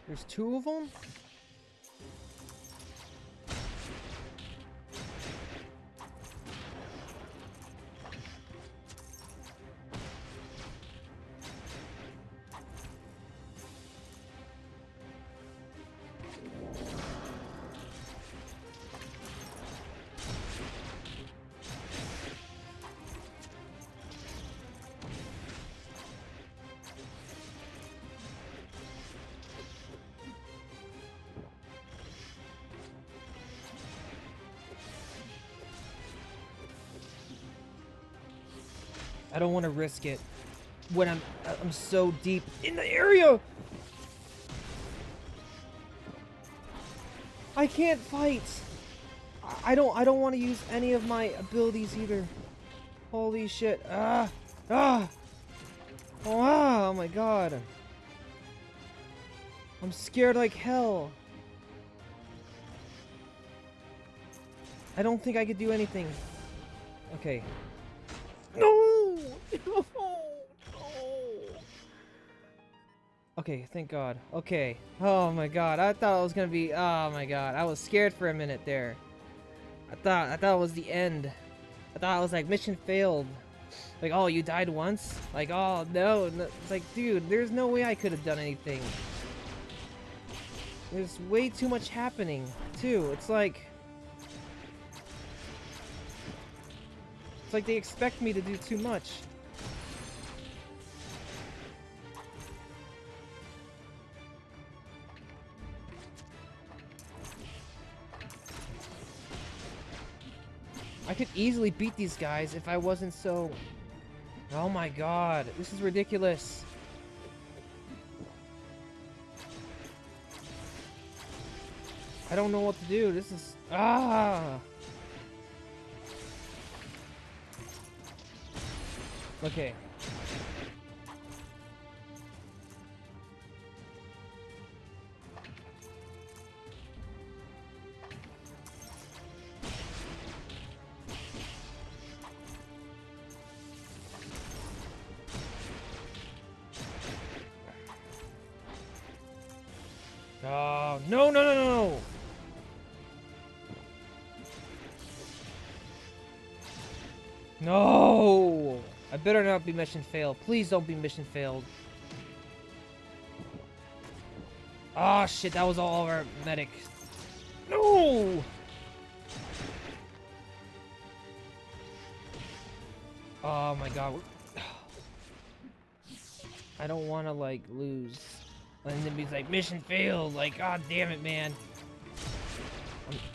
There's two of them? I don't want to risk it when I'm so deep in the area. I can't fight. I don't want to use any of my abilities either. Holy shit. Oh my god. I'm scared like hell. I don't think I could do anything. Okay. No! No! Okay, thank God. Okay. Oh my god. I thought it was gonna be. Oh my god. I was scared for a minute there. I thought it was the end. I thought it was like mission failed. Like, oh, you died once? Like, oh no. It's like, dude, there's no way I could have done anything. There's way too much happening, too. It's like they expect me to do too much. I could easily beat these guys if I wasn't so... Oh my god, this is ridiculous. I don't know what to do. This is... Ah! Okay. Oh, no, no, no, no! No! I better not be mission failed. Please don't be mission failed. Oh shit, that was all of our medic. No! Oh my god. I don't want to like lose. And then he's like, mission failed. Like, god damn it, man.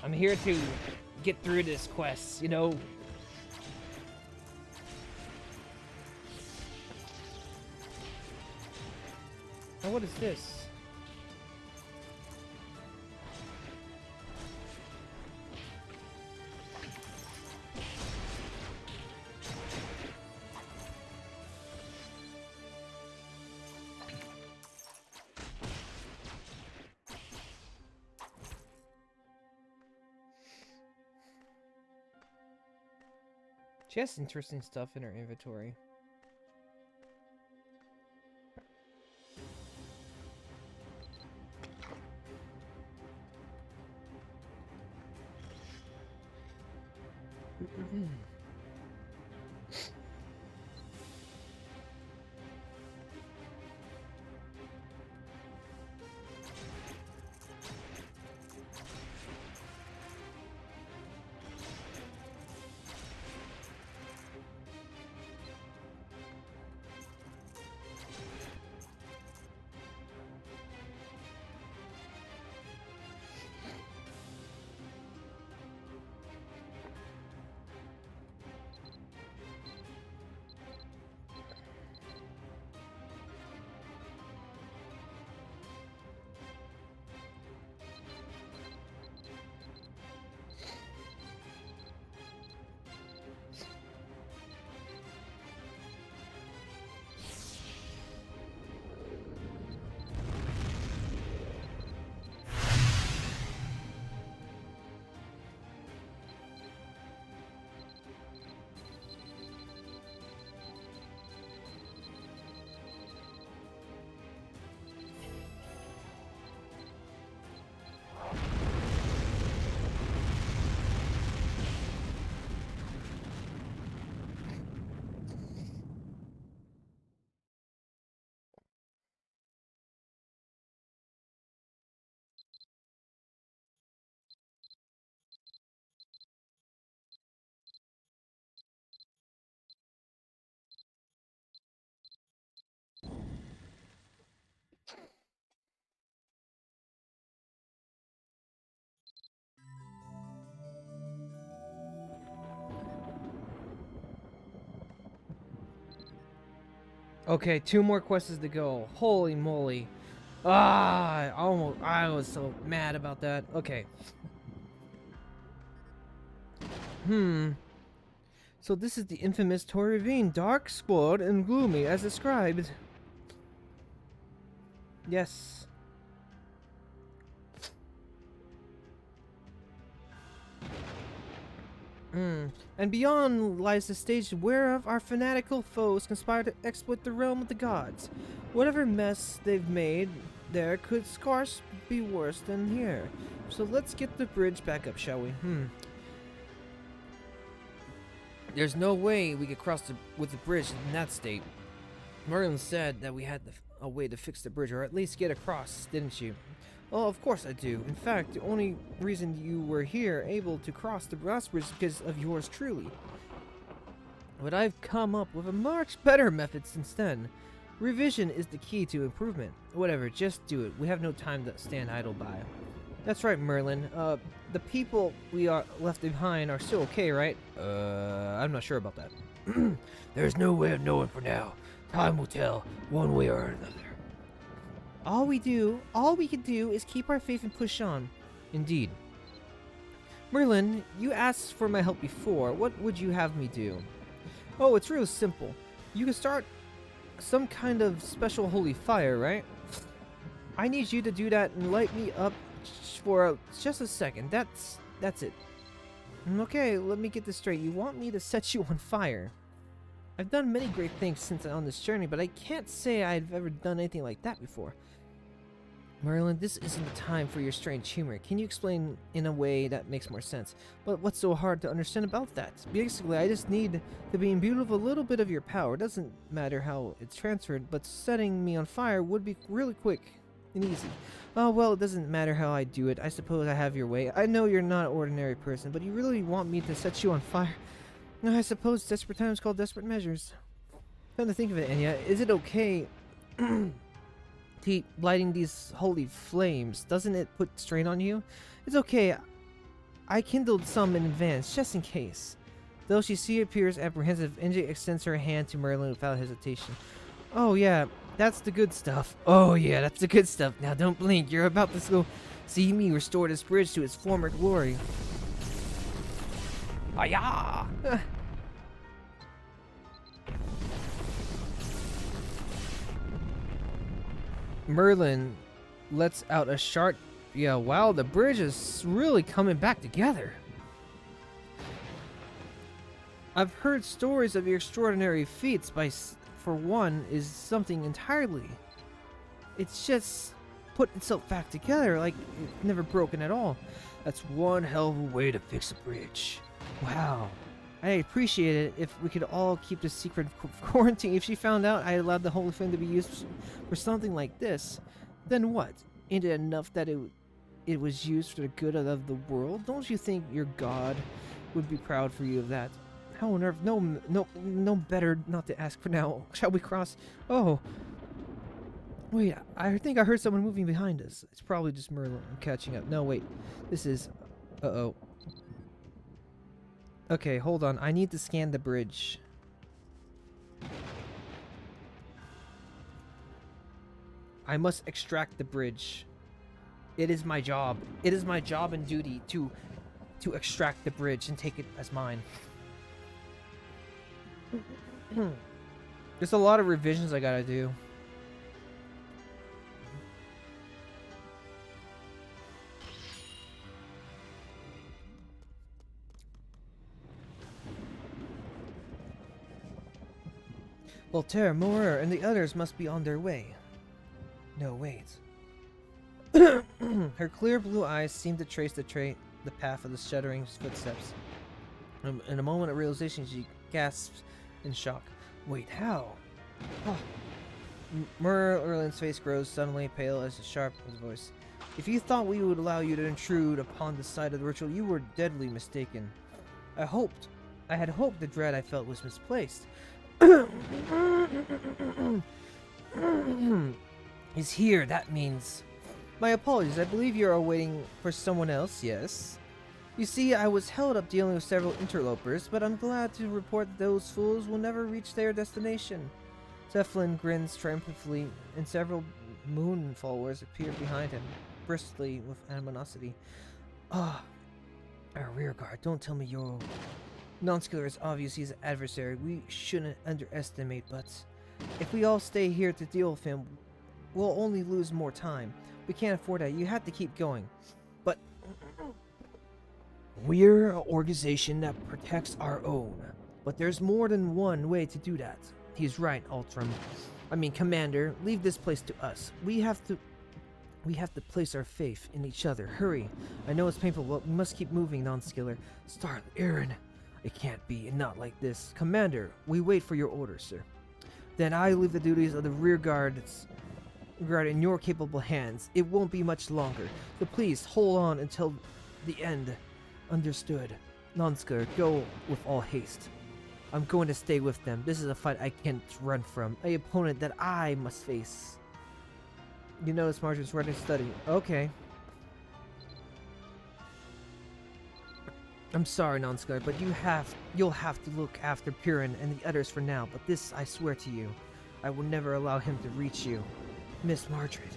I'm here to get through this quest, you know? Now what is this? She has interesting stuff in her inventory. Okay, 2 more quests to go. Holy moly. Ah, I was so mad about that. Okay. So this is the infamous Tory Ravine, dark, squalid, and gloomy as described. Yes. And beyond lies the stage whereof our fanatical foes conspire to exploit the realm of the gods. Whatever mess they've made there could scarce be worse than here. So let's get the bridge back up, shall we? There's no way we could cross with the bridge in that state. Merlin said that we had a way to fix the bridge, or at least get across, didn't you? Oh, of course I do. In fact, the only reason you were here able to cross the brass bridge is because of yours truly. But I've come up with a much better method since then. Revision is the key to improvement. Whatever, just do it. We have no time to stand idle by. That's right, Merlin. The people we are left behind are still okay, right? I'm not sure about that. There's no way of knowing for now. Time will tell, one way or another. All we can do is keep our faith and push on. Indeed. Merlin, you asked for my help before. What would you have me do? Oh, it's real simple. You can start some kind of special holy fire, right? I need you to do that and light me up for just a second. That's it. Okay, let me get this straight. You want me to set you on fire? I've done many great things since on this journey, but I can't say I've ever done anything like that before. Merlin, this isn't the time for your strange humor. Can you explain in a way that makes more sense? But what's so hard to understand about that? Basically, I just need to be imbued with a little bit of your power. It doesn't matter how it's transferred, but setting me on fire would be really quick and easy. Oh, well, it doesn't matter how I do it. I suppose I have your way. I know you're not an ordinary person, but you really want me to set you on fire? I suppose desperate times call desperate measures. Come to think of it, Enya, is it okay keep lighting these holy flames? Doesn't it put strain on you? It's okay. I kindled some in advance, just in case. Though she appears apprehensive, NJ extends her hand to Merlin without hesitation. Oh yeah, that's the good stuff. Oh yeah, that's the good stuff. Now don't blink. You're about to go see me restore this bridge to its former glory. Ayah! Merlin lets out a sharp, yeah, wow, the bridge is really coming back together. I've heard stories of your extraordinary feats, for one, is something entirely. It's just put itself back together like it's never broken at all. That's one hell of a way to fix a bridge. Wow. I appreciate it if we could all keep the secret of quarantine. If she found out I allowed the holy thing to be used for something like this, then what? Ain't it enough that it was used for the good of the world? Don't you think your god would be proud for you of that? How on earth? No better not to ask for now. Shall we cross? Oh. Wait, I think I heard someone moving behind us. It's probably just Merlin. I'm catching up. No, wait. This is... Uh-oh. Okay, hold on. I need to scan the bridge. I must extract the bridge. It is my job. It is my job and duty to extract the bridge and take it as mine. There's a lot of revisions I gotta do. Voltaire, Moore, and the others must be on their way. No, wait. Her clear blue eyes seem to trace the path of the shuddering footsteps. In a moment of realization, she gasps in shock. Wait, how? Oh. Merlin's face grows suddenly pale as sharp as his voice. If you thought we would allow you to intrude upon the site of the ritual, you were deadly mistaken. I had hoped the dread I felt was misplaced. He's here, that means... My apologies, I believe you're waiting for someone else, yes? You see, I was held up dealing with several interlopers, but I'm glad to report that those fools will never reach their destination. Zephlin grins triumphantly, and several moon followers appear behind him, bristly with animosity. Ah, our rearguard, don't tell me you're... Nonskiller is obviously his adversary. We shouldn't underestimate, but if we all stay here to deal with him, we'll only lose more time. We can't afford that. You have to keep going. But we're an organization that protects our own. But there's more than one way to do that. He's right, Ultram. I mean, Commander, leave this place to us. We have to place our faith in each other. Hurry. I know it's painful, but we must keep moving, Nonskiller. Starlet, Aaron. It can't be, and not like this. Commander, we wait for your orders, sir. Then I leave the duties of the rear guard in your capable hands. It won't be much longer, so please hold on until the end. Understood. Nonskiller, go with all haste. I'm going to stay with them. This is a fight I can't run from. An opponent that I must face. You notice Marjorie's writing study. Okay. I'm sorry, Nonskiller, but you'll have to look after Purin and the others for now, but this I swear to you. I will never allow him to reach you. Miss Marjorie.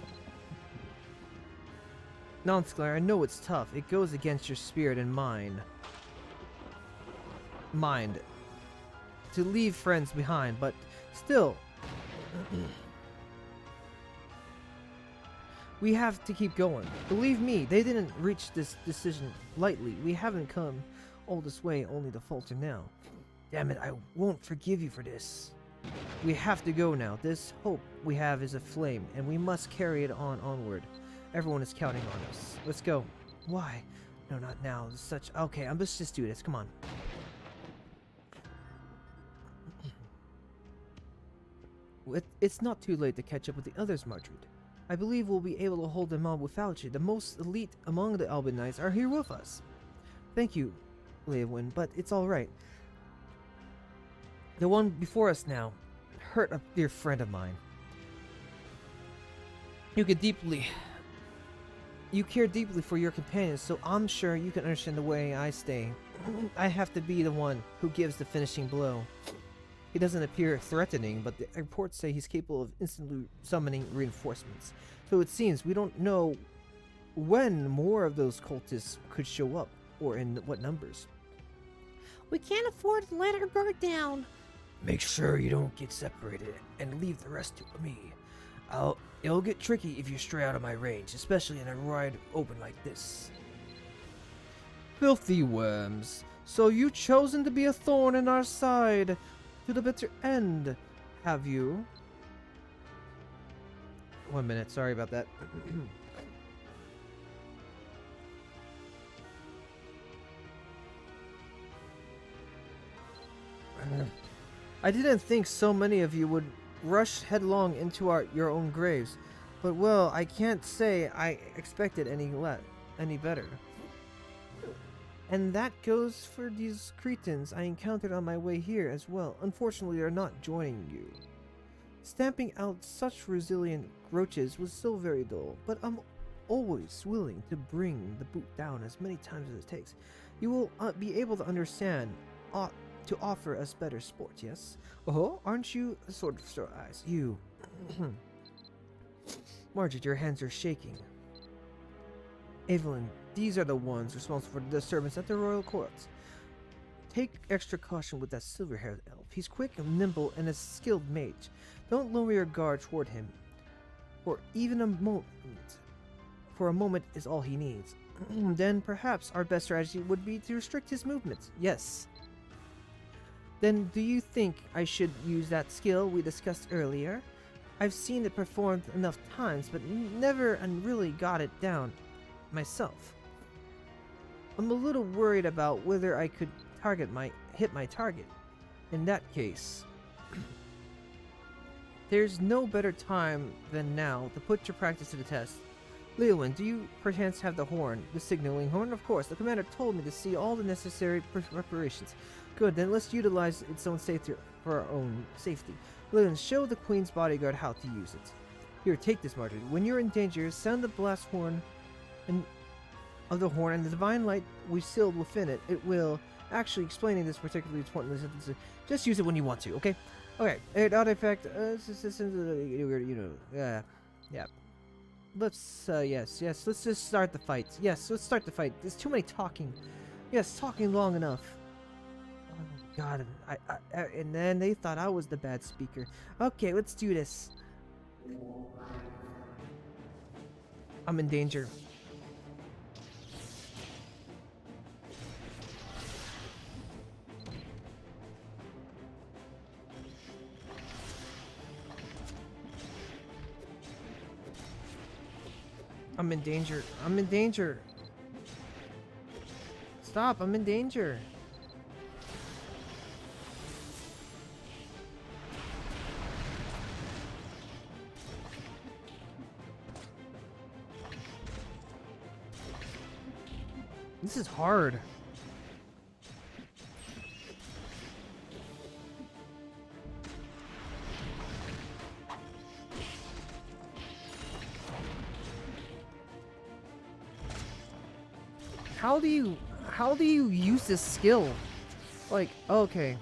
Nonskiller, I know it's tough. It goes against your spirit and mine. Mind. To leave friends behind, but still. We have to keep going. Believe me, they didn't reach this decision lightly. We haven't come all this way only to falter now. Damn it, I won't forgive you for this. We have to go now. This hope we have is a flame, and we must carry it onward. Everyone is counting on us. Let's go. Why? No, not now. Such. Okay, let's just do this. Come on. It's not too late to catch up with the others, Margaret. I believe we'll be able to hold them on without you. The most elite among the Alban Knights are here with us. Thank you, Leowyn, but it's alright. The one before us now hurt a dear friend of mine. You care deeply for your companions, so I'm sure you can understand the way I stay. I have to be the one who gives the finishing blow. He doesn't appear threatening, but the reports say he's capable of instantly summoning reinforcements. So it seems we don't know when more of those cultists could show up, or in what numbers. We can't afford to let our guard down. Make sure you don't get separated and leave the rest to me. It'll get tricky if you stray out of my range, especially in a wide open like this. Filthy worms. So you've chosen to be a thorn in our side to the bitter end, have you? 1 minute, sorry about that. I didn't think so many of you would rush headlong into your own graves, but well, I can't say I expected any better. And that goes for these cretins I encountered on my way here as well. Unfortunately, they're not joining you. Stamping out such resilient roaches was still very dull, but I'm always willing to bring the boot down as many times as it takes. You will be able to understand, to offer us better sport, yes? Oh, aren't you sort of eyes? You. Margaret, your hands are shaking. Evelyn, these are the ones responsible for the disturbance at the royal courts. Take extra caution with that silver-haired elf. He's quick and nimble and a skilled mage. Don't lower your guard toward him, for even a moment. For a moment is all he needs. Then perhaps our best strategy would be to restrict his movements. Yes. Then do you think I should use that skill we discussed earlier? I've seen it performed enough times, but never really got it down myself. I'm a little worried about whether I could hit my target. In that case, there's no better time than now to put your practice to the test. Leowyn, do you perchance have the horn? The signaling horn? Of course, the commander told me to see all the necessary preparations. Good, then let's utilize its own safety for our own safety. Leowyn, show the Queen's bodyguard how to use it. Here, take this, Margaret. When you're in danger, sound the blast horn of the horn and the divine light we sealed within it. It will actually explaining this particularly important. Just use it when you want to, okay? Okay, artifact, yeah. Let's, yes, let's just start the fight. Yes, let's start the fight. There's too many talking. Yes, talking long enough. Oh, God, and then they thought I was the bad speaker. Okay, let's do this. I'm in danger. I'm in danger. I'm in danger. Stop, I'm in danger. This is hard. How do you use this skill? Like, okay.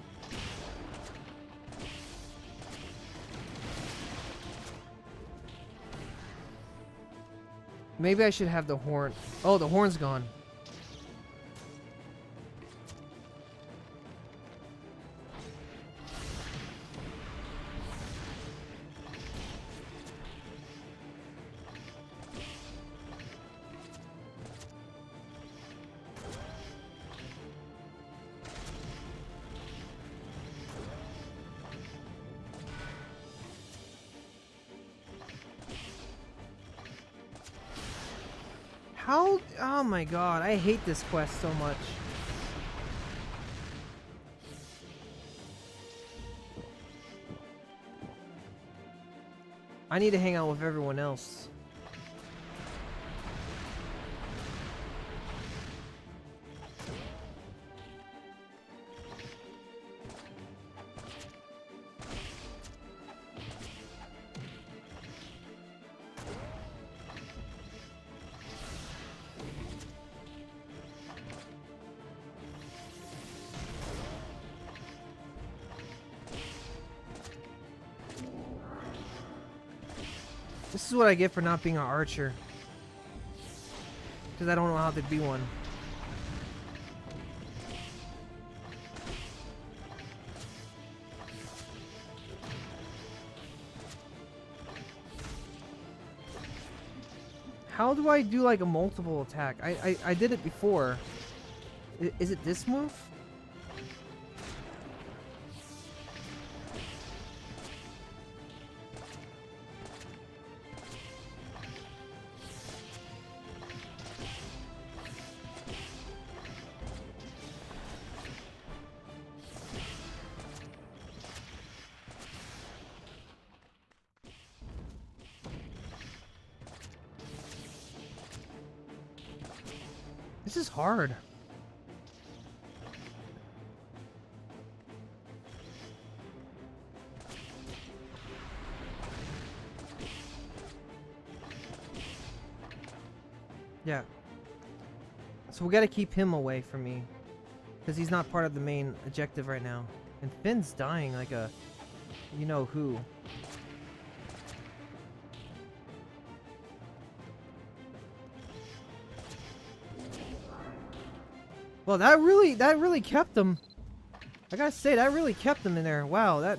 Maybe I should have the horn. Oh, the horn's gone. How? Oh my god, I hate this quest so much. I need to hang out with everyone else. This is what I get for not being an archer. Because I don't know how to be one. How do I do like a multiple attack? I did it before. Is it this move? This is hard. Yeah. So we gotta keep him away from me. Because he's not part of the main objective right now. And Finn's dying like a... you know who. Well, that really kept him. I gotta say, that really kept him in there. Wow, that...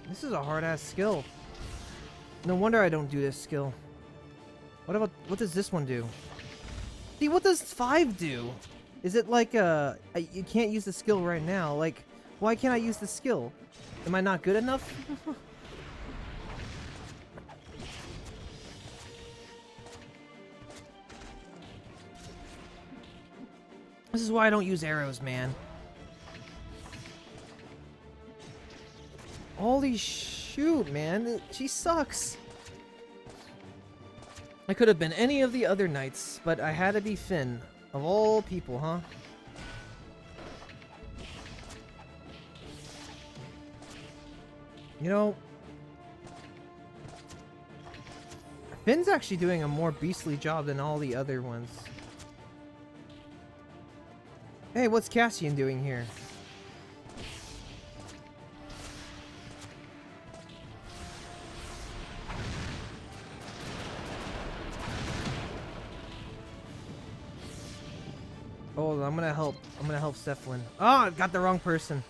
This is a hard-ass skill. No wonder I don't do this skill. What does this one do? See, what does 5 do? Is it like you can't use the skill right now? Like, why can't I use the skill? Am I not good enough? This is why I don't use arrows, man. Holy shoot, man. She sucks. I could have been any of the other knights, but I had to be Finn. Of all people, huh? You know... Finn's actually doing a more beastly job than all the other ones. Hey, what's Cassian doing here? Oh, I'm gonna help Stefan. Oh, I got the wrong person.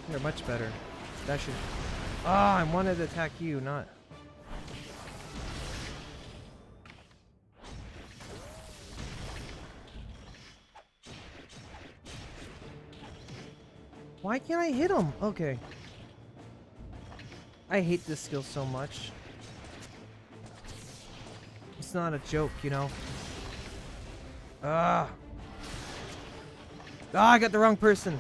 You're much better. That should... Ah, I wanted to attack you, not... Why can't I hit him? Okay. I hate this skill so much. It's not a joke, you know? Ah! Ah, I got the wrong person!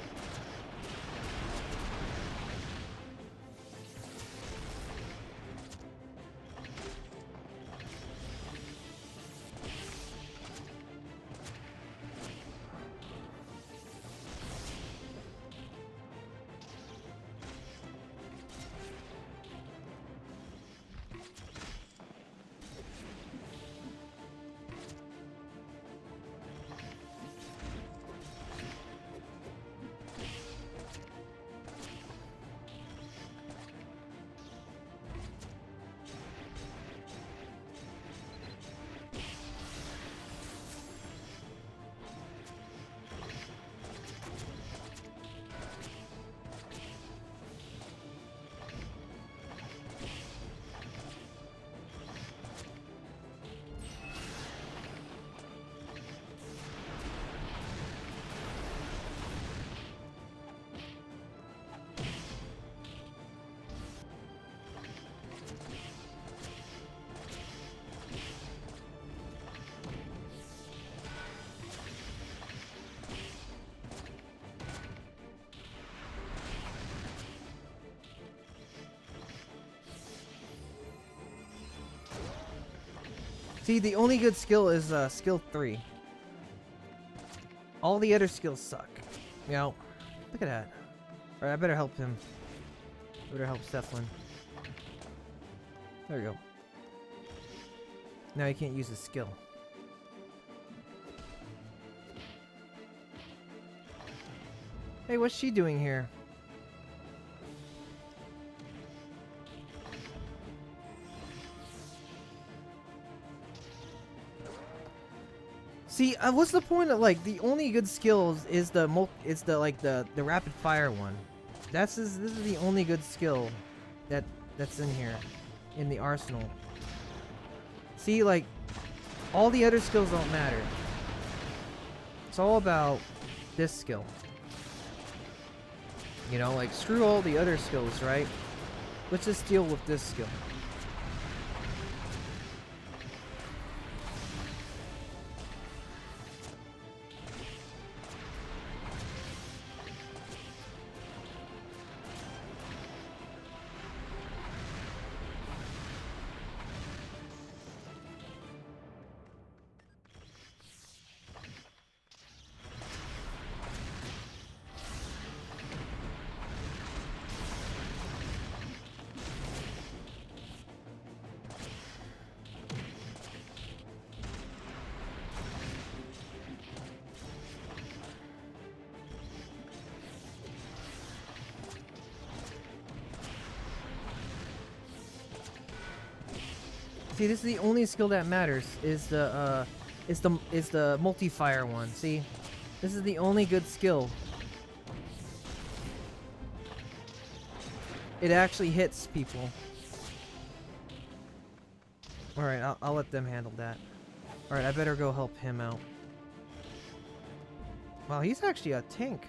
See, the only good skill is skill 3. All the other skills suck. You know, look at that. Alright, I better help him. I better help Stefan. There we go. Now he can't use his skill. Hey, what's she doing here? See, what's the point of like the only good skills is the rapid fire one. This is the only good skill that's in here in the arsenal. See, like all the other skills don't matter. It's all about this skill. You know, like screw all the other skills, right? Let's just deal with this skill. See, this is the only skill that matters. Is the multi-fire one. See, this is the only good skill. It actually hits people. All right, I'll let them handle that. All right, I better go help him out. Wow, he's actually a tank.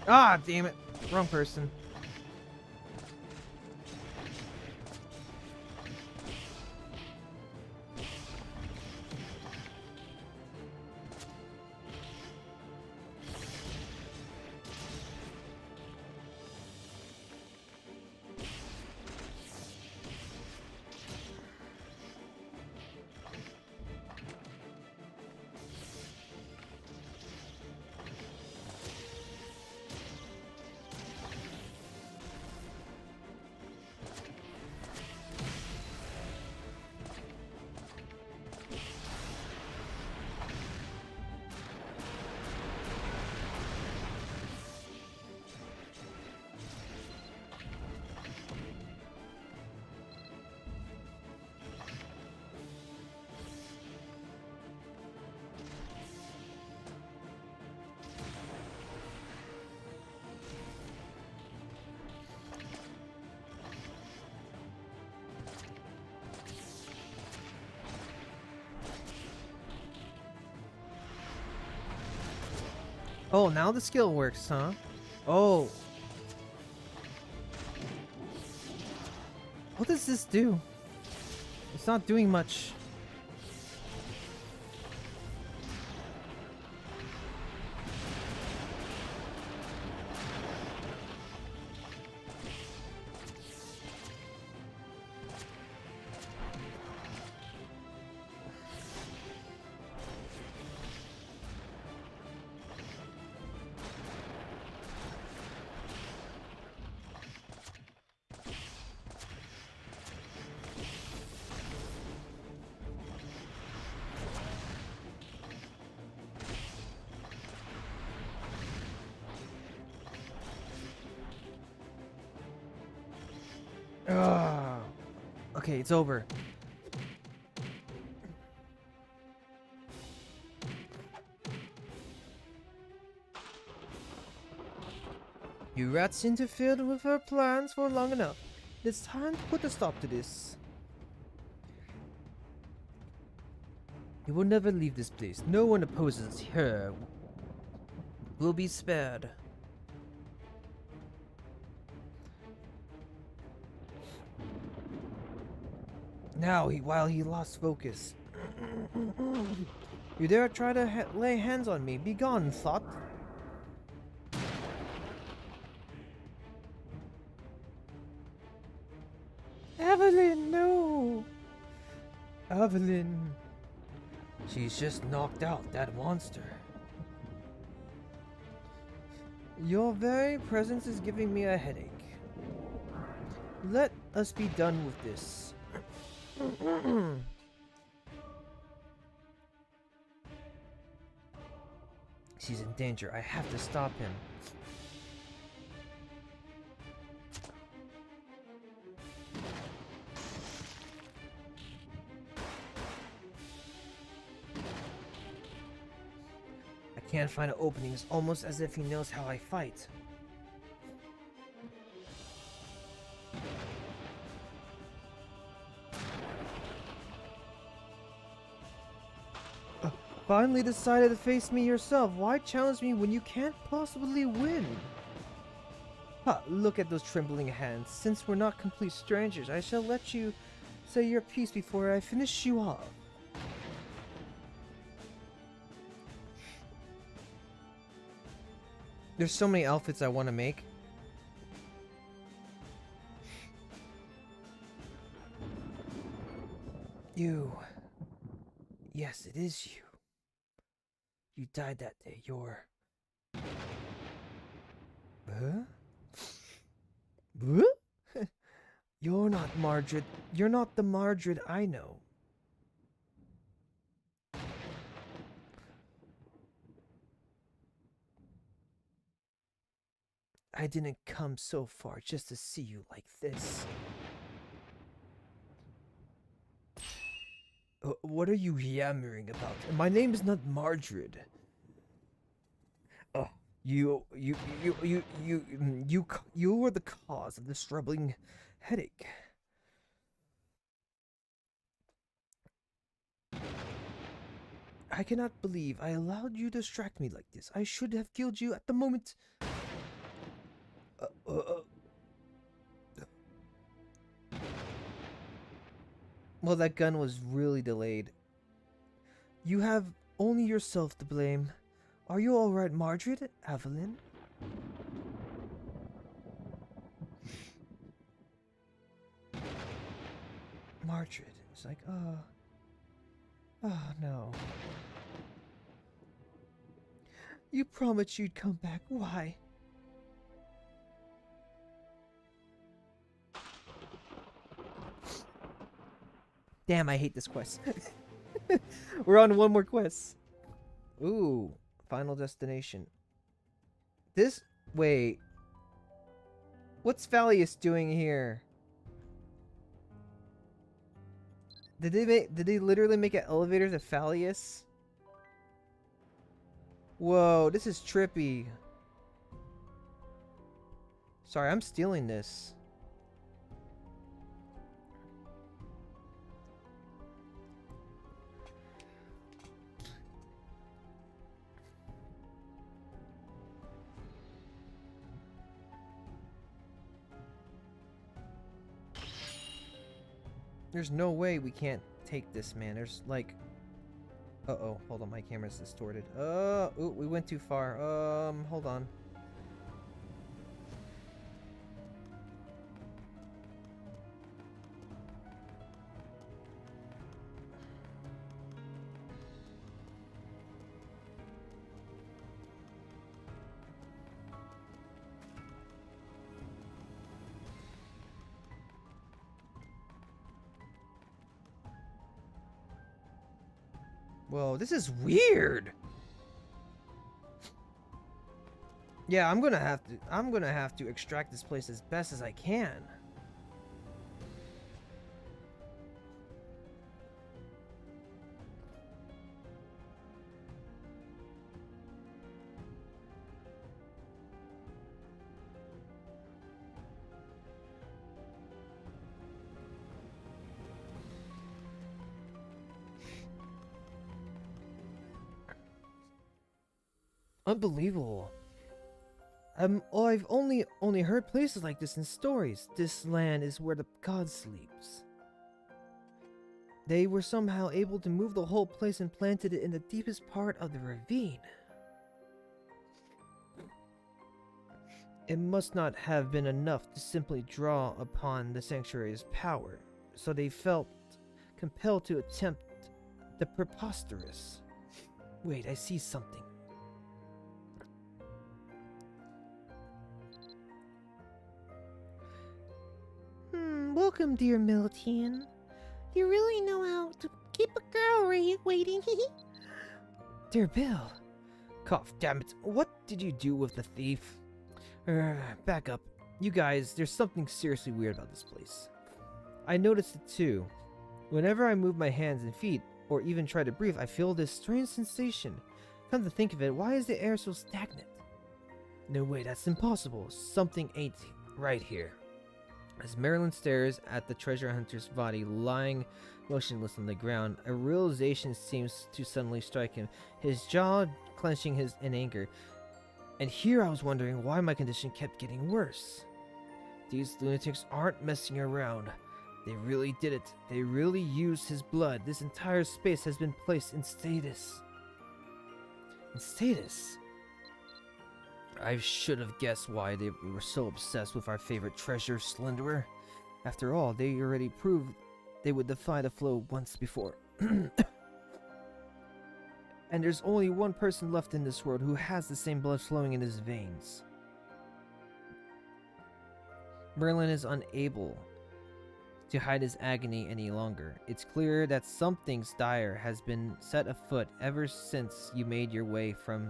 Ah, damn it. Wrong person. Oh, now the skill works, huh? Oh. What does this do? It's not doing much. Ugh. Okay, it's over. You rats interfered with her plans for long enough. It's time to put a stop to this. You will never leave this place. No one opposes her. Will be spared. Now, while he lost focus. You dare try to lay hands on me? Be gone, thought. Evelyn, no! Evelyn. She's just knocked out that monster. Your very presence is giving me a headache. Let us be done with this. She's in danger. I have to stop him. I can't find an opening. It's almost as if he knows how I fight. Finally decided to face me yourself. Why challenge me when you can't possibly win? Ha, look at those trembling hands. Since we're not complete strangers, I shall let you say your piece before I finish you off. There's so many outfits I want to make. You. Yes, it is you. You died that day. You're... Huh? Huh? You're not Margaret. You're not the Margaret I know. I didn't come so far just to see you like this. What are you yammering about? My name is not Margaret. You were the cause of this troubling headache. I cannot believe I allowed you to distract me like this. I should have killed you at the moment. Well, that gun was really delayed. You have only yourself to blame. Are you alright, Margaret? Evelyn? Margaret. It's like, oh no. You promised you'd come back. Why? Damn, I hate this quest. We're on one more quest. Ooh, final destination. This... Wait. What's Fallius doing here? Did they literally make an elevator to Fallius? Whoa, this is trippy. Sorry, I'm stealing this. There's no way we can't take this, man. There's like... Uh-oh, hold on, my camera's distorted. Ooh, we went too far. Hold on. Whoa, this is weird. Yeah, I'm gonna have to extract this place as best as I can. Unbelievable. I've only heard places like this in stories. This land is where the god sleeps. They were somehow able to move the whole place and planted it in the deepest part of the ravine. It must not have been enough to simply draw upon the sanctuary's power, so they felt compelled to attempt the preposterous. Wait, I see something. Welcome, dear Miltian. You really know how to keep a girl waiting. Dear Bill. Cough, damn it. What did you do with the thief? Back up. You guys, there's something seriously weird about this place. I noticed it too. Whenever I move my hands and feet, or even try to breathe, I feel this strange sensation. Come to think of it, why is the air so stagnant? No way, that's impossible. Something ain't right here. As Marilyn stares at the treasure hunter's body lying motionless on the ground, a realization seems to suddenly strike him, his jaw clenching in anger. And here I was wondering why my condition kept getting worse. These lunatics aren't messing around. They really did it. They really used his blood. This entire space has been placed in status. In status? I should have guessed why they were so obsessed with our favorite treasure, Slenderer. After all, they already proved they would defy the flow once before. And there's only one person left in this world who has the same blood flowing in his veins. Merlin is unable to hide his agony any longer. It's clear that something dire has been set afoot ever since you made your way from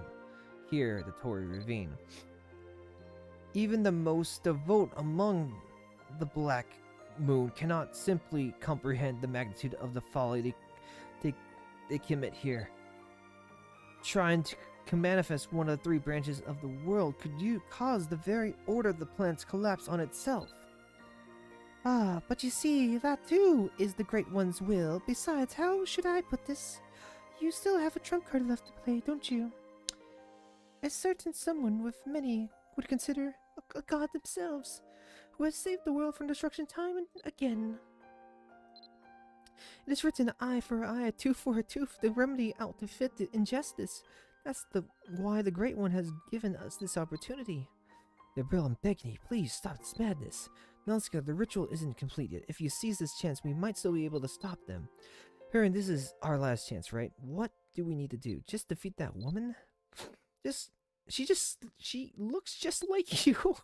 here, the Tory Ravine. Even the most devout among the Black Moon cannot simply comprehend the magnitude of the folly they commit here. Trying to manifest one of the three branches of the world could cause the very order of the planets collapse on itself. Ah, but you see, that too is the Great One's will. Besides, how should I put this? You still have a trump card left to play, don't you? A certain someone with many would consider a god themselves, who has saved the world from destruction time and again. It is written, eye for an eye, a tooth for a tooth, the remedy out to fit the injustice. That's why the Great One has given us this opportunity. Bill, I'm begging you, please stop this madness. Nonskiller, the ritual isn't complete yet. If you seize this chance, we might still be able to stop them. Heron, this is our last chance, right? What do we need to do? Just defeat that woman? She looks just like you.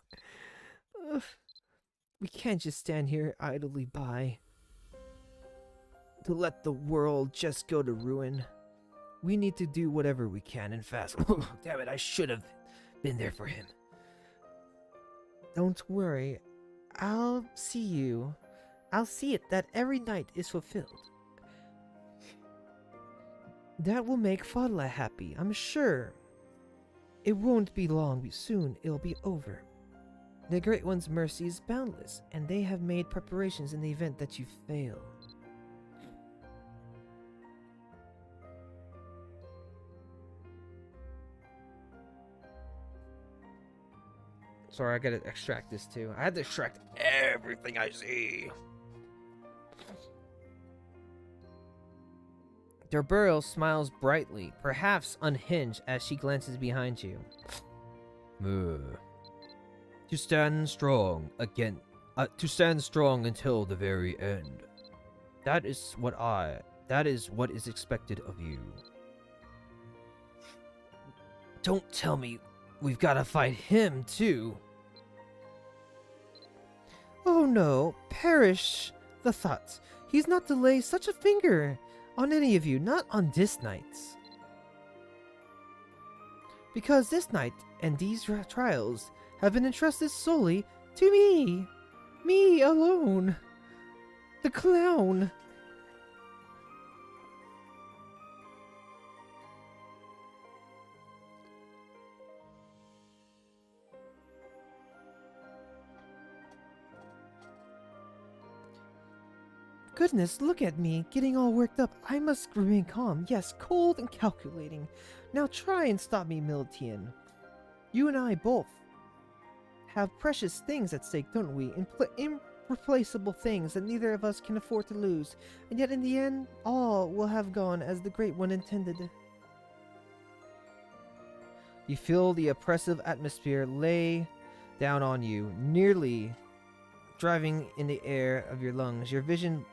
We can't just stand here idly by to let the world just go to ruin. We need to do whatever we can and fast. Damn it, I should have been there for him. Don't worry. I'll see it that every night is fulfilled. That will make Fadla happy, I'm sure. It won't be long, soon it'll be over. The Great One's mercy is boundless, and they have made preparations in the event that you fail. Sorry, I gotta extract this too. I had to extract everything I see. Derburl smiles brightly, perhaps unhinged, as she glances behind you. To stand strong again, to stand strong until the very end. That is what is expected of you. Don't tell me we've got to fight him, too. Oh no, perish the thought. He's not to lay such a finger on any of you, not on this night. Because this night and these trials have been entrusted solely to me. Me alone. The clown. Goodness, look at me, getting all worked up. I must remain calm. Yes, cold and calculating. Now try and stop me, Miltian. You and I both have precious things at stake, don't we? Irreplaceable things that neither of us can afford to lose. And yet in the end, all will have gone as the Great One intended. You feel the oppressive atmosphere lay down on you, nearly driving in the air of your lungs. Your vision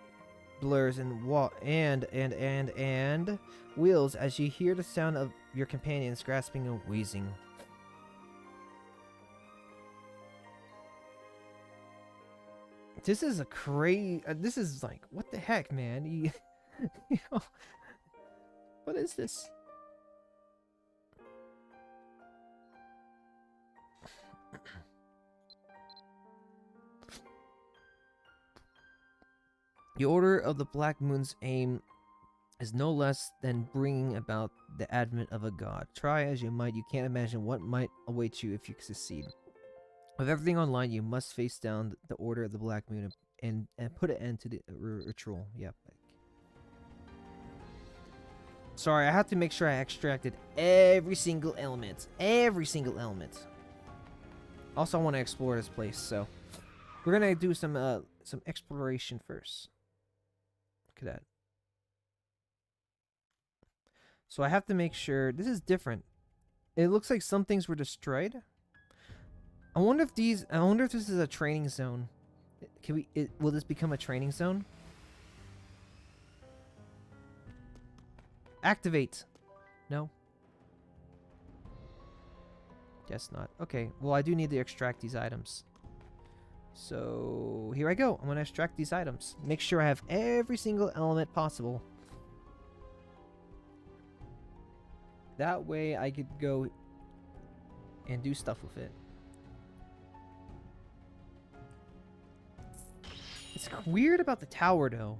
blurs and wheels as you hear the sound of your companions grasping and wheezing. This is a crazy. This is like, what the heck, man? You know, what is this? The Order of the Black Moon's aim is no less than bringing about the advent of a god. Try as you might, you can't imagine what might await you if you succeed. With everything online, you must face down the Order of the Black Moon and put an end to the ritual. Yep. Sorry, I have to make sure I extracted every single element. Every single element. Also, I want to explore this place, so we're gonna do some exploration first. Look at that. So I have to make sure this is different. It looks like some things were destroyed. I wonder if this is a training zone. Will this become a training zone? Activate. No. Guess not. Okay, well I do need to extract these items. So here I go. I'm gonna extract these items. Make sure I have every single element possible. That way I could go and do stuff with it. It's weird about the tower though.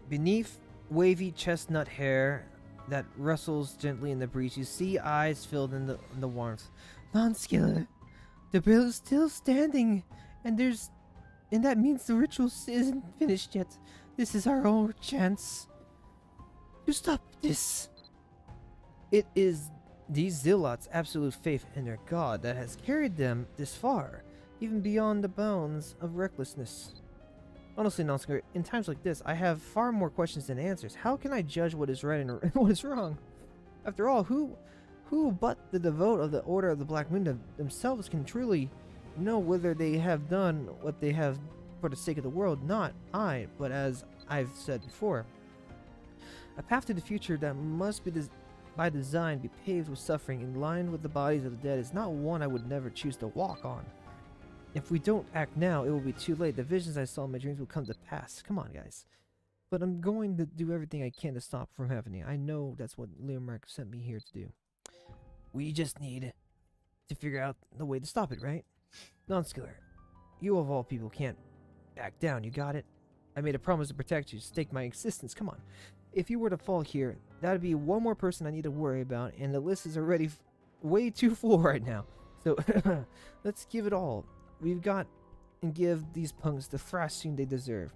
Beneath wavy chestnut hair that rustles gently in the breeze, you see eyes filled in the warmth. Nonskiller, the bill is still standing, and that means the ritual isn't finished yet. This is our only chance to stop this. It is these zealots' absolute faith in their god that has carried them this far, even beyond the bounds of recklessness. Honestly, Nonskiller, in times like this, I have far more questions than answers. How can I judge what is right and what is wrong? After all, who but the devout of the Order of the Black Moon themselves can truly know whether they have done what they have for the sake of the world? Not I, but as I've said before, a path to the future that must be by design be paved with suffering in line with the bodies of the dead is not one I would never choose to walk on. If we don't act now, it will be too late. The visions I saw in my dreams will come to pass. Come on, guys. But I'm going to do everything I can to stop from happening. I know that's what Leomark sent me here to do. We just need to figure out the way to stop it, right? Nonskiller, you of all people can't back down. You got it? I made a promise to protect you, stake my existence. Come on. If you were to fall here, that would be one more person I need to worry about, and the list is already way too full right now. So, let's give it all we've got and give these punks the thrashing they deserve.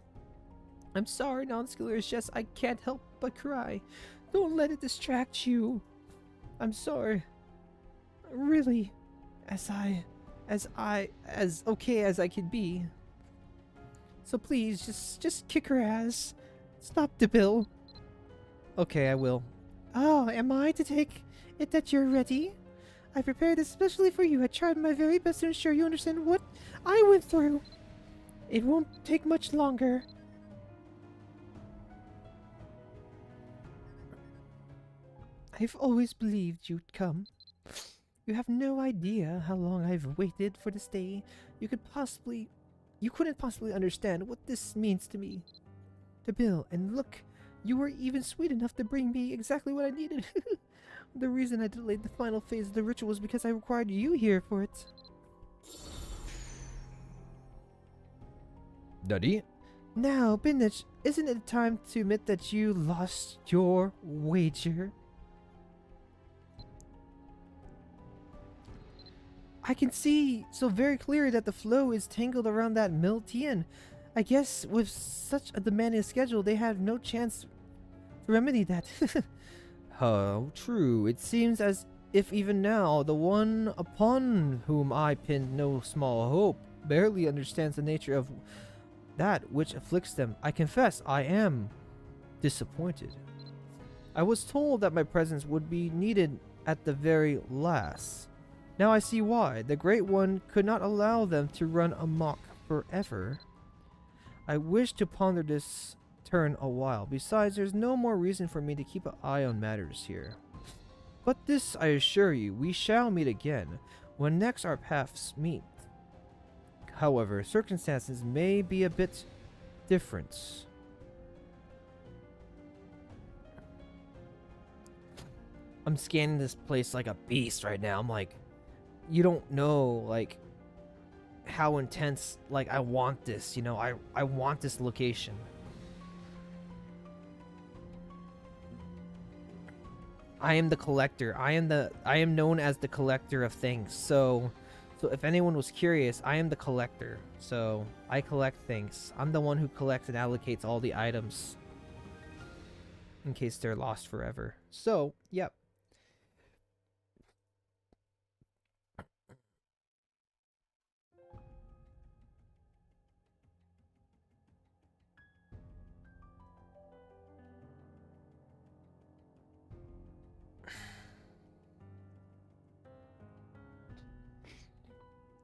I'm sorry, Nonskiller. It's just I can't help but cry. Don't let it distract you. I'm sorry. Really, as okay as I could be. So please, just kick her ass. Stop the bill. Okay, I will. Oh, am I to take it that you're ready? I prepared this especially for you. I tried my very best to ensure you understand what I went through. It won't take much longer. I've always believed you'd come. You have no idea how long I've waited for this day. You couldn't possibly understand what this means to me. The bill, and look, you were even sweet enough to bring me exactly what I needed. The reason I delayed the final phase of the ritual was because I required you here for it. Daddy? Now, Binich, isn't it time to admit that you lost your wager? I can see so very clearly that the flow is tangled around that Miltian. I guess with such a demanding schedule, they have no chance to remedy that. How true. It seems as if even now, the one upon whom I pinned no small hope barely understands the nature of that which afflicts them. I confess, I am disappointed. I was told that my presence would be needed at the very last. Now I see why. The Great One could not allow them to run amok forever. I wish to ponder this turn a while. Besides, there's no more reason for me to keep an eye on matters here. But this I assure you, we shall meet again, when next our paths meet. However, circumstances may be a bit different. I'm scanning this place like a beast right now. I'm like, you don't know, like, how intense, like, I want this, you know, I want this location. I am the collector. I am known as the collector of things. So if anyone was curious, I am the collector. So I collect things. I'm the one who collects and allocates all the items in case they're lost forever. So, yep.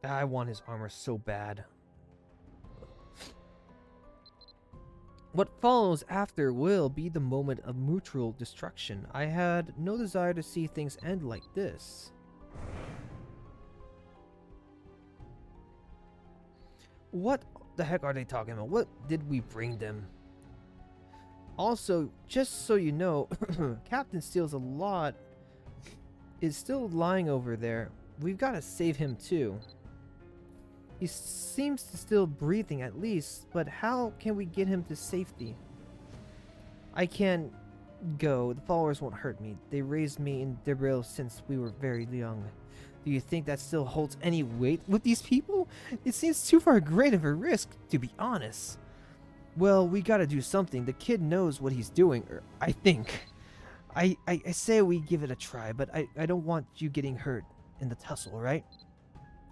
I want his armor so bad. What follows after will be the moment of mutual destruction. I had no desire to see things end like this. What the heck are they talking about? What did we bring them? Also, just so you know, Captain Steele's a lot is still lying over there. We've got to save him too. He seems to still breathing at least, but how can we get him to safety? I can't go. The followers won't hurt me. They raised me in Debril since we were very young. Do you think that still holds any weight with these people? It seems too far great of a risk, to be honest. Well, we gotta do something. The kid knows what he's doing, or I think. I say we give it a try, but I don't want you getting hurt in the tussle, right?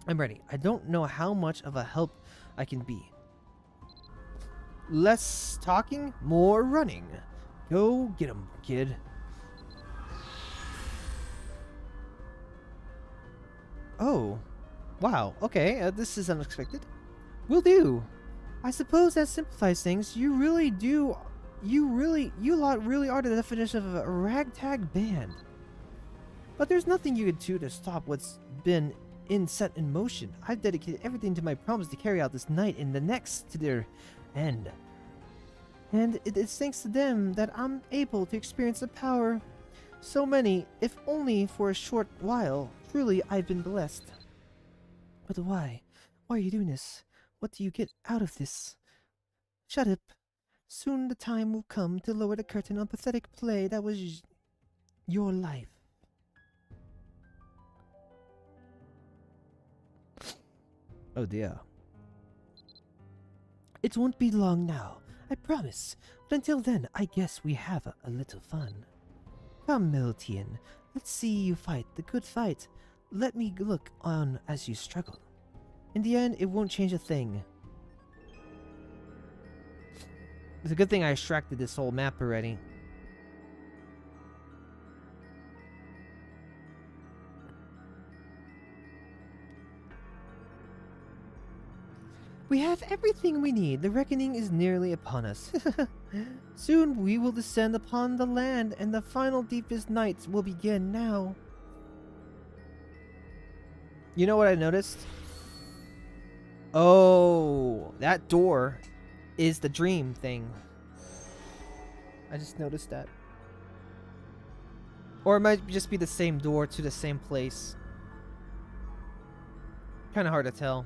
I'm ready. I don't know how much of a help I can be. Less talking, more running. Go get him, kid. Oh. Wow. Okay, this is unexpected. Will do. I suppose that simplifies things. You lot really are the definition of a ragtag band. But there's nothing you could do to stop what's been set in motion. I've dedicated everything to my promise to carry out this night and the next to their end. And it's thanks to them that I'm able to experience the power so many, if only for a short while. Truly, I've been blessed. But why? Why are you doing this? What do you get out of this? Shut up. Soon the time will come to lower the curtain on pathetic play that was your life. Oh dear. It won't be long now, I promise. But until then, I guess we have a little fun. Come, Miltian, let's see you fight the good fight. Let me look on as you struggle. In the end, it won't change a thing. It's a good thing I extracted this whole map already. We have everything we need. The reckoning is nearly upon us. Soon we will descend upon the land, and the final deepest nights will begin now. You know what I noticed? Oh, that door is the dream thing. I just noticed that. Or it might just be the same door to the same place. Kind of hard to tell.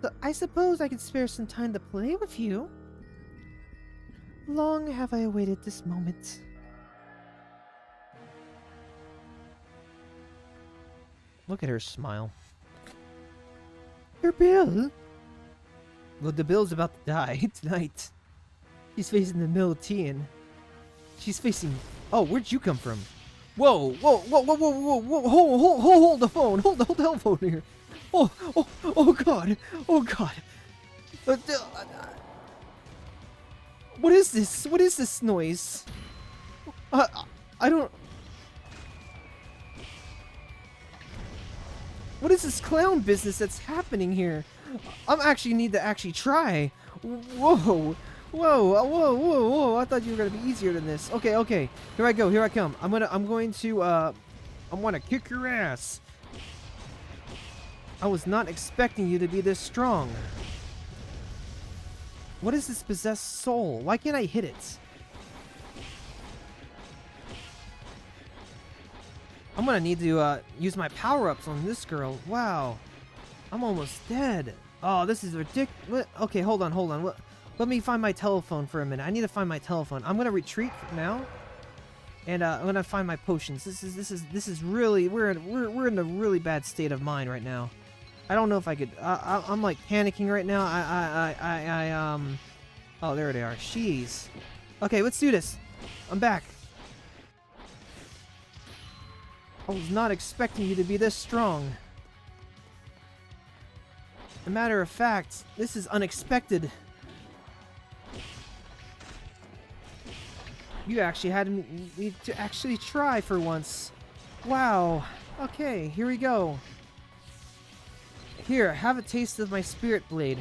So I suppose I could spare some time to play with you. Long have I awaited this moment. Look at her smile. Your bill? Well, the Bill's about to die tonight. She's facing the Miltian. She's facing... Oh, where'd you come from? Whoa, whoa, whoa, whoa, whoa, whoa, whoa, hold the phone. Hold the telephone here. Oh, God. Oh, God. What is this? What is this noise? I don't... What is this clown business that's happening here? I'm actually need to actually try. Whoa. Whoa. I thought you were going to be easier than this. Okay. Here I go. Here I come. I'm going to kick your ass. I was not expecting you to be this strong. What is this possessed soul? Why can't I hit it? I'm gonna need to use my power-ups on this girl. Wow. I'm almost dead. Oh, this is ridiculous. Okay, hold on. Let me find my telephone for a minute. I need to find my telephone. I'm gonna retreat now. And I'm gonna find my potions. This is really we're in a really bad state of mind right now. I don't know if I could. I'm like panicking right now. Oh, there they are. Jeez. Okay, let's do this. I'm back. I was not expecting you to be this strong. As a matter of fact, this is unexpected. You actually had me to actually try for once. Wow. Okay, here we go. Here, have a taste of my spirit blade.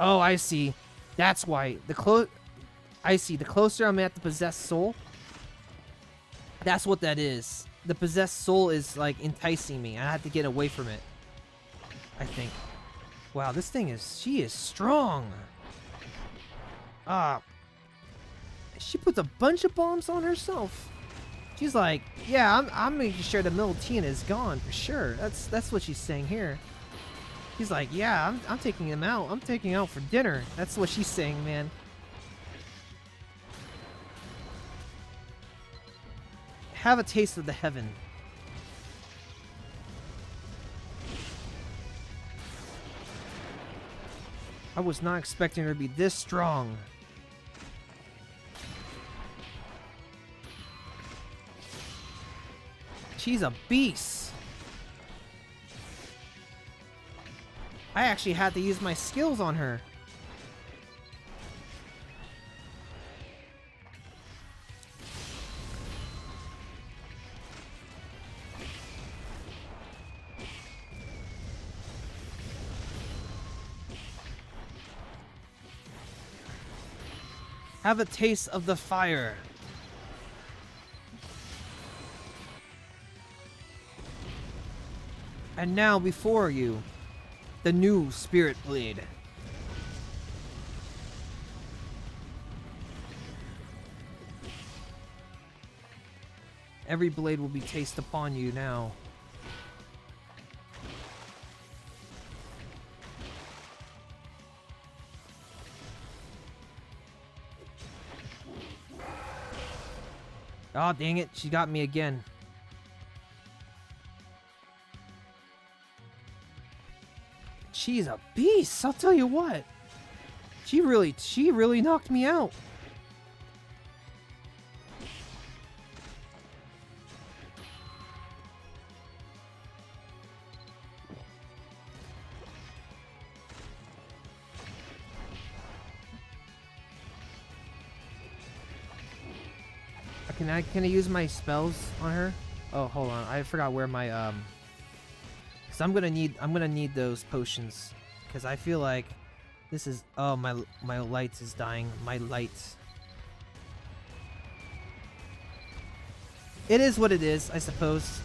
Oh, I see. That's why. I see. The closer I'm at the possessed soul, that's what that is. The possessed soul is like enticing me. I have to get away from it, I think. Wow, this thing is... She is strong. She puts a bunch of bombs on herself. She's like, yeah, I'm making sure the Miltian is gone for sure. That's what she's saying here. He's like, yeah, I'm taking him out. I'm taking him out for dinner. That's what she's saying, man. Have a taste of the heaven. I was not expecting her to be this strong. She's a beast. I actually had to use my skills on her. Have a taste of the fire. And now before you, the new spirit blade. Every blade will be tasted upon you now. Oh, dang it. She got me again. she's a beast. I'll tell you what. She really knocked me out. Can I use my spells on her? Oh, hold on. I forgot where my cuz I'm going to need those potions cuz I feel like this is my lights is dying. My lights. It is what it is, I suppose.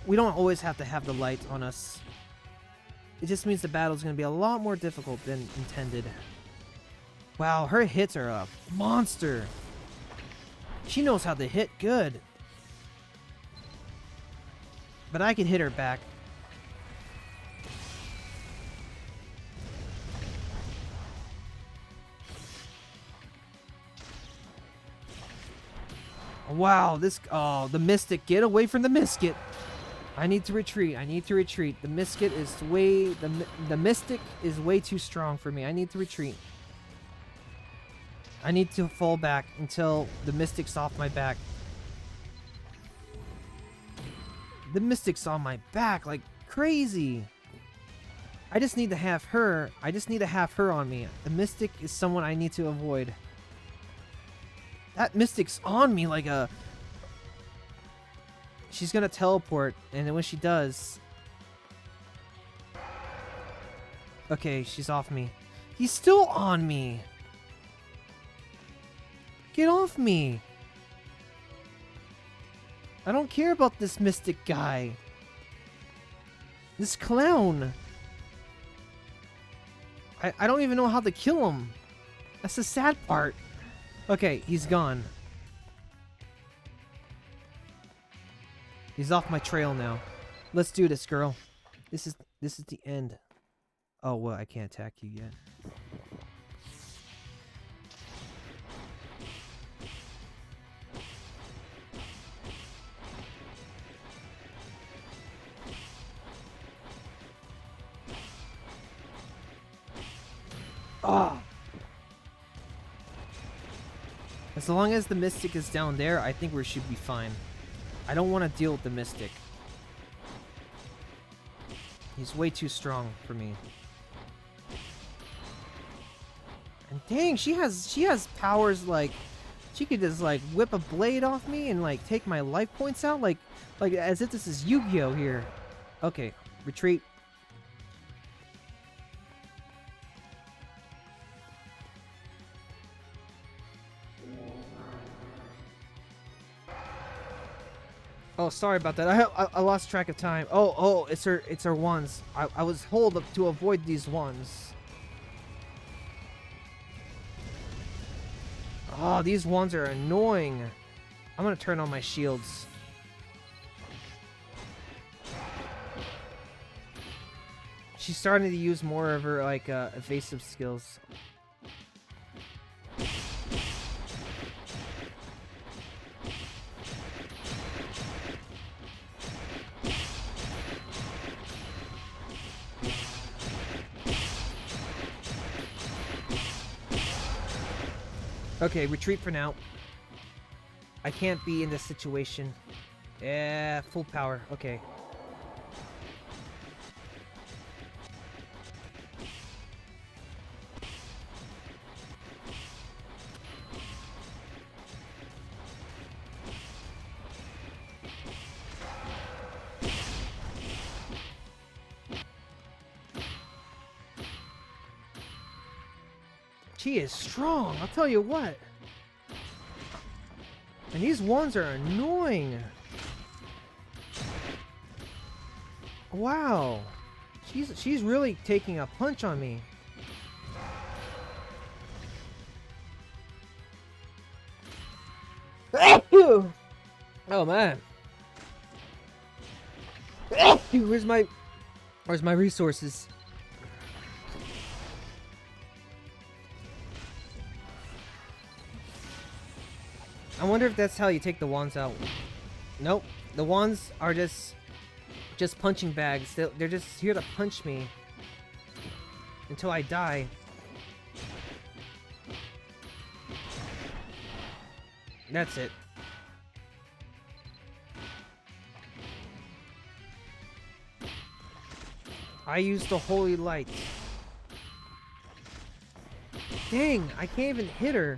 We don't always have to have the light on us. It just means the battle's going to be a lot more difficult than intended. Wow, her hits are a monster. She knows how to hit good. But I can hit her back. Wow, the Mystic, get away from the Mystic. I need to retreat. The Mystic is the Mystic is way too strong for me. I need to retreat. I need to fall back until the Mystic's off my back. The Mystic's on my back like crazy. I just need to have her. I just need to have her on me. The Mystic is someone I need to avoid. That Mystic's on me like a... She's gonna teleport, and then when she does... Okay, she's off me. He's still on me! Get off me! I don't care about this Mystic guy. This clown. I don't even know how to kill him. That's the sad part. Okay, he's gone. He's off my trail now. Let's do this, girl. This is the end. Oh, well, I can't attack you yet. Ah! As long as the Mystic is down there, I think we should be fine. I don't want to deal with the Mystic. He's way too strong for me. And dang, she has powers like she could just like whip a blade off me and like take my life points out like as if this is Yu-Gi-Oh here. Okay, retreat. Oh, sorry about that. I lost track of time. Oh, it's her wands. I was told to avoid these wands. Oh, these wands are annoying. I'm gonna turn on my shields. She's starting to use more of her like evasive skills. Okay, retreat for now. I can't be in this situation. Yeah, full power. Okay. She is strong, I'll tell you what. And these ones are annoying. Wow. She's really taking a punch on me. Oh man. Where's my resources? I wonder if that's how you take the wands out. Nope. The wands are just punching bags. They're just here to punch me. until I die. That's it. I used the holy light. Dang, I can't even hit her.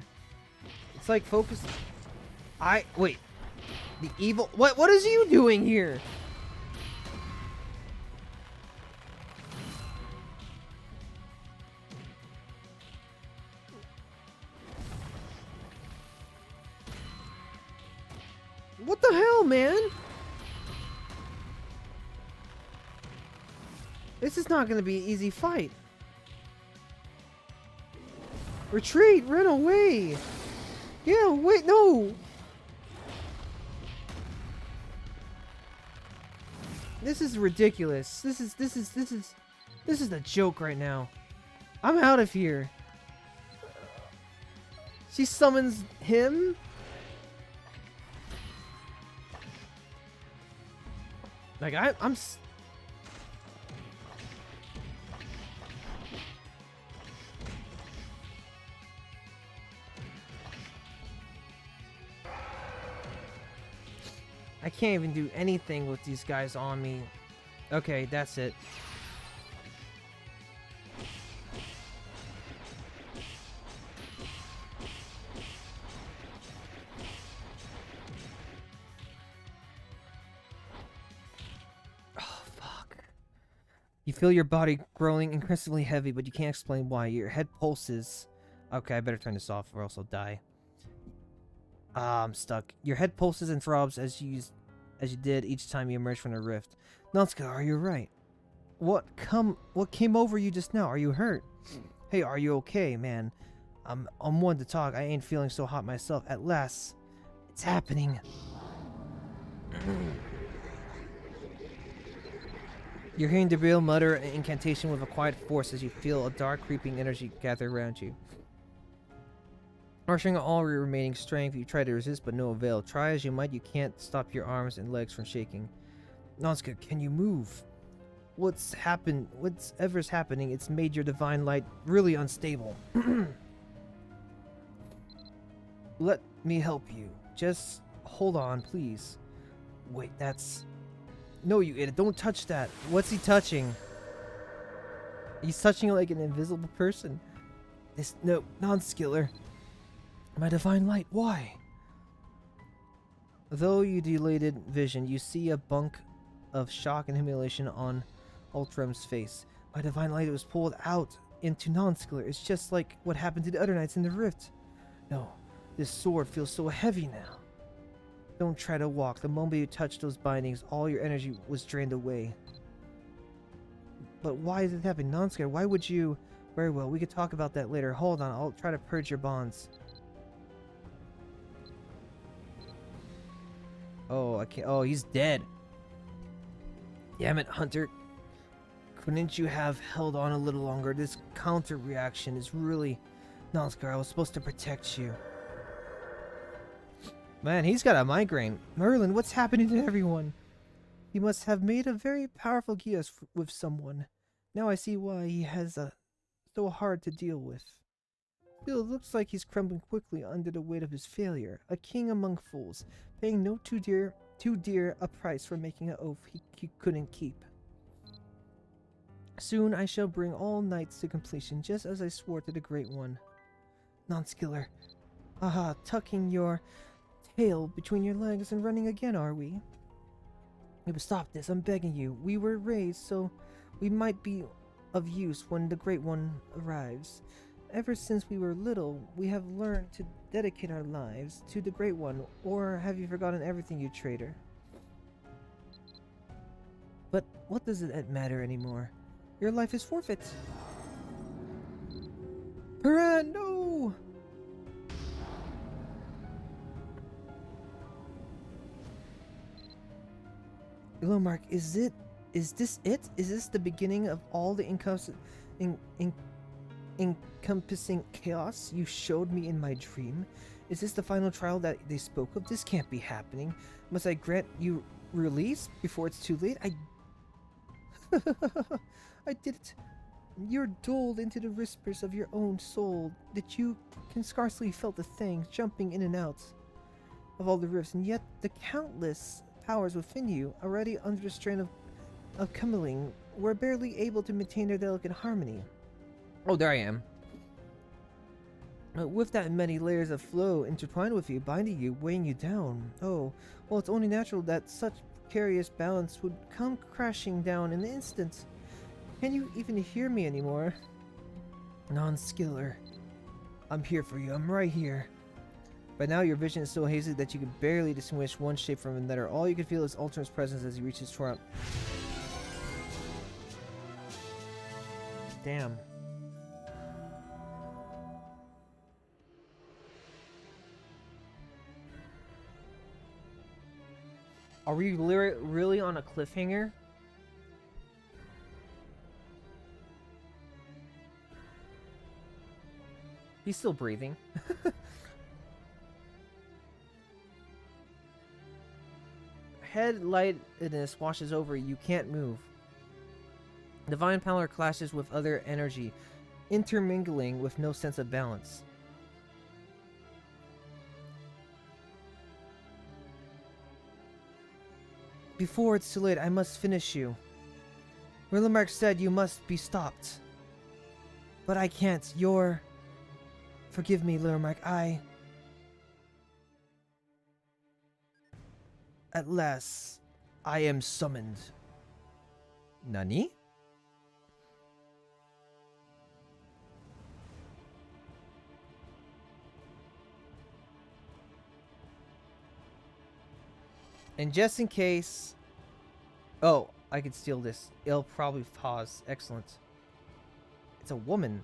It's like focus. Wait. The evil. What is you doing here? What the hell, man? This is not going to be an easy fight. Retreat! Run away! Yeah, wait, no! This is ridiculous. This is a joke right now. I'm out of here. She summons him? Like, I can't even do anything with these guys on me. Okay, that's it. Oh, fuck. You feel your body growing increasingly heavy, but you can't explain why. Your head pulses. Okay, I better turn this off or else I'll die. I'm stuck. Your head pulses and throbs as you did each time you emerged from the rift. Nonskiller, are you right? What came over you just now? Are you hurt? Hey, are you okay, man? I'm one to talk. I ain't feeling so hot myself. At last, it's happening. You're hearing Debril mutter an incantation with a quiet force as you feel a dark, creeping energy gather around you. Marshalling all your remaining strength, you try to resist, but no avail. Try as you might, you can't stop your arms and legs from shaking. Nonskiller, can you move? Whatever's happening, it's made your divine light really unstable. Let me help you. Just hold on, please. Wait, that's... No, you idiot, don't touch that. What's he touching? He's touching like an invisible person. No, Nonskiller. My divine light, why? Though you dilated vision, you see a bunk of shock and humiliation on Ultram's face. My divine light was pulled out into Nonskiller. It's just like what happened to the other knights in the rift. No, this sword feels so heavy now. Don't try to walk. The moment you touched those bindings, all your energy was drained away. But why is it happening? Nonskiller, why would you... Very well, we could talk about that later. Hold on, I'll try to purge your bonds. Oh, I can't. Oh, he's dead. Damn it, Hunter. Couldn't you have held on a little longer? This counter reaction is really... Nonskiller, I was supposed to protect you. Man, he's got a migraine. Merlin, what's happening to everyone? He must have made a very powerful geas with someone. Now I see why he has so hard to deal with. Still, it looks like he's crumbling quickly under the weight of his failure. A king among fools, paying no too dear a price for making an oath he couldn't keep. Soon I shall bring all knights to completion, just as I swore to the Great One. Nonskiller, aha, tucking your tail between your legs and running again, are we? Stop this, I'm begging you. We were raised so we might be of use when the Great One arrives. Ever since we were little, we have learned to dedicate our lives to the Great One, or have you forgotten everything, you traitor? But what does it matter anymore? Your life is forfeit. Hurrah, no! Glomark, is this it? Is this the beginning of all the encompassing chaos you showed me in my dream? Is this the final trial that they spoke of? This can't be happening. Must I grant you release before it's too late? I did it. You're dulled into the whispers of your own soul that you can scarcely felt the thing jumping in and out of all the rifts, and yet the countless powers within you, already under the strain of comingling, were barely able to maintain their delicate harmony. Oh, there I am. With that many layers of flow intertwined with you, binding you, weighing you down. Oh, well, it's only natural that such precarious balance would come crashing down in an instant. Can you even hear me anymore? Nonskiller, I'm here for you. I'm right here. By now, your vision is so hazy that you can barely distinguish one shape from another. All you can feel is Ultra's presence as he reaches toward him. Damn. Are we really on a cliffhanger? He's still breathing. Headlightedness washes over you. You can't move. Divine power clashes with other energy, intermingling with no sense of balance. Before it's too late, I must finish you. Rillimark said you must be stopped. But I can't. You're... Forgive me, Rillimark. At last, I am summoned. Nani? And just in case... Oh, I could steal this. It'll probably pause. Excellent. It's a woman.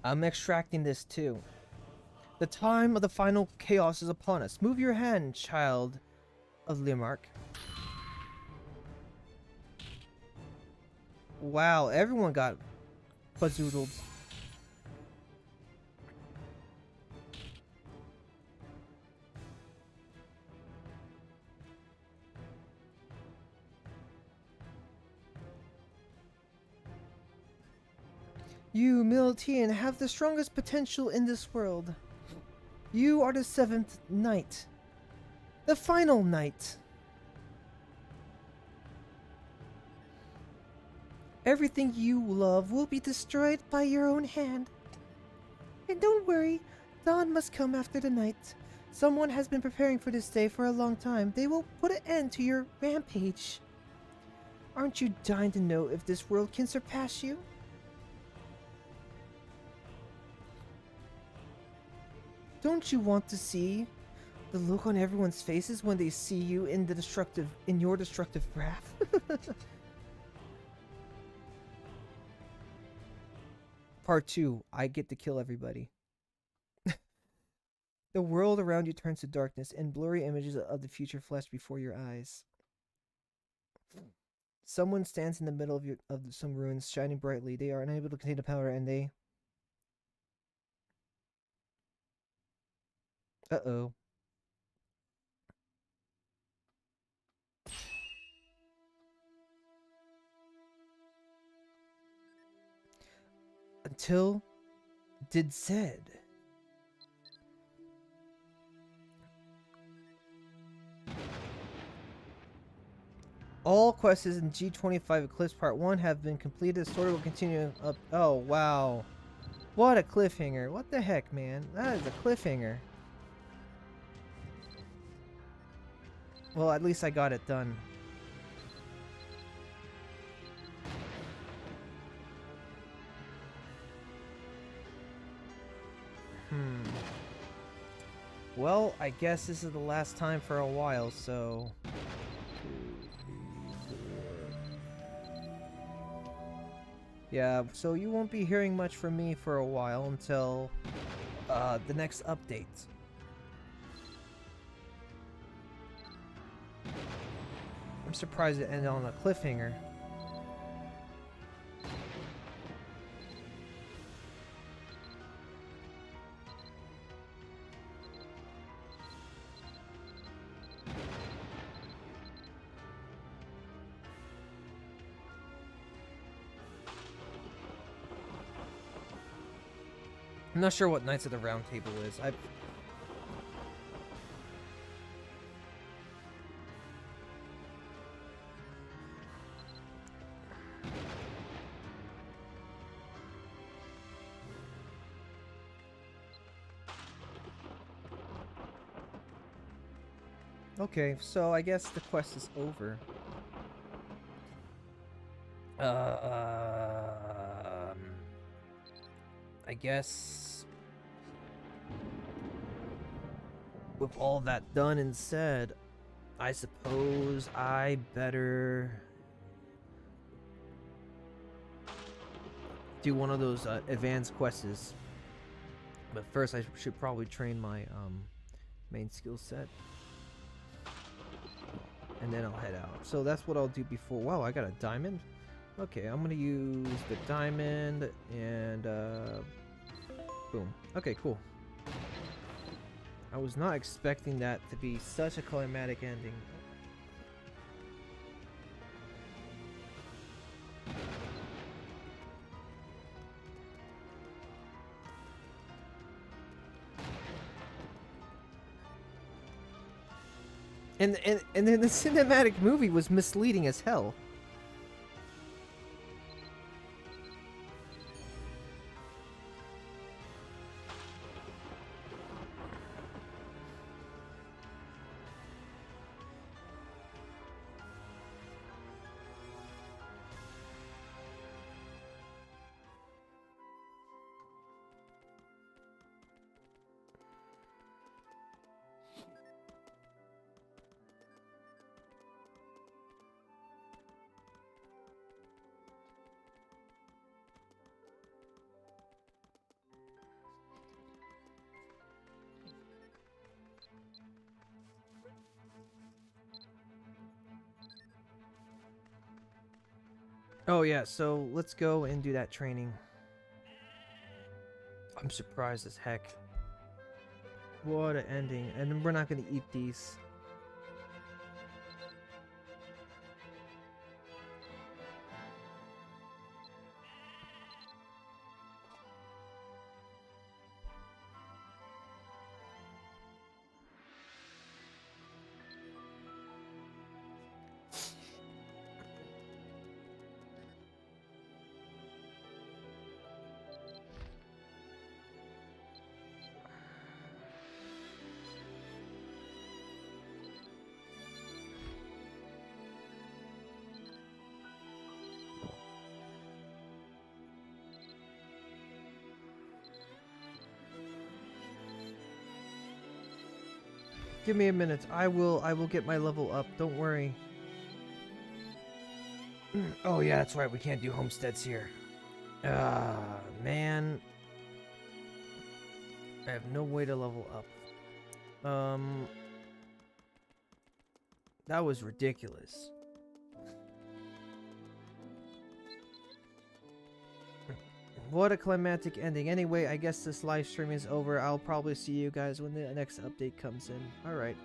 I'm extracting this too. The time of the final chaos is upon us. Move your hand, child of Limark. Wow, everyone got bazoodled. You, Miltian, have the strongest potential in this world. You are the 7th knight. The final knight. Everything you love will be destroyed by your own hand. And don't worry, dawn must come after the night. Someone has been preparing for this day for a long time. They will put an end to your rampage. Aren't you dying to know if this world can surpass you? Don't you want to see the look on everyone's faces when they see you in your destructive wrath? Part 2, I get to kill everybody. The world around you turns to darkness, and blurry images of the future flash before your eyes. Someone stands in the middle of some ruins, shining brightly. They are unable to contain the power, and they... Uh-oh. Until did said. All quests in G25 Eclipse Part 1 have been completed. The story will continue up. Oh, wow. What a cliffhanger. What the heck, man? That is a cliffhanger. Well, at least I got it done. Well, I guess this is the last time for a while, so... 2, 3, 4... Yeah, so you won't be hearing much from me for a while until the next update. I'm surprised it ended on a cliffhanger. I'm not sure what Knights of the Round Table is. Okay, so I guess the quest is over. I guess with all that done and said, I suppose I better do one of those advanced quests. But first, I should probably train my main skill set, and then I'll head out. So that's what I'll do before. Wow, I got a diamond. Okay, I'm gonna use the diamond and boom. Okay, cool. I was not expecting that to be such a climatic ending. And then the cinematic movie was misleading as hell. Oh yeah, so let's go and do that training. I'm surprised as heck. What an ending. And we're not gonna eat these. Give me a minute. I will get my level up. Don't worry. Oh yeah, that's right. We can't do homesteads here. Man. I have no way to level up. That was ridiculous. What a climactic ending. Anyway, I guess this live stream is over. I'll probably see you guys when the next update comes in. Alright.